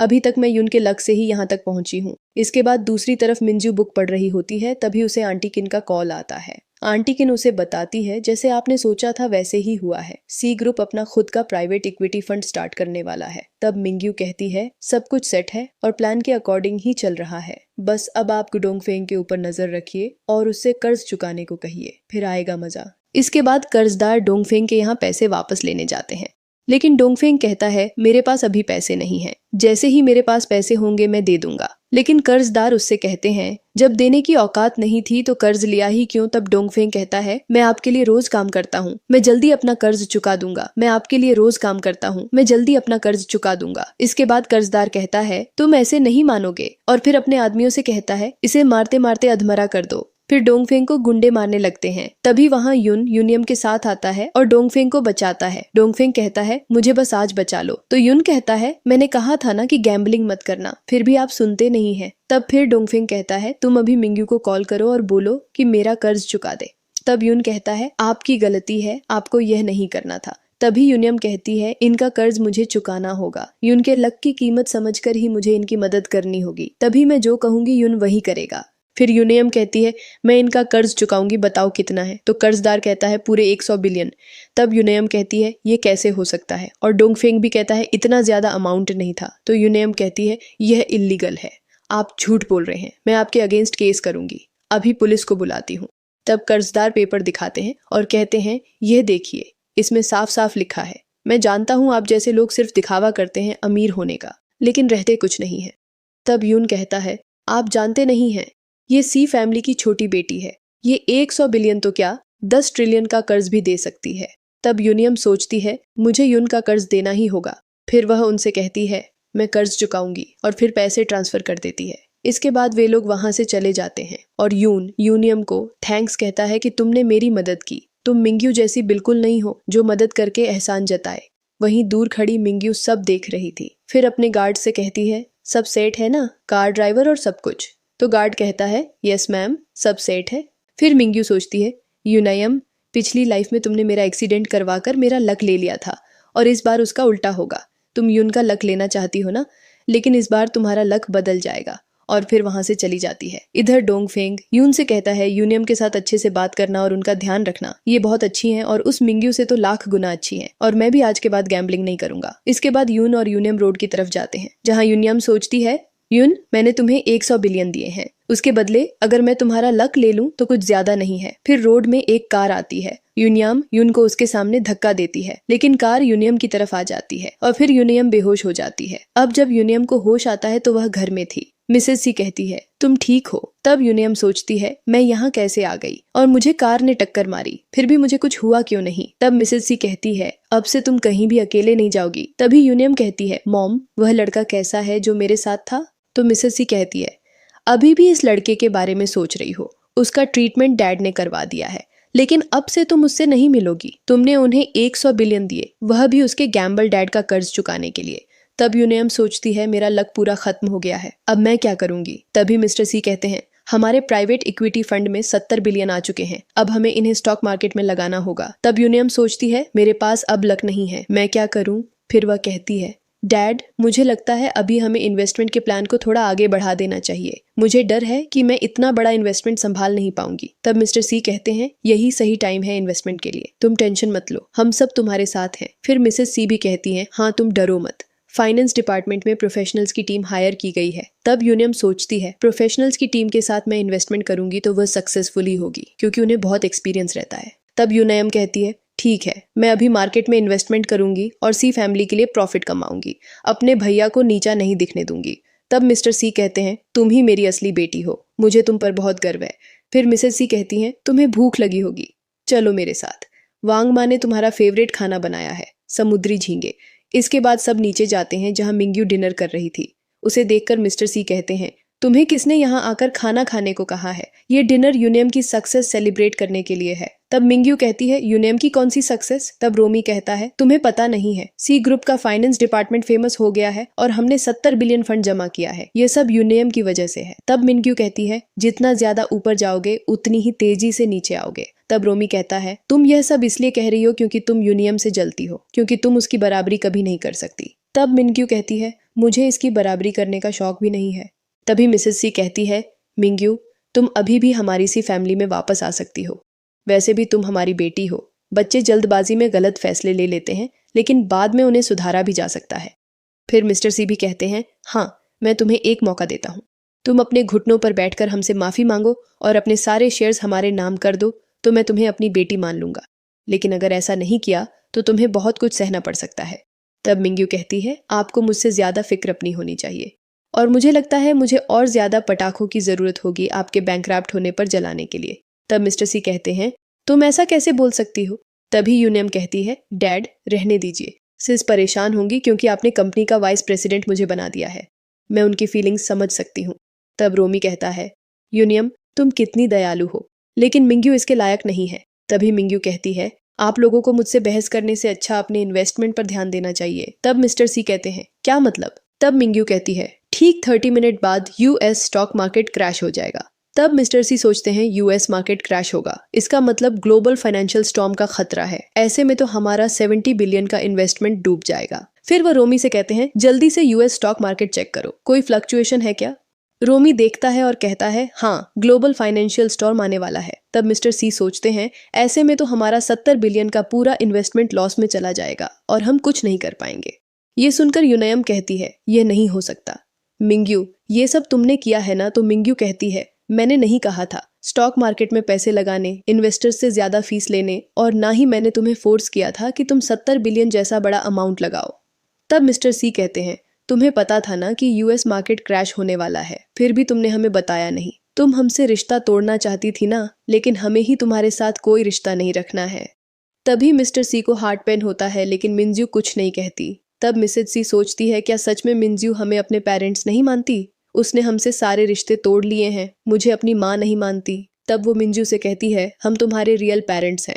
अभी तक मैं यून के लक से ही यहाँ तक पहुंची हूँ। इसके बाद दूसरी तरफ मिंजू बुक पढ़ रही होती है, तभी उसे आंटी किन का कॉल आता है। आंटी किन उसे बताती है जैसे आपने सोचा था वैसे ही हुआ है, सी ग्रुप अपना खुद का प्राइवेट इक्विटी फंड स्टार्ट करने वाला है। तब मिंग्यू कहती है सब कुछ सेट है और प्लान के अकॉर्डिंग ही चल रहा है, बस अब आप डोंगफेंग के ऊपर नजर रखिए और उससे कर्ज चुकाने को कहिए, फिर आएगा मजा। इसके बाद कर्जदार डोंगफेंग के यहाँ पैसे वापस लेने जाते हैं, लेकिन डोंगफेंग कहता है मेरे पास अभी पैसे नहीं हैं, जैसे ही मेरे पास पैसे होंगे मैं दे दूंगा। लेकिन कर्जदार उससे कहते हैं जब देने की औकात नहीं थी तो कर्ज लिया ही क्यों। तब डोंगफेंग कहता है मैं आपके लिए रोज काम करता हूँ, मैं जल्दी अपना कर्ज चुका दूंगा, मैं आपके लिए रोज काम करता हूँ, मैं जल्दी अपना कर्ज चुका दूंगा। इसके बाद कर्जदार कहता है तुम ऐसे नहीं मानोगे और फिर अपने आदमियों से कहता है इसे मारते मारते अधमरा कर दो। फिर डोंगफेंग को गुंडे मारने लगते हैं। तभी वहाँ यूनियम के साथ आता है और डोंगफेंग को बचाता है। डोंगफेंग कहता है मुझे बस आज बचा लो। तो यून कहता है मैंने कहा था ना कि गैम्बलिंग मत करना, फिर भी आप सुनते नहीं हैं। तब फिर डोंगफेंग कहता है तुम अभी मिंग्यू को कॉल करो और बोलो कि मेरा कर्ज चुका दे। तब यून कहता है आपकी गलती है, आपको यह नहीं करना था। तभी यूनियम कहती है इनका कर्ज मुझे चुकाना होगा, यून के लक की कीमत समझकर ही मुझे इनकी मदद करनी होगी, तभी मैं जो कहूंगी यून वही करेगा। फिर यूनियम कहती है मैं इनका कर्ज चुकाऊंगी, बताओ कितना है। तो कर्जदार कहता है पूरे 100 बिलियन। तब यूनियम कहती है ये कैसे हो सकता है, और डोंगफेंग भी कहता है इतना ज्यादा अमाउंट नहीं था। तो यूनियम कहती है यह इल्लीगल है, आप झूठ बोल रहे हैं, मैं आपके अगेंस्ट केस करूंगी, अभी पुलिस को बुलाती हूँ। तब कर्जदार पेपर दिखाते हैं और कहते हैं यह देखिए, इसमें साफ साफ लिखा है मैं जानता हूँ आप जैसे लोग सिर्फ दिखावा करते हैं अमीर होने का, लेकिन रहते कुछ नहीं है। तब यून कहता है आप जानते नहीं हैं ये सी फैमिली की छोटी बेटी है, ये 100 बिलियन तो क्या 10 ट्रिलियन का कर्ज भी दे सकती है। तब यूनियम सोचती है मुझे यून का कर्ज देना ही होगा। फिर वह उनसे कहती है मैं कर्ज चुकाऊंगी और फिर पैसे ट्रांसफर कर देती है। इसके बाद वे लोग वहां से चले जाते हैं और यूनियम को थैंक्स कहता है कि तुमने मेरी मदद की, तुम मिंग्यू जैसी बिल्कुल नहीं हो जो मदद करके एहसान जताए। वहीं दूर खड़ी मिंग्यू सब देख रही थी। फिर अपने गार्ड से कहती है सब सेट है ना, कार ड्राइवर और सब कुछ। तो गार्ड कहता है यस मैम सब सेट है। फिर मिंग्यू सोचती है यूनियम पिछली लाइफ में तुमने मेरा एक्सीडेंट करवाकर मेरा लक ले लिया था और इस बार उसका उल्टा होगा। तुम यून का लक लेना चाहती हो ना, लेकिन इस बार तुम्हारा लक बदल जाएगा। और फिर वहां से चली जाती है। इधर डोंगफेंग यून से कहता है यूनियम के साथ अच्छे से बात करना और उनका ध्यान रखना, ये बहुत अच्छी हैं और उस मिंग्यू से तो लाख गुना अच्छी हैं, और मैं भी आज के बाद गैम्बलिंग नहीं करूंगा। इसके बाद यून और यूनियम रोड की तरफ जाते हैं, जहाँ यूनियम सोचती है यून मैंने तुम्हें 100 बिलियन दिए हैं, उसके बदले अगर मैं तुम्हारा लक ले लूं तो कुछ ज्यादा नहीं है। फिर रोड में एक कार आती है, यूनियम यून को उसके सामने धक्का देती है, लेकिन कार यूनियम की तरफ आ जाती है और फिर यूनियम बेहोश हो जाती है। अब जब यूनियम को होश आता है तो वह घर में थी। मिसेस सी कहती है तुम ठीक हो। तब यूनियम सोचती है मैं यहाँ कैसे आ गई और मुझे कार ने टक्कर मारी, फिर भी मुझे कुछ हुआ क्यों नहीं। तब मिसेस सी कहती है अब से तुम कहीं भी अकेले नहीं जाओगी। तभी यूनियम कहती है मॉम वह लड़का कैसा है जो मेरे साथ था। तो मिसेस सी कहती है अभी भी इस लड़के के बारे में सोच रही हो, उसका ट्रीटमेंट डैड ने करवा दिया है, लेकिन अब से तुम उससे नहीं मिलोगी। तुमने उन्हें 100 बिलियन दिए, वह भी उसके गैम्बल डैड का कर्ज चुकाने के लिए। तब यूनियम सोचती है मेरा लक पूरा खत्म हो गया है, अब मैं क्या करूंगी। तभी मिस्टर सी कहते हैं हमारे प्राइवेट इक्विटी फंड में 70 बिलियन आ चुके हैं, अब हमें इन्हें स्टॉक मार्केट में लगाना होगा। तब यूनियम सोचती है मेरे पास अब लक नहीं है, मैं क्या करूं। फिर वह कहती है डैड मुझे लगता है अभी हमें इन्वेस्टमेंट के प्लान को थोड़ा आगे बढ़ा देना चाहिए, मुझे डर है कि मैं इतना बड़ा इन्वेस्टमेंट संभाल नहीं पाऊंगी। तब मिस्टर सी कहते हैं यही सही टाइम है इन्वेस्टमेंट के लिए, तुम टेंशन मत लो, हम सब तुम्हारे साथ हैं। फिर मिसेस सी भी कहती हैं हाँ तुम डरो मत, फाइनेंस डिपार्टमेंट में प्रोफेशनल्स की टीम हायर की गई है। तब यूनियम सोचती है प्रोफेशनल्स की टीम के साथ मैं इन्वेस्टमेंट करूंगी तो वह सक्सेसफुल ही होगी, क्योंकि उन्हें बहुत एक्सपीरियंस रहता है। तब यूनियम कहती है ठीक है, मैं अभी मार्केट में इन्वेस्टमेंट करूंगी और सी फैमिली के लिए प्रॉफिट कमाऊंगी, अपने भैया को नीचा नहीं दिखने दूंगी। तब मिस्टर सी कहते हैं तुम ही मेरी असली बेटी हो, मुझे तुम पर बहुत गर्व है। फिर मिसेस सी कहती हैं तुम्हें भूख लगी होगी, चलो मेरे साथ, वांग माँ ने तुम्हारा फेवरेट खाना बनाया है, समुद्री झींगे। इसके बाद सब नीचे जाते हैं जहाँ मिंग्यू डिनर कर रही थी। उसे देखकर मिस्टर सी कहते हैं तुम्हें किसने यहाँ आकर खाना खाने को कहा है? ये डिनर यूनियम की सक्सेस सेलिब्रेट करने के लिए है। तब मिंग्यू कहती है, यूनियम की कौन सी सक्सेस? तब रोमी कहता है, तुम्हें पता नहीं है, सी ग्रुप का फाइनेंस डिपार्टमेंट फेमस हो गया है और हमने 70 बिलियन फंड जमा किया है। ये सब यूनियम की वजह से है। तब मिंग्यू कहती है, जितना ज्यादा ऊपर जाओगे उतनी ही तेजी से नीचे आओगे। तब रोमी कहता है, तुम यह सब इसलिए कह रही हो क्योंकि तुम यूनियम से जलती हो, क्योंकि तुम उसकी बराबरी कभी नहीं कर सकती। तब मिंग्यू कहती है, मुझे इसकी बराबरी करने का शौक भी नहीं है। तभी मिसेस सी कहती है, मिंग्यू, तुम अभी भी हमारी सी फैमिली में वापस आ सकती हो। वैसे भी तुम हमारी बेटी हो। बच्चे जल्दबाजी में गलत फैसले ले लेते हैं, लेकिन बाद में उन्हें सुधारा भी जा सकता है। फिर मिस्टर सी भी कहते हैं, हाँ, मैं तुम्हें एक मौका देता हूँ। तुम अपने घुटनों पर बैठकर हमसे माफ़ी मांगो और अपने सारे शेयर्स हमारे नाम कर दो, तो मैं तुम्हें अपनी बेटी मान लूंगा। लेकिन अगर ऐसा नहीं किया तो तुम्हें बहुत कुछ सहना पड़ सकता है। तब मिंग्यू कहती है, आपको मुझसे ज़्यादा फिक्र अपनी होनी चाहिए और मुझे लगता है मुझे और ज़्यादा पटाखों की ज़रूरत होगी आपके बैंकक्रप्ट होने पर जलाने के लिए। तब मिस्टर सी कहते हैं, तुम ऐसा कैसे बोल सकती हो? तभी यूनियम कहती है, डैड, रहने दीजिए। सिस परेशान होंगी क्योंकि आपने कंपनी का वाइस प्रेसिडेंट मुझे बना दिया है। मैं उनकी फीलिंग्स समझ सकती हूँ। तब रोमी कहता है, यूनियम, तुम कितनी दयालु हो, लेकिन मिंग्यू इसके लायक नहीं है। तभी मिंग्यू कहती है, आप लोगों को मुझसे बहस करने से अच्छा अपने इन्वेस्टमेंट पर ध्यान देना चाहिए। तब मिस्टर सी कहते हैं, क्या मतलब? तब मिंग्यू कहती है, ठीक 30 मिनट बाद यूएस स्टॉक मार्केट क्रैश हो जाएगा। तब मिस्टर सी सोचते हैं, यूएस मार्केट क्रैश होगा, इसका मतलब ग्लोबल फाइनेंशियल स्टॉर्म का खतरा है। ऐसे में तो हमारा 70 बिलियन का इन्वेस्टमेंट डूब जाएगा। फिर वो रोमी से कहते हैं, जल्दी से यूएस स्टॉक मार्केट चेक करो, कोई फ्लक्चुएशन है क्या? रोमी देखता है और कहता है, हाँ, ग्लोबल फाइनेंशियल स्टॉर्म आने वाला है। तब मिस्टर सी सोचते हैं, ऐसे में तो हमारा 70 बिलियन का पूरा इन्वेस्टमेंट लॉस में चला जाएगा और हम कुछ नहीं कर पाएंगे। ये सुनकर यूनियम कहती है, यह नहीं हो सकता। मिंग्यू, ये सब तुमने किया है ना? तो मिंग्यू कहती है, मैंने नहीं कहा था स्टॉक मार्केट में पैसे लगाने, इन्वेस्टर्स से ज्यादा फीस लेने, और ना ही मैंने तुम्हें फोर्स किया था कि तुम 70 बिलियन जैसा बड़ा अमाउंट लगाओ। तब मिस्टर सी कहते हैं, तुम्हें पता था ना कि यूएस मार्केट क्रैश होने वाला है, फिर भी तुमने हमें बताया नहीं। तुम हमसे रिश्ता तोड़ना चाहती थी ना, लेकिन हमें ही तुम्हारे साथ कोई रिश्ता नहीं रखना है। तभी मिस्टर सी को हार्ट पेन होता है, लेकिन मिंजू कुछ नहीं कहती। तब मिसेज सी सोचती है, क्या सच में मिंजू हमें अपने पेरेंट्स नहीं मानती? उसने हमसे सारे रिश्ते तोड़ लिए हैं, मुझे अपनी माँ नहीं मानती। तब वो मिंजू से कहती है, हम तुम्हारे रियल पेरेंट्स हैं।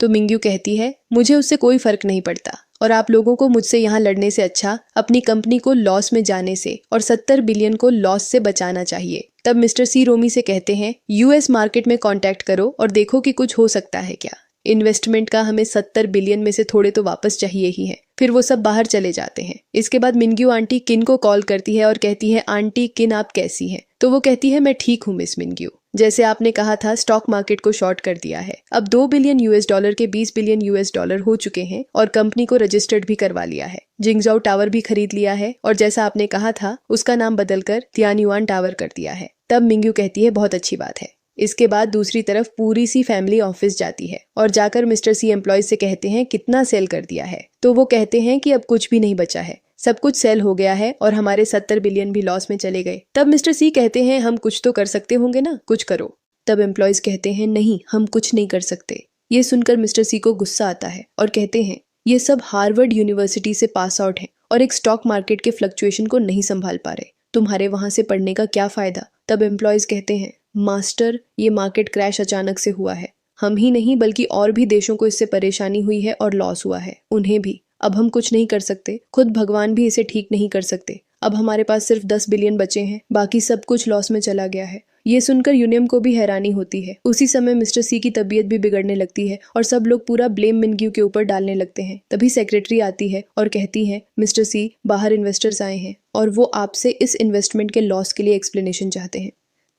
तो मिंग्यू कहती है, मुझे उससे कोई फर्क नहीं पड़ता और आप लोगों को मुझसे यहाँ लड़ने से अच्छा अपनी कंपनी को लॉस में जाने से और 70 बिलियन को लॉस से बचाना चाहिए। तब मिस्टर सी रोमी से कहते हैं, यूएस मार्केट में कांटेक्ट करो और देखो कि कुछ हो सकता है क्या। इन्वेस्टमेंट का हमें 70 बिलियन में से थोड़े तो वापस चाहिए ही है। फिर वो सब बाहर चले जाते हैं। इसके बाद मिंग्यू आंटी किन को कॉल करती है और कहती है, आंटी किन, आप कैसी हैं? तो वो कहती है, मैं ठीक हूँ मिस मिंग्यू, जैसे आपने कहा था स्टॉक मार्केट को शॉर्ट कर दिया है। अब 2 बिलियन यूएस डॉलर के 20 बिलियन यूएस डॉलर हो चुके हैं और कंपनी को रजिस्टर्ड भी करवा लिया है। जिंगजाओ टावर भी खरीद लिया है और जैसा आपने कहा था उसका नाम बदलकर तियानयुआन टावर कर दिया है। तब मिंग्यू कहती है, बहुत अच्छी बात है। इसके बाद दूसरी तरफ पूरी सी फैमिली ऑफिस जाती है और जाकर मिस्टर सी एम्प्लॉयज से कहते हैं, कितना सेल कर दिया है? तो वो कहते हैं कि अब कुछ भी नहीं बचा है, सब कुछ सेल हो गया है और हमारे 70 बिलियन भी लॉस में चले गए। तब मिस्टर सी कहते हैं, हम कुछ तो कर सकते होंगे ना, कुछ करो। तब एम्प्लॉयज कहते हैं, नहीं, हम कुछ नहीं कर सकते। ये सुनकर मिस्टर सी को गुस्सा आता है और कहते हैं, ये सब हार्वर्ड यूनिवर्सिटी से पास आउट हैं और एक स्टॉक मार्केट के फ्लक्चुएशन को नहीं संभाल पा रहे, तुम्हारे वहां से पढ़ने का क्या फायदा? तब एम्प्लॉयज कहते हैं, मास्टर, ये मार्केट क्रैश अचानक से हुआ है, हम ही नहीं बल्कि और भी देशों को इससे परेशानी हुई है और लॉस हुआ है, उन्हें भी। अब हम कुछ नहीं कर सकते, खुद भगवान भी इसे ठीक नहीं कर सकते। अब हमारे पास सिर्फ 10 बिलियन बचे हैं, बाकी सब कुछ लॉस में चला गया है। ये सुनकर यूनियम को भी हैरानी होती है। उसी समय मिस्टर सी की तबीयत भी बिगड़ने लगती है और सब लोग पूरा ब्लेम मिंग्यू के ऊपर डालने लगते हैं। तभी सेक्रेटरी आती है और कहती है, मिस्टर सी, बाहर इन्वेस्टर्स आए हैं और वो आपसे इस इन्वेस्टमेंट के लॉस के लिए एक्सप्लेनेशन चाहते हैं।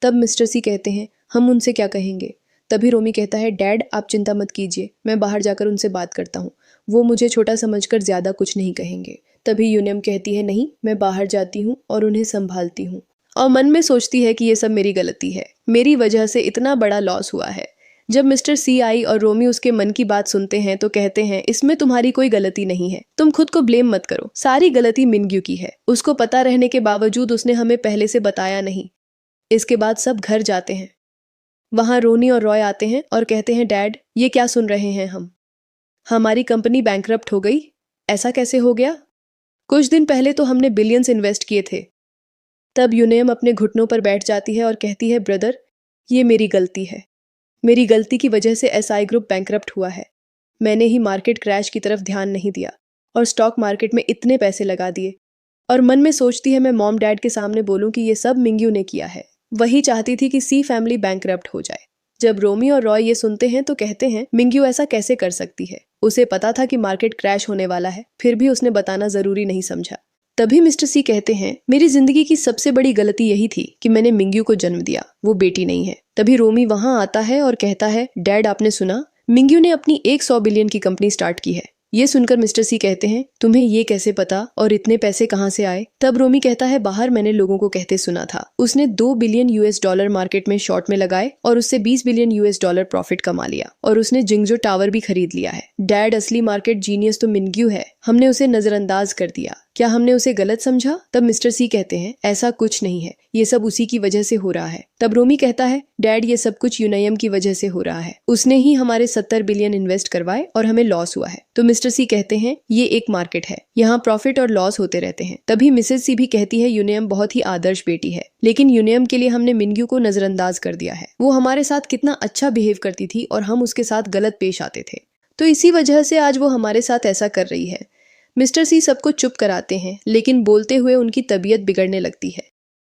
तब मिस्टर सी कहते हैं, हम उनसे क्या कहेंगे? तभी रोमी कहता है, डैड, आप चिंता मत कीजिए, मैं बाहर जाकर उनसे बात करता हूँ, वो मुझे छोटा समझकर ज्यादा कुछ नहीं कहेंगे। तभी यूनियम कहती है, नहीं, मैं बाहर जाती हूँ और उन्हें संभालती हूँ। और मन में सोचती है कि ये सब मेरी गलती है, मेरी वजह से इतना बड़ा लॉस हुआ है। जब मिस्टर सी आई और रोमी उसके मन की बात सुनते हैं तो कहते हैं, इसमें तुम्हारी कोई गलती नहीं है, तुम खुद को ब्लेम मत करो, सारी गलती मिंग्यू की है। उसको पता रहने के बावजूद उसने हमें पहले से बताया नहीं। इसके बाद सब घर जाते हैं। वहां रोनी और रॉय आते हैं और कहते हैं, डैड, ये क्या सुन रहे हैं हम? हमारी कंपनी बैंकरप्ट हो गई? ऐसा कैसे हो गया? कुछ दिन पहले तो हमने बिलियंस इन्वेस्ट किए थे। तब यूनियम अपने घुटनों पर बैठ जाती है और कहती है, ब्रदर, ये मेरी गलती है। मेरी गलती की वजह से एसआई ग्रुप बैंकरप्ट हुआ है। मैंने ही मार्केट क्रैश की तरफ ध्यान नहीं दिया और स्टॉक मार्केट में इतने पैसे लगा दिए। और मन में सोचती है मैं मॉम डैड के सामने बोलूं कि ये सब मिंग्यू ने किया है। वही चाहती थी कि सी फैमिली बैंकरप्ट हो जाए। जब रोमी और रॉय ये सुनते हैं तो कहते हैं, मिंग्यू ऐसा कैसे कर सकती है? उसे पता था कि मार्केट क्रैश होने वाला है, फिर भी उसने बताना जरूरी नहीं समझा। तभी मिस्टर सी कहते हैं, मेरी जिंदगी की सबसे बड़ी गलती यही थी कि मैंने मिंग्यू को जन्म दिया, वो बेटी नहीं है। तभी रोमी वहां आता है और कहता है, डैड आपने सुना, मिंग्यू ने अपनी 100 बिलियन की कंपनी स्टार्ट की है। ये सुनकर मिस्टर सी कहते हैं, तुम्हें ये कैसे पता और इतने पैसे कहाँ से आए? तब रोमी कहता है, बाहर मैंने लोगों को कहते सुना था। उसने 2 बिलियन यूएस डॉलर मार्केट में शॉर्ट में लगाए और उससे 20 बिलियन यूएस डॉलर प्रॉफिट कमा लिया और उसने जिंगजो टावर भी खरीद लिया है। डैड, असली मार्केट जीनियस तो मिंग्यू है, हमने उसे नजरअंदाज कर दिया। क्या हमने उसे गलत समझा? तब मिस्टर सी कहते हैं, ऐसा कुछ नहीं है, ये सब उसी की वजह से हो रहा है। तब रोमी कहता है, डैड ये सब कुछ यूनियम की वजह से हो रहा है, उसने ही हमारे 70 बिलियन इन्वेस्ट करवाए और हमें लॉस हुआ है। तो मिस्टर सी कहते हैं, ये एक मार्केट है, यहाँ प्रॉफिट और लॉस होते रहते हैं। तभी मिसेज सी भी कहती है, यूनियम बहुत ही आदर्श बेटी है, लेकिन यूनियम के लिए हमने मिंग्यू को नजरअंदाज कर दिया है। वो हमारे साथ कितना अच्छा बिहेव करती थी और हम उसके साथ गलत पेश आते थे, तो इसी वजह से आज वो हमारे साथ ऐसा कर रही है। मिस्टर सी सबको चुप कराते हैं, लेकिन बोलते हुए उनकी तबीयत बिगड़ने लगती है।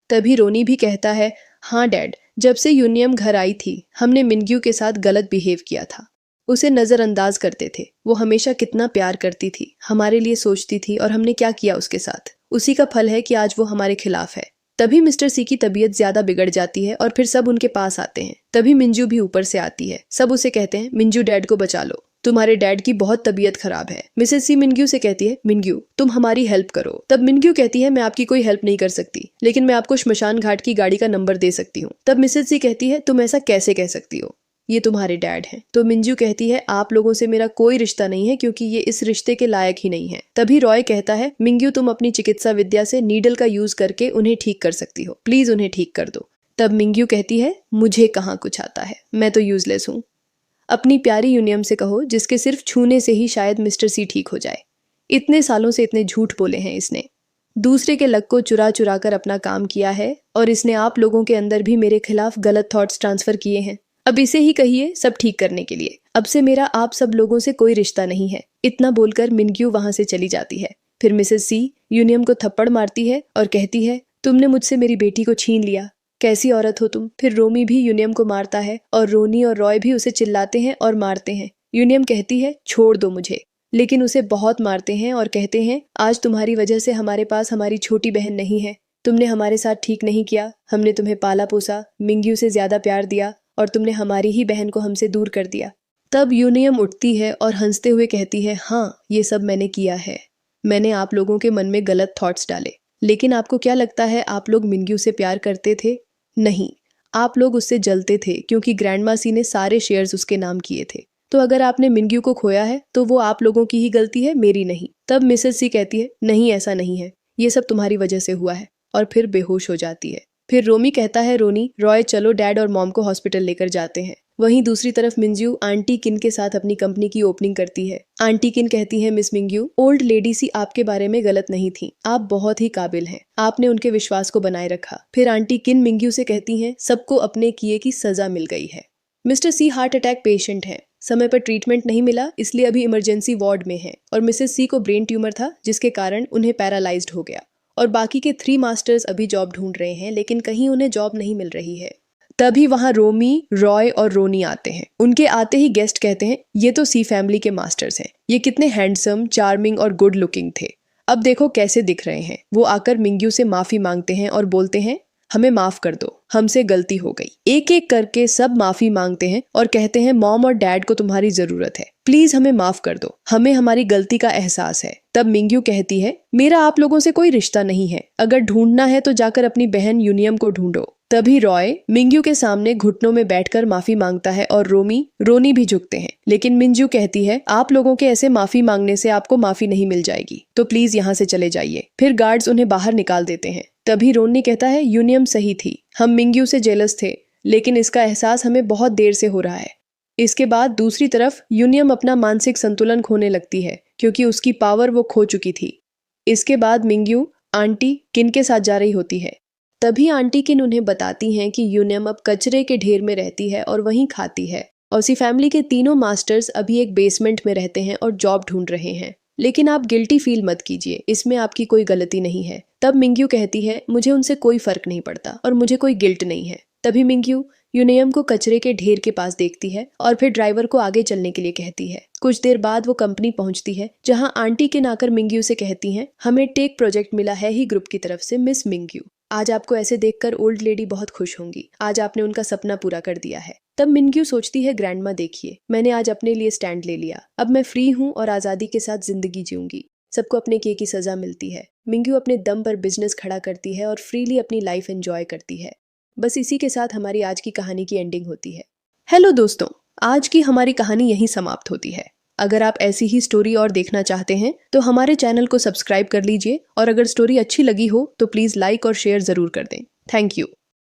तभी रोनी भी कहता है, हाँ डैड, जब से यूनियम घर आई थी हमने मिंग्यू के साथ गलत बिहेव किया था, उसे नजरअंदाज करते थे। वो हमेशा कितना प्यार करती थी, हमारे लिए सोचती थी, और हमने क्या किया उसके साथ, उसी का फल है कि आज वो हमारे खिलाफ है। तभी मिस्टर सी की तबीयत ज्यादा बिगड़ जाती है और फिर सब उनके पास आते हैं। तभी मिंजू भी ऊपर से आती है। सब उसे कहते हैं, मिंजू डैड को बचा लो, तुम्हारे डैड की बहुत तबीयत खराब है। मिसेस सी मिंग्यू से कहती है, मिंग्यू तुम हमारी हेल्प करो। तब मिंग्यू कहती है, मैं आपकी कोई हेल्प नहीं कर सकती, लेकिन मैं आपको श्मशान घाट की गाड़ी का नंबर दे सकती हूँ। तब मिसेस सी कहती है, तुम ऐसा कैसे कह सकती हो, ये तुम्हारे डैड हैं। तो मिंजू कहती है, आप लोगों से मेरा कोई रिश्ता नहीं है, क्योंकि ये इस रिश्ते के लायक ही नहीं है। तभी रॉय कहता है, मिंग्यू तुम अपनी चिकित्सा विद्या से नीडल का यूज करके उन्हें ठीक कर सकती हो, प्लीज उन्हें ठीक कर दो। तब मिंग्यू कहती है, मुझे कहाँ कुछ आता है, मैं तो यूजलेस हूँ। अपनी प्यारी यूनियम से कहो, जिसके सिर्फ छूने से ही शायद मिस्टर सी ठीक हो जाए। इतने सालों से इतने झूठ बोले हैं इसने, दूसरे के लक को चुरा चुरा कर अपना काम किया है, और इसने आप लोगों के अंदर भी मेरे खिलाफ गलत थॉट्स ट्रांसफर किए हैं। अब इसे ही कहिए सब ठीक करने के लिए। अब से मेरा आप सब लोगों से कोई रिश्ता नहीं है। इतना बोलकर मिंग्यू वहां से चली जाती है। फिर मिसेस सी यूनियम को थप्पड़ मारती है और कहती है, तुमने मुझसे मेरी बेटी को छीन लिया, कैसी औरत हो तुम। फिर रोमी भी यूनियम को मारता है और रोनी और रॉय भी उसे चिल्लाते हैं और मारते हैं। यूनियम कहती है, छोड़ दो मुझे, लेकिन उसे बहुत मारते हैं और कहते हैं, आज तुम्हारी वजह से हमारे पास हमारी छोटी बहन नहीं है। तुमने हमारे साथ ठीक नहीं किया, हमने तुम्हें पाला पोसा, मिंग्यू से ज्यादा प्यार दिया, और तुमने हमारी ही बहन को हमसे दूर कर दिया। तब यूनियम उठती है और हंसते हुए कहती है, हाँ ये सब मैंने किया है। मैंने आप लोगों के मन में गलत थॉट्स डाले, लेकिन आपको क्या लगता है आप लोग मिंग्यू से प्यार करते थे? नहीं, आप लोग उससे जलते थे, क्योंकि ग्रैंडमा सी ने सारे शेयर्स उसके नाम किए थे। तो अगर आपने मिंग्यू को खोया है तो वो आप लोगों की ही गलती है, मेरी नहीं। तब मिसेस सी कहती है, नहीं ऐसा नहीं है, ये सब तुम्हारी वजह से हुआ है, और फिर बेहोश हो जाती है। फिर रोमी कहता है, रोनी रॉय चलो डैड और मॉम को हॉस्पिटल लेकर जाते हैं। वहीं दूसरी तरफ मिंजू आंटी किन के साथ अपनी कंपनी की ओपनिंग करती है। आंटी किन कहती है, मिस मिंग्यू ओल्ड लेडी सी आपके बारे में गलत नहीं थी, आप बहुत ही काबिल हैं, आपने उनके विश्वास को बनाए रखा। फिर आंटी किन मिंग्यू से कहती हैं, सबको अपने किए की सजा मिल गई है। मिस्टर सी हार्ट अटैक पेशेंट है, समय पर ट्रीटमेंट नहीं मिला, इसलिए अभी इमरजेंसी वार्ड में है, और मिसेस सी को ब्रेन ट्यूमर था, जिसके कारण उन्हें पैरालाइज्ड हो गया। और बाकी के 3 मास्टर्स अभी जॉब ढूंढ रहे हैं, लेकिन कहीं उन्हें जॉब नहीं मिल रही है। तभी वहां रोमी, रॉय और रोनी आते हैं। उनके आते ही गेस्ट कहते हैं, ये तो सी फैमिली के मास्टर्स हैं, ये कितने हैंडसम, चार्मिंग और गुड लुकिंग थे, अब देखो कैसे दिख रहे हैं। वो आकर मिंग्यू से माफी मांगते हैं और बोलते हैं, हमें माफ कर दो, हमसे गलती हो गई। एक एक करके सब माफी मांगते हैं और कहते हैं, मॉम और डैड को तुम्हारी जरूरत है, प्लीज हमें माफ कर दो, हमें हमारी गलती का एहसास है। तब मिंग्यू कहती है, मेरा आप लोगों से कोई रिश्ता नहीं है, अगर ढूंढना है तो जाकर अपनी बहन यूनियम को ढूंढो। तभी रॉय मिंग्यू के सामने घुटनों में बैठकर माफी मांगता है और रोनी भी झुकते हैं, लेकिन मिंजू कहती है, आप लोगों के ऐसे माफी मांगने से आपको माफी नहीं मिल जाएगी, तो प्लीज यहाँ से चले जाइए। फिर गार्ड्स उन्हें बाहर निकाल देते हैं। तभी रोनी कहता है, यूनियम सही थी, हम मिंग्यू से जेलस थे, लेकिन इसका एहसास हमें बहुत देर से हो रहा है। इसके बाद दूसरी तरफ यूनियम अपना मानसिक संतुलन खोने लगती है, क्योंकि उसकी पावर वो खो चुकी थी। इसके बाद मिंग्यू आंटी किन के साथ जा रही होती है। तभी आंटी किन उन्हें बताती हैं कि यूनियम अब कचरे के ढेर में रहती है और वहीं खाती है। औसी फैमिली के तीनों मास्टर्स अभी एक बेसमेंट में रहते हैं और जॉब ढूंढ रहे हैं। लेकिन आप गिल्टी फील मत कीजिए, इसमें आपकी कोई गलती नहीं है। तब मिंग्यू कहती है, मुझे उनसे कोई फर्क नहीं पड़ता और मुझे कोई गिल्ट नहीं है। तभी मिंग्यू यूनियम को कचरे के ढेर के पास देखती है और फिर ड्राइवर को आगे चलने के लिए कहती है। कुछ देर बाद वो कंपनी पहुंचती है जहां आंटी किन आकर मिंग्यू से कहती हैं, हमें टेक प्रोजेक्ट मिला है ही ग्रुप की तरफ से मिस मिंग्यू। आज आपको ऐसे देखकर ओल्ड लेडी बहुत खुश होंगी, आज आपने उनका सपना पूरा कर दिया है। तब मिंग्यू सोचती है, ग्रैंडमा देखिए, मैंने आज अपने लिए स्टैंड ले लिया, अब मैं फ्री हूँ और आज़ादी के साथ जिंदगी जीऊंगी। सबको अपने किए की सजा मिलती है। मिंग्यू अपने दम पर बिजनेस खड़ा करती है और फ्रीली अपनी लाइफ एंजॉय करती है। बस इसी के साथ हमारी आज की कहानी की एंडिंग होती है। हेलो दोस्तों, आज की हमारी कहानी यहीं समाप्त होती है। अगर आप ऐसी ही स्टोरी और देखना चाहते हैं तो हमारे चैनल को सब्सक्राइब कर लीजिए और अगर स्टोरी अच्छी लगी हो तो प्लीज़ लाइक और शेयर ज़रूर कर दें। Thank you.